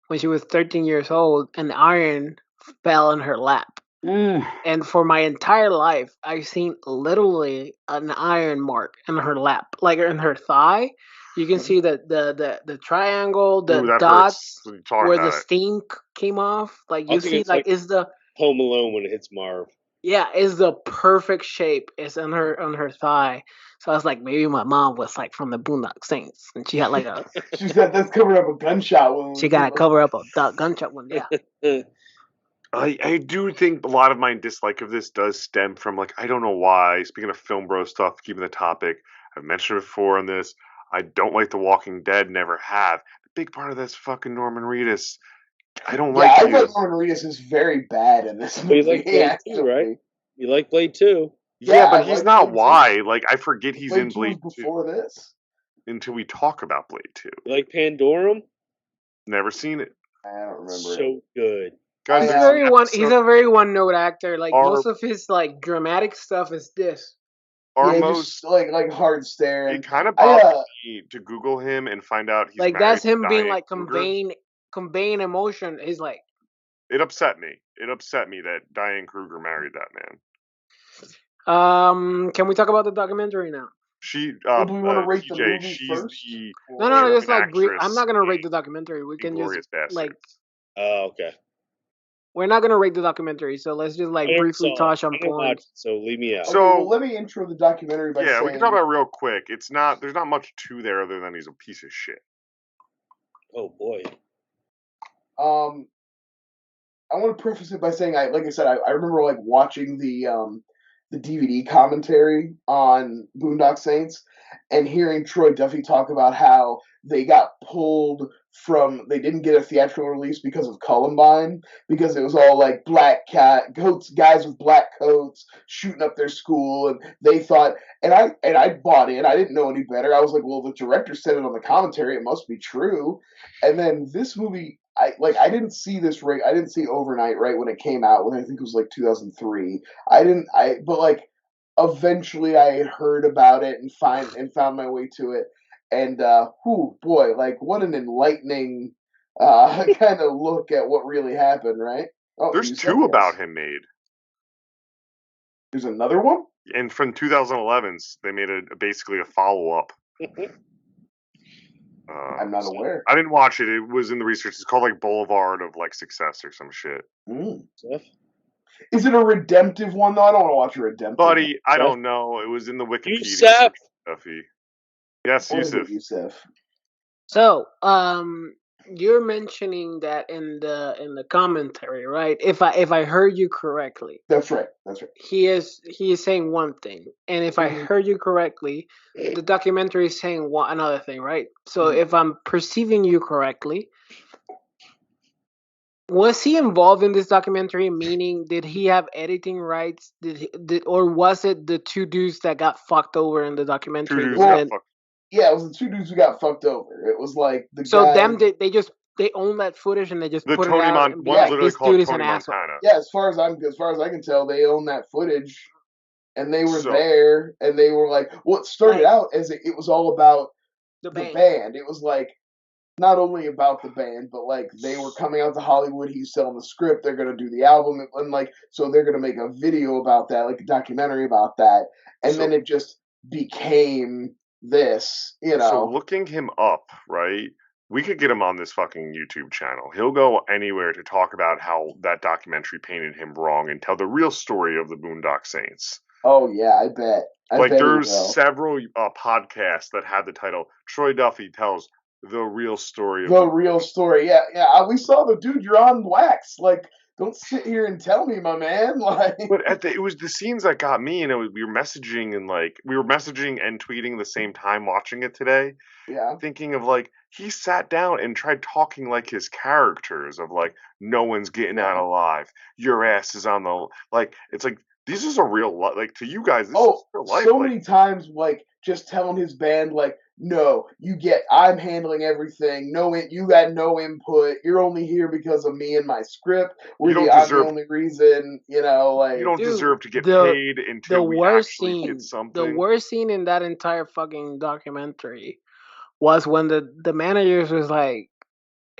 Speaker 5: when she was 13 years old, an iron fell in her lap. And for my entire life, I've seen literally an iron mark in her lap, like in her thigh. You can see the triangle, the
Speaker 4: Ooh, that
Speaker 5: dots
Speaker 4: hurts when you talk
Speaker 5: where
Speaker 4: about
Speaker 5: the
Speaker 4: it.
Speaker 5: steam came off. Like
Speaker 2: I
Speaker 5: you
Speaker 2: think
Speaker 5: see,
Speaker 2: it's
Speaker 5: like
Speaker 2: like
Speaker 5: is the
Speaker 2: Home Alone when it hits Marv.
Speaker 5: yeah, is the perfect shape. It's on her thigh. So I was like, maybe my mom was like from the Boondock Saints, and she had like a
Speaker 3: She said that's covering up a gunshot wound.
Speaker 5: she got to cover up a gunshot wound. Yeah.
Speaker 4: I do think a lot of my dislike of this does stem from, like, I don't know why. Speaking of film bro stuff, keeping the topic, I've mentioned it before on this. I don't like The Walking Dead, never have. The big part of that's fucking Norman Reedus. I don't like
Speaker 3: I
Speaker 4: you.
Speaker 3: thought Norman Reedus is very bad in this
Speaker 2: But
Speaker 3: movie.
Speaker 2: you like Blade 2, right? You like Blade 2.
Speaker 4: Yeah, but
Speaker 3: I
Speaker 4: he's
Speaker 3: like
Speaker 4: not
Speaker 3: Blade 2.
Speaker 4: why. Like, I forget he's
Speaker 3: Blade
Speaker 4: in
Speaker 3: 2
Speaker 4: Blade
Speaker 3: was
Speaker 4: 2
Speaker 3: before this.
Speaker 4: until we talk about Blade 2.
Speaker 2: You like Pandorum?
Speaker 4: Never seen it.
Speaker 3: I don't remember it.
Speaker 2: So good.
Speaker 4: Guys,
Speaker 5: He's
Speaker 4: there's an episode.
Speaker 5: he's a very one note actor. Like
Speaker 4: Our-
Speaker 5: most of his like dramatic stuff is this.
Speaker 4: Our
Speaker 3: Yeah,
Speaker 4: most,
Speaker 3: just like hard staring.
Speaker 4: it kind of
Speaker 3: I,
Speaker 4: bothered me to Google him and find out he's
Speaker 5: Like
Speaker 4: married
Speaker 5: that's him
Speaker 4: to
Speaker 5: being
Speaker 4: Diane
Speaker 5: like
Speaker 4: Kruger.
Speaker 5: conveying emotion. He's like
Speaker 4: It upset me. It upset me that Diane Kruger married that man.
Speaker 5: Can we talk about the documentary now?
Speaker 4: She,
Speaker 3: well, do we want to rate the
Speaker 4: TJ,
Speaker 3: movie
Speaker 4: she's
Speaker 3: first?
Speaker 4: the
Speaker 5: No, just like
Speaker 4: actress
Speaker 5: I'm not gonna rate the documentary. We can just
Speaker 4: Inglourious
Speaker 5: like
Speaker 4: Basterds.
Speaker 2: Oh, okay.
Speaker 5: we're not gonna rate the documentary, so let's just like
Speaker 2: I never
Speaker 5: briefly
Speaker 2: saw it.
Speaker 5: touch on
Speaker 2: I didn't watch
Speaker 5: points.
Speaker 2: it, so leave me out.
Speaker 3: Okay,
Speaker 4: So-
Speaker 3: well, let me intro the documentary by
Speaker 4: Yeah,
Speaker 3: saying
Speaker 4: we can talk about it real quick. There's not much to there other than he's a piece of shit.
Speaker 2: Oh boy.
Speaker 3: I want to preface it by saying I remember like watching the DVD commentary on Boondock Saints and hearing Troy Duffy talk about how they got pulled from they didn't get a theatrical release because of Columbine, because it was all like black coats, guys with black coats shooting up their school, and they thought and I bought in. I didn't know any better. I was like, well, the director said it on the commentary, it must be true. And then this movie, I didn't see this right. I didn't see Overnight right when it came out. When I think it was like 2003. But like eventually I had heard about it and found my way to it. And boy, like what an enlightening kind of look at what really happened, right? Oh,
Speaker 4: There's
Speaker 3: you said
Speaker 4: two
Speaker 3: yes.
Speaker 4: about him made.
Speaker 3: There's another one?
Speaker 4: And from 2011s, they made basically a follow-up.
Speaker 3: I'm not aware.
Speaker 4: I didn't watch it. It was in the research. It's called like Boulevard of like Success or some shit.
Speaker 2: Seth?
Speaker 3: Is it a redemptive one though? I don't want to watch a redemptive
Speaker 4: Buddy, I
Speaker 2: Seth?
Speaker 4: don't know. It was in the Wikipedia.
Speaker 2: Yusef?
Speaker 4: Duffy. Yes,
Speaker 3: one. What is it,
Speaker 4: Yusuf.
Speaker 3: Yusef?
Speaker 5: So, you're mentioning that in the commentary, right? If I heard you correctly,
Speaker 3: That's right. That's right.
Speaker 5: he is saying one thing, and if I heard you correctly, the documentary is saying another thing, right? So if I'm perceiving you correctly, was he involved in this documentary? Meaning, did he have editing rights? Or was it the two dudes that got fucked over in the documentary?
Speaker 4: Two dudes
Speaker 3: Well,
Speaker 4: got fucked.
Speaker 3: Yeah, it was the two dudes who got fucked over. It was like the
Speaker 5: So
Speaker 3: guy.
Speaker 5: them they own that footage and they just
Speaker 4: The
Speaker 5: put
Speaker 4: Tony
Speaker 5: it out. And be
Speaker 4: one's
Speaker 5: like,
Speaker 4: literally
Speaker 5: this
Speaker 4: called
Speaker 5: dude is
Speaker 4: Tony
Speaker 5: an asshole.
Speaker 4: Montana.
Speaker 3: Yeah, as far as I can tell, they own that footage, and they were
Speaker 4: So-
Speaker 3: there, and they were like, well, it started out as it was all about
Speaker 5: The
Speaker 3: the
Speaker 5: band.
Speaker 3: band. It was like not only about the band, but like they were coming out to Hollywood. He's selling the script. They're gonna do the album, and like so they're gonna make a video about that, like a documentary about that, and
Speaker 4: So-
Speaker 3: then it just became this, you know.
Speaker 4: So looking him up, right? We could get him on this fucking YouTube channel. He'll go anywhere to talk about how that documentary painted him wrong and tell the real story of the Boondock Saints.
Speaker 3: Oh yeah, I bet. I
Speaker 4: Like
Speaker 3: bet he
Speaker 4: there's
Speaker 3: will.
Speaker 4: several podcasts that had the title "Troy Duffy Tells the Real Story of
Speaker 3: The real story. Yeah. We saw the dude. You're on wax. Like, don't sit here and tell me, my man. Like,
Speaker 4: But it was the scenes that got me, and we were messaging and tweeting the same time watching it today,
Speaker 3: yeah.
Speaker 4: thinking of like he sat down and tried talking like his characters of like no one's getting out alive, your ass is on the like. It's like this is a real like to you guys. This is real life.
Speaker 3: So
Speaker 4: like,
Speaker 3: many times, like just telling his band, like, no, I'm handling everything. You got no input. You're only here because of me and my script. I'm the only reason, like.
Speaker 4: you don't
Speaker 5: Dude,
Speaker 4: deserve to get
Speaker 5: the-
Speaker 4: paid until
Speaker 5: The
Speaker 4: we
Speaker 5: worst
Speaker 4: actually
Speaker 5: scene,
Speaker 4: get something.
Speaker 5: the worst scene in that entire fucking documentary was when the managers was like,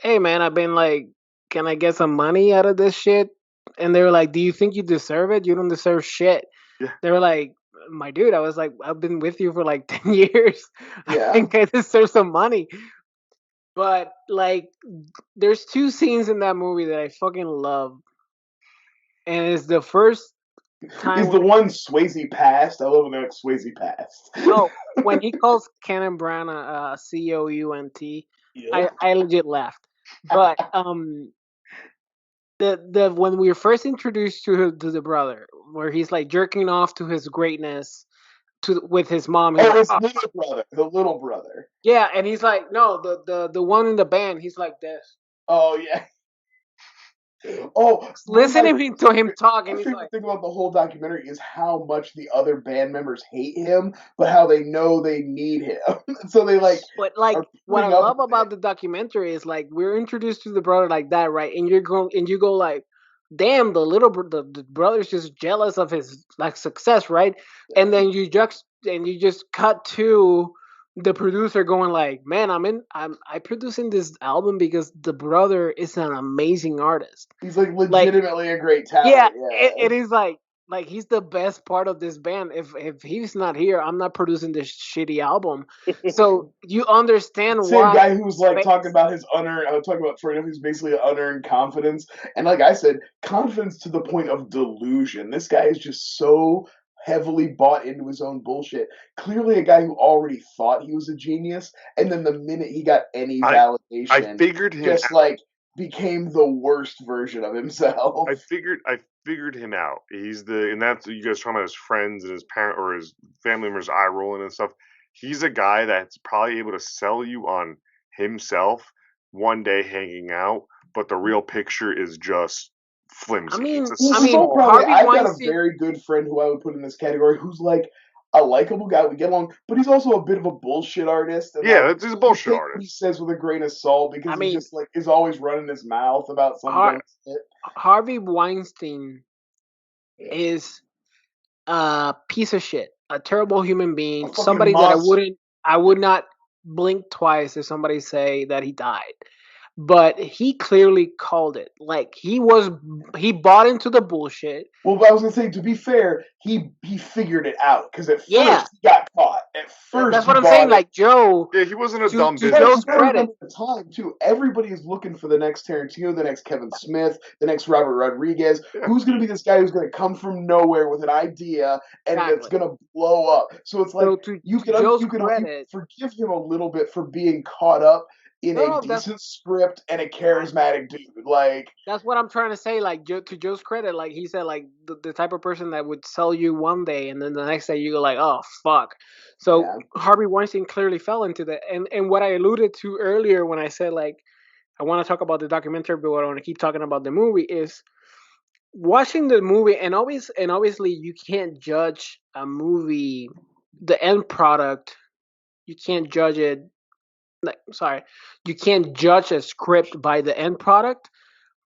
Speaker 5: hey man, I've been like, can I get some money out of this shit? And they were like, do you think you deserve it? You don't deserve shit.
Speaker 4: Yeah.
Speaker 5: They were like, my dude, I was like, I've been with you for like 10 years.
Speaker 3: Yeah.
Speaker 5: I think I deserve some money. But like, there's two scenes in that movie that I fucking love. And it's the first time
Speaker 3: Is the one Swayze passed? I love when they're like Swayze passed.
Speaker 5: oh, when he calls Cannon Branagh COUNT,
Speaker 3: Yeah.
Speaker 5: I legit laughed. But the when we were first introduced to the brother, where he's like jerking off to his greatness with his mom. He's
Speaker 3: Oh,
Speaker 5: like,
Speaker 3: his
Speaker 5: "Oh,
Speaker 3: little brother, the little brother.
Speaker 5: yeah, and he's like, no, the one in the band, he's like this.
Speaker 3: Oh yeah. Oh,
Speaker 5: Listening to him talk,
Speaker 3: my
Speaker 5: and he's
Speaker 3: favorite
Speaker 5: like,
Speaker 3: thing about the whole documentary is how much the other band members hate him, but how they know they need him. So they like
Speaker 5: but like
Speaker 3: are
Speaker 5: what I
Speaker 3: putting up
Speaker 5: love
Speaker 3: with
Speaker 5: about
Speaker 3: it.
Speaker 5: the documentary is like we're introduced to the brother like that, right? And you go like, damn, the brother's just jealous of his like success, right? And then you just cut to the producer going like, man, I producing this album because the brother is an amazing artist.
Speaker 3: He's like
Speaker 5: Like,
Speaker 3: legitimately a great talent.
Speaker 5: yeah,
Speaker 3: Yeah.
Speaker 5: it is like he's the best part of this band. If he's not here, I'm not producing this shitty album. So you understand
Speaker 3: Same
Speaker 5: why
Speaker 3: guy who's like talking
Speaker 5: space.
Speaker 3: about his unearned, talking about Troy Duffy's basically unearned confidence, and like I said, confidence to the point of delusion. This guy is just so heavily bought into his own bullshit. Clearly, a guy who already thought he was a genius, and then the minute he got any
Speaker 4: I
Speaker 3: validation,
Speaker 4: figured him
Speaker 3: just
Speaker 4: out.
Speaker 3: like became the worst version of himself.
Speaker 4: I figured him out. He's and that's you guys talking about his friends and his parent or his family members eye rolling and stuff. He's a guy that's probably able to sell you on himself one day hanging out, but the real picture is just flimsy.
Speaker 5: I mean,
Speaker 4: It's a
Speaker 5: I mean,
Speaker 3: So probably,
Speaker 5: Harvey
Speaker 3: I've got a
Speaker 5: Weinstein.
Speaker 3: very good friend who I would put in this category who's like a likable guy. We get along, but he's also a bit of a bullshit artist. And like,
Speaker 4: he's a
Speaker 3: you
Speaker 4: bullshit
Speaker 3: take what he
Speaker 4: artist.
Speaker 3: says with a grain of salt because
Speaker 5: I
Speaker 3: he
Speaker 5: mean,
Speaker 3: just like is always running his mouth about some dumb
Speaker 5: Har-
Speaker 3: shit.
Speaker 5: Harvey Weinstein
Speaker 3: Yeah.
Speaker 5: is a piece of shit, a terrible human
Speaker 3: A
Speaker 5: being,
Speaker 3: fucking
Speaker 5: somebody that
Speaker 3: monster.
Speaker 5: I would not blink twice if somebody say that he died. But he clearly called it. Like he bought into the bullshit.
Speaker 3: Well, I was gonna say, to be fair, he figured it out because at
Speaker 5: Yeah,
Speaker 3: first he got caught. At first
Speaker 5: that's
Speaker 3: he
Speaker 5: what I'm saying.
Speaker 3: bought it.
Speaker 5: Like Joe,
Speaker 4: Yeah, he wasn't a
Speaker 5: to
Speaker 4: dumb
Speaker 5: to
Speaker 3: Right, you
Speaker 5: Joe's
Speaker 3: gotta
Speaker 4: businessman.
Speaker 5: credit,
Speaker 3: remember the time too. Everybody is looking for the next Tarantino, the next Kevin Smith, the next Robert Rodriguez.
Speaker 4: Yeah.
Speaker 3: Who's gonna be this guy who's gonna come from nowhere with an idea and that's
Speaker 5: exactly.
Speaker 3: gonna blow up? So it's like
Speaker 5: So to Joe's
Speaker 3: you
Speaker 5: credit,
Speaker 3: forgive him a little bit for being caught up in
Speaker 5: no,
Speaker 3: a
Speaker 5: no,
Speaker 3: decent script and a charismatic dude. Like,
Speaker 5: that's what I'm trying to say. Like to Joe's credit, like he said, like the type of person that would sell you one day and then the next day you go like, oh fuck. So
Speaker 3: yeah,
Speaker 5: Harvey Weinstein clearly fell into that. And what I alluded to earlier when I said like I want to talk about the documentary, but I want to keep talking about the movie is watching the movie and obviously you can't judge a movie, the end product. You can't judge it. Like, sorry, you can't judge a script by the end product.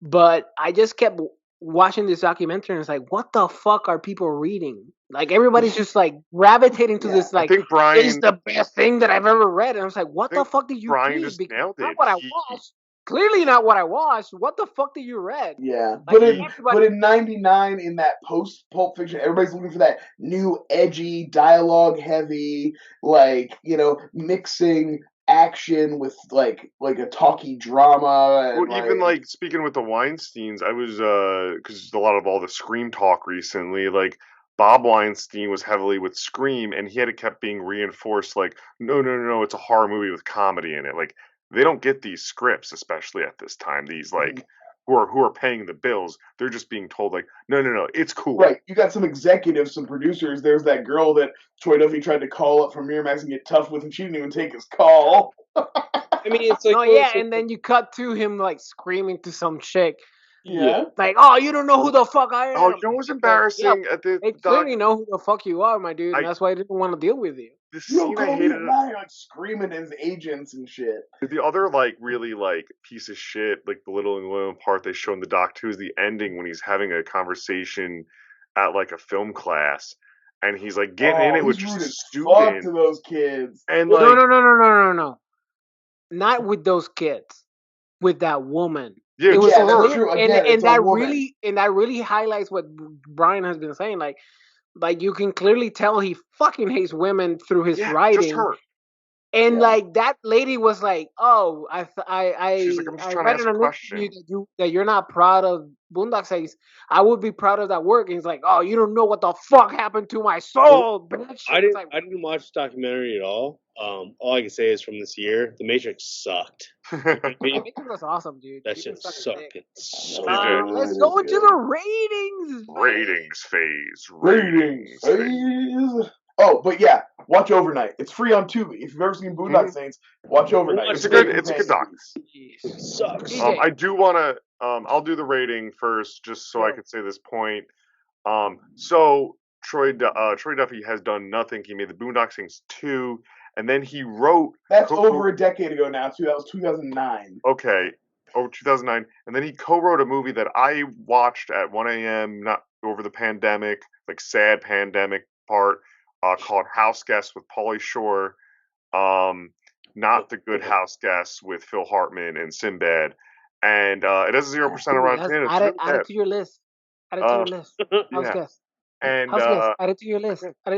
Speaker 5: But I just kept watching this documentary and it's like, what the fuck are people reading? Like everybody's just like gravitating to
Speaker 3: yeah.
Speaker 5: this
Speaker 4: I
Speaker 5: like
Speaker 4: think
Speaker 5: it's
Speaker 4: Brian.
Speaker 5: the best thing that I've ever read. And I was like,
Speaker 4: I
Speaker 5: what the
Speaker 4: think
Speaker 5: fuck did you
Speaker 4: Brian
Speaker 5: read?
Speaker 4: just
Speaker 5: Because
Speaker 4: nailed
Speaker 5: it's not
Speaker 4: it.
Speaker 5: what I watched. Clearly not what I watched. What the fuck did you read?
Speaker 3: Yeah,
Speaker 5: Like
Speaker 3: but
Speaker 5: everybody
Speaker 3: in '99, in that post Pulp Fiction, everybody's looking for that new, edgy, dialogue heavy, like mixing action with like a talky drama
Speaker 4: Well,
Speaker 3: and
Speaker 4: even
Speaker 3: like
Speaker 4: like speaking with the Weinsteins, I was because a lot of all the Scream talk recently, like Bob Weinstein was heavily with Scream, and he had kept being reinforced, like no, it's a horror movie with comedy in it. Like they don't get these scripts, especially at this time. These like who are paying the bills, they're just being told like no, it's cool.
Speaker 3: right. You got some executives, some producers. There's that girl that Troy Duffy tried to call up from Miramax and get tough with, and she didn't even take his call.
Speaker 2: I mean, it's like
Speaker 5: no, yeah, and then you cut to him like screaming to some chick.
Speaker 2: yeah.
Speaker 3: Yeah,
Speaker 5: Like, oh, you don't know who the fuck I
Speaker 4: Oh,
Speaker 5: am.
Speaker 4: you know what was
Speaker 5: Like, yeah,
Speaker 4: embarrassing at
Speaker 5: they
Speaker 4: the doc?
Speaker 5: clearly know who the fuck you are, my dude, and
Speaker 4: I
Speaker 5: that's why they didn't want to deal with you.
Speaker 4: the
Speaker 3: you don't
Speaker 4: scene I
Speaker 3: call me
Speaker 4: hated.
Speaker 3: a liar, like screaming at his agents and shit.
Speaker 4: The other like really like piece of shit, like belittling William part they show in the doc too is the ending when he's having a conversation at like a film class and he's like getting in
Speaker 3: Oh,
Speaker 4: it with
Speaker 3: he's
Speaker 4: just
Speaker 3: rude
Speaker 4: a
Speaker 3: as fuck to
Speaker 4: student
Speaker 3: those kids.
Speaker 4: and
Speaker 5: No,
Speaker 4: like
Speaker 5: no, no, no, no, no, no. Not with those kids. with that woman.
Speaker 4: Yeah,
Speaker 5: It was
Speaker 3: yeah, that's
Speaker 5: clear,
Speaker 3: true. Again, it's
Speaker 5: that
Speaker 3: a woman.
Speaker 5: really highlights what Brian has been saying. Like you can clearly tell he fucking hates women through his
Speaker 4: just
Speaker 5: writing.
Speaker 4: her.
Speaker 5: And
Speaker 3: Yeah.
Speaker 5: like that lady was like, "Oh,
Speaker 4: She's like, I'm just
Speaker 5: I
Speaker 4: trying to
Speaker 5: read
Speaker 4: ask
Speaker 5: in
Speaker 4: a
Speaker 5: an
Speaker 4: question.
Speaker 5: interview that you're not proud of Boondock Saints. I would be proud of that work." And he's like, "Oh, you don't know what the fuck happened to my soul, bitch."
Speaker 2: I
Speaker 5: It's like,
Speaker 2: didn't watch the documentary at all. All I can say is from this year, The Matrix sucked.
Speaker 5: I think it was awesome, dude.
Speaker 2: That
Speaker 5: She
Speaker 2: shit
Speaker 5: was fucking
Speaker 2: sucked.
Speaker 5: sick.
Speaker 2: It sucked.
Speaker 4: TJ.
Speaker 5: Let's
Speaker 3: It
Speaker 5: go
Speaker 3: is
Speaker 5: into
Speaker 3: good.
Speaker 5: the ratings.
Speaker 4: Ratings phase.
Speaker 3: Ratings. Oh, but yeah, watch Overnight. It's free on Tubi. If you've ever seen Boondock Saints, watch Overnight.
Speaker 2: It's
Speaker 4: It's a good doc.
Speaker 2: It sucks.
Speaker 5: TJ.
Speaker 4: I do want to. I'll do the rating first, just so I
Speaker 5: Sure.
Speaker 4: can say this point. So Troy Duffy has done nothing. He made the Boondock Saints 2, and then he wrote.
Speaker 3: That's over a decade ago now, too. That was 2009.
Speaker 4: Okay, over 2009, and then he co-wrote a movie that I watched at 1 a.m. not over the pandemic, like sad pandemic part, called House Guest with Pauly Shore. Not the good House Guest with Phil Hartman and Sinbad. And it has a 0% on Rotten Tomatoes.
Speaker 5: Add
Speaker 4: It's
Speaker 5: it
Speaker 4: really
Speaker 5: to your list. Add it to your list. House
Speaker 4: yeah.
Speaker 5: guest.
Speaker 4: And
Speaker 5: House guest. Add it to your list.
Speaker 4: okay,
Speaker 5: Add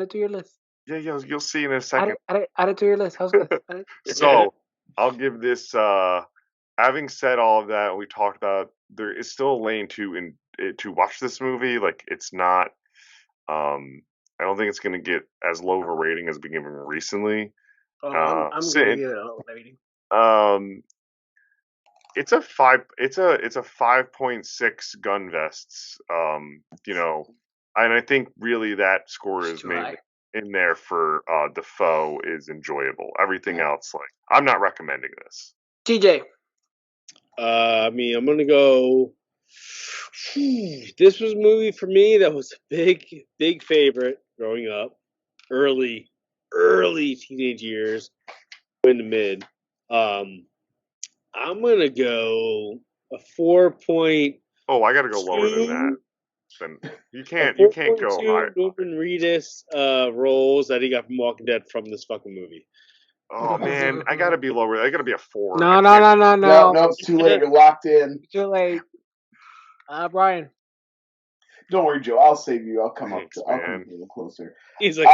Speaker 5: it to your list.
Speaker 4: yeah, you'll see in a second.
Speaker 5: Add it to your list. House guest. Add it.
Speaker 4: So I'll give this. Having said all of that, we talked about there is still a lane to watch this movie. Like it's not. I don't think it's going to get as low of a rating as being given recently.
Speaker 5: I'm gonna give it a low rating.
Speaker 4: It's a 5.6 gun vests. You know, and I think really that score is made in there for Dafoe is enjoyable. Everything else, like I'm not recommending this.
Speaker 5: TJ.
Speaker 2: I mean, I'm gonna go. This was a movie for me that was a big favorite growing up, early teenage years, in the mid. I'm gonna go a 4.2.
Speaker 4: Oh, I got to go lower than that. Then you can't go high.
Speaker 2: Norman Reedus roles that he got from Walking Dead from this fucking movie.
Speaker 4: Oh man, I got to be lower. I got to be a 4.
Speaker 5: No.
Speaker 3: No, it's too late. You're locked in.
Speaker 5: Too late. Brian.
Speaker 3: Don't worry, Joe. I'll save you. I'll come
Speaker 4: Thanks,
Speaker 3: up. I'll come
Speaker 4: man.
Speaker 3: a little closer.
Speaker 2: He's like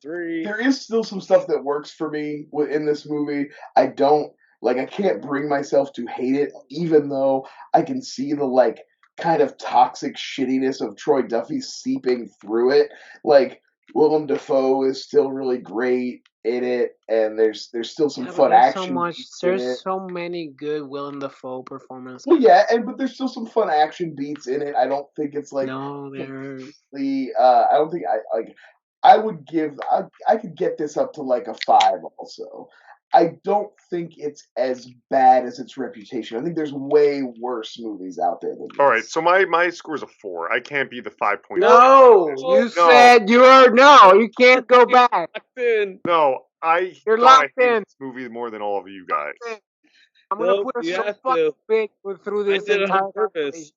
Speaker 2: 3.
Speaker 3: There is still some stuff that works for me in this movie. I can't bring myself to hate it, even though I can see the kind of toxic shittiness of Troy Duffy seeping through it. Like Willem Dafoe is still really great in it, and there's still some fun action.
Speaker 5: There's so many good Willem Dafoe performances.
Speaker 3: Well, yeah, but there's still some fun action beats in it. I don't think it's like
Speaker 5: no, there's.
Speaker 3: I don't think I would give. I could get this up to like a 5 also. I don't think it's as bad as its reputation. I think there's way worse movies out there than this.
Speaker 4: All right, so my score is a 4. I can't be the 5.2.
Speaker 5: No, you said you can't go back.
Speaker 4: No,
Speaker 5: You're
Speaker 4: thought
Speaker 5: locked
Speaker 4: I hated
Speaker 5: in.
Speaker 4: this movie more than all of you guys.
Speaker 5: I'm gonna put it so fucking big through this entire conversation.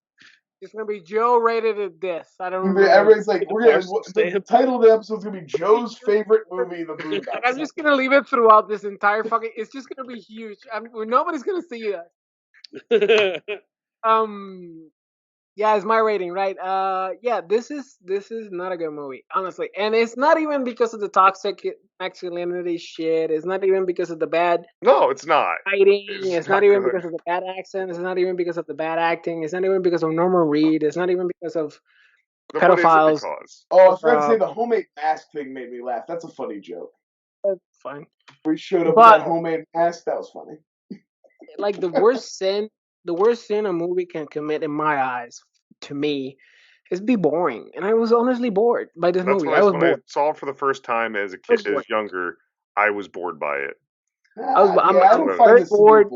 Speaker 5: It's gonna be Joe rated at this. I don't know.
Speaker 3: Everybody's like, the title of the episode is gonna be Joe's favorite movie, The Boondock.
Speaker 5: I'm just gonna leave it throughout this entire fucking. It's just gonna be huge. Nobody's gonna see us. Yeah, it's my rating, right? Yeah, this is not a good movie, honestly, and it's not even because of the toxic masculinity shit. It's not even because of the bad.
Speaker 4: No, it's not.
Speaker 5: Fighting. It's not even because of the bad accent. It's not even because of the bad acting. It's not even because of Norman Reed. It's not even because of pedophiles.
Speaker 3: Oh, I was trying to say the homemade mask thing made me laugh. That's a funny joke.
Speaker 5: That's fine.
Speaker 3: We showed up with that homemade mask. That was funny.
Speaker 5: Like the worst sin a movie can commit in my eyes, to me, is be boring. And I was honestly bored by this movie. I was bored.
Speaker 4: I saw it for the first time as a kid, as younger, I was bored by it.
Speaker 5: I'm very bored.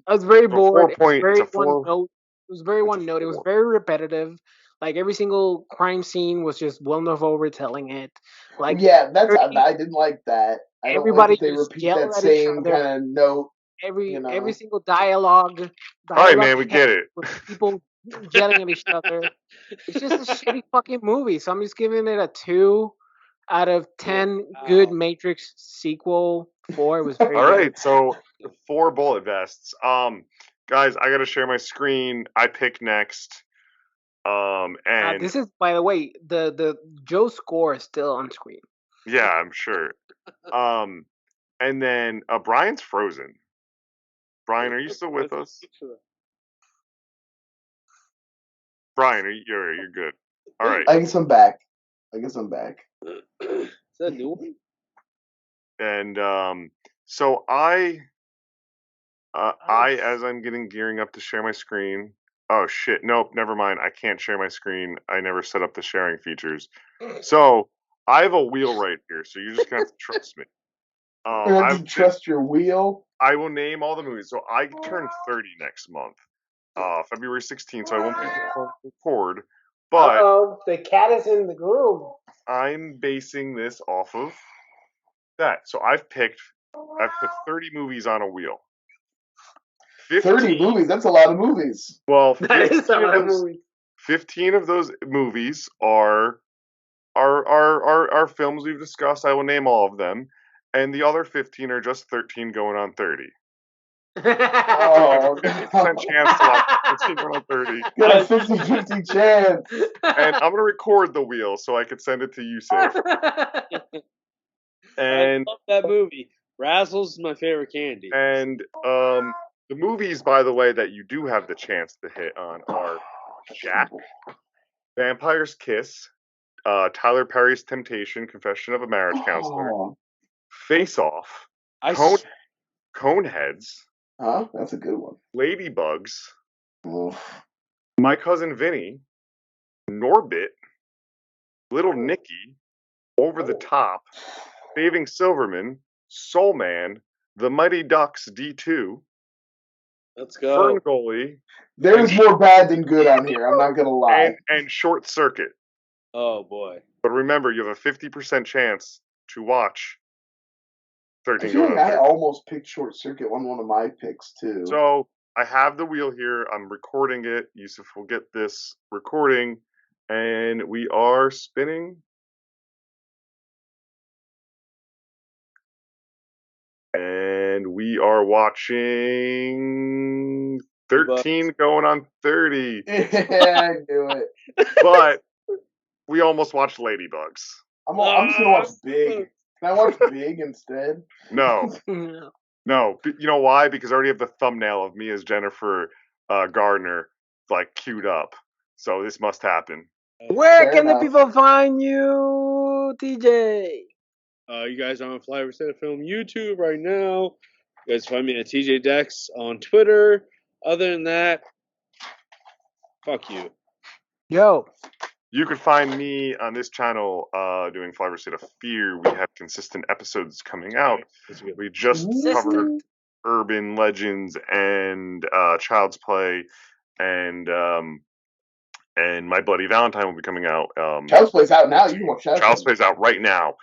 Speaker 5: I was very bored. It was very one note. It was very repetitive. Like every single crime scene was just Willem Dafoe retelling it. Like
Speaker 3: I didn't like that.
Speaker 5: Everybody
Speaker 3: they repeat that same kind of note.
Speaker 5: Every single dialogue.
Speaker 4: All right, man, we get it.
Speaker 5: With people yelling at each other. It's just a shitty fucking movie. So I'm just giving it a 2 out of 10. Good Matrix sequel 4. It was very
Speaker 4: all right.
Speaker 5: good.
Speaker 4: So The 4 bullet vests. Guys, I gotta share my screen. I pick next. And
Speaker 5: this is, by the way, the Joe score is still on screen.
Speaker 4: yeah, I'm sure. And then Brian's frozen. Brian, are you still with us? Brian, you're good. All right.
Speaker 3: I guess I'm back.
Speaker 2: Is that a new one?
Speaker 4: And so I as I'm gearing up to share my screen. Oh shit! Nope, never mind. I can't share my screen. I never set up the sharing features. So I have a wheel right here. So you're just gonna have to trust me.
Speaker 3: You have to trust your wheel.
Speaker 4: I will name all the movies. So I turn 30 next month, February 16th. So I won't be able to record. But
Speaker 5: the cat is in the room.
Speaker 4: I'm basing this off of that. So I've put 30 movies on a wheel.
Speaker 3: 30 movies? That's a lot of movies.
Speaker 4: Well,
Speaker 5: that is a lot of movies.
Speaker 4: 15 of those movies are films we've discussed. I will name all of them. And the other 15 are just 13 going on 30.
Speaker 3: Oh,
Speaker 4: 50% chance to watch 13 going on 30.
Speaker 3: Got a 50-50 chance.
Speaker 4: And I'm going to record the wheel so I could send it to you, Sif. And
Speaker 2: I love that movie. Razzles is my favorite candy.
Speaker 4: And the movies, by the way, that you do have the chance to hit on are Jack, Vampire's Kiss, Tyler Perry's Temptation, Confession of a Marriage Counselor, Face Off, Coneheads.
Speaker 3: Huh? That's a good one.
Speaker 4: Ladybugs, My Cousin Vinny, Norbit, Little Nicky, Over the Top, Saving Silverman, Soul Man, The Mighty Ducks D2.
Speaker 2: Let's go.
Speaker 4: Ferngully.
Speaker 3: There's more bad than good on here. I'm not gonna lie.
Speaker 4: And Short Circuit.
Speaker 2: Oh boy!
Speaker 4: But remember, you have a 50% chance to watch 13.
Speaker 3: I feel like I almost picked Short Circuit on one of my picks too.
Speaker 4: So I have the wheel here. I'm recording it. Yusuf will get this recording, and we are spinning. And we are watching 13 going on 30.
Speaker 3: Yeah, I knew it.
Speaker 4: But we almost watched Ladybugs.
Speaker 3: I'm just gonna watch Big. Can I watch Big instead?
Speaker 4: No. No. You know why? Because I already have the thumbnail of me as Jennifer Gardner queued up. So this must happen.
Speaker 5: Where can the people find you, TJ?
Speaker 2: You guys are on Flyover Film YouTube right now. You guys find me at TJ Dex on Twitter. Other than that, fuck you.
Speaker 5: Yo.
Speaker 4: You can find me on this channel doing Flyover State of Fear. We have consistent episodes coming out. We just covered Urban Legends and Child's Play, and My Bloody Valentine will be coming out.
Speaker 3: Child's Play's out now. You can watch
Speaker 4: Child's Play's out right now.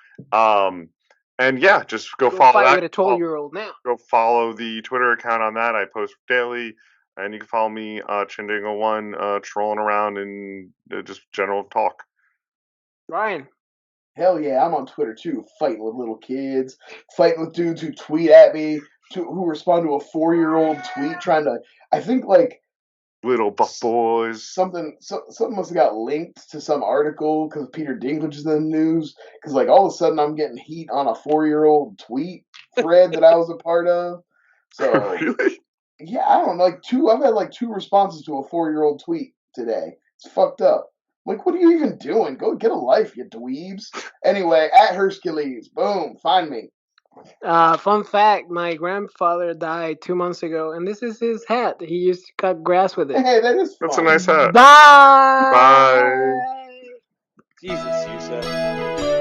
Speaker 4: And yeah, just go follow
Speaker 5: fight
Speaker 4: that.
Speaker 5: With a 12-year-old now.
Speaker 4: Go follow the Twitter account on that. I post daily. And you can follow me, Chindango1, trolling around and just general talk.
Speaker 5: Ryan.
Speaker 3: Hell yeah, I'm on Twitter too, fighting with little kids, fighting with dudes who tweet at me, who respond to a 4-year-old tweet trying to, I think
Speaker 4: little buff boys.
Speaker 3: Something must have got linked to some article because Peter Dinklage is in the news. Because all of a sudden I'm getting heat on a 4-year-old tweet thread that I was a part of. So
Speaker 4: really?
Speaker 3: Yeah, I don't know. I've had 2 responses to a 4-year-old tweet today. It's fucked up. What are you even doing? Go get a life, you dweebs. Anyway, at Hercules. Boom, find me.
Speaker 5: Fun fact, my grandfather died 2 months ago, and this is his hat. He used to cut grass with it.
Speaker 3: Hey, that is fun.
Speaker 4: That's a nice hat.
Speaker 5: Bye!
Speaker 4: Bye!
Speaker 2: Jesus, you said.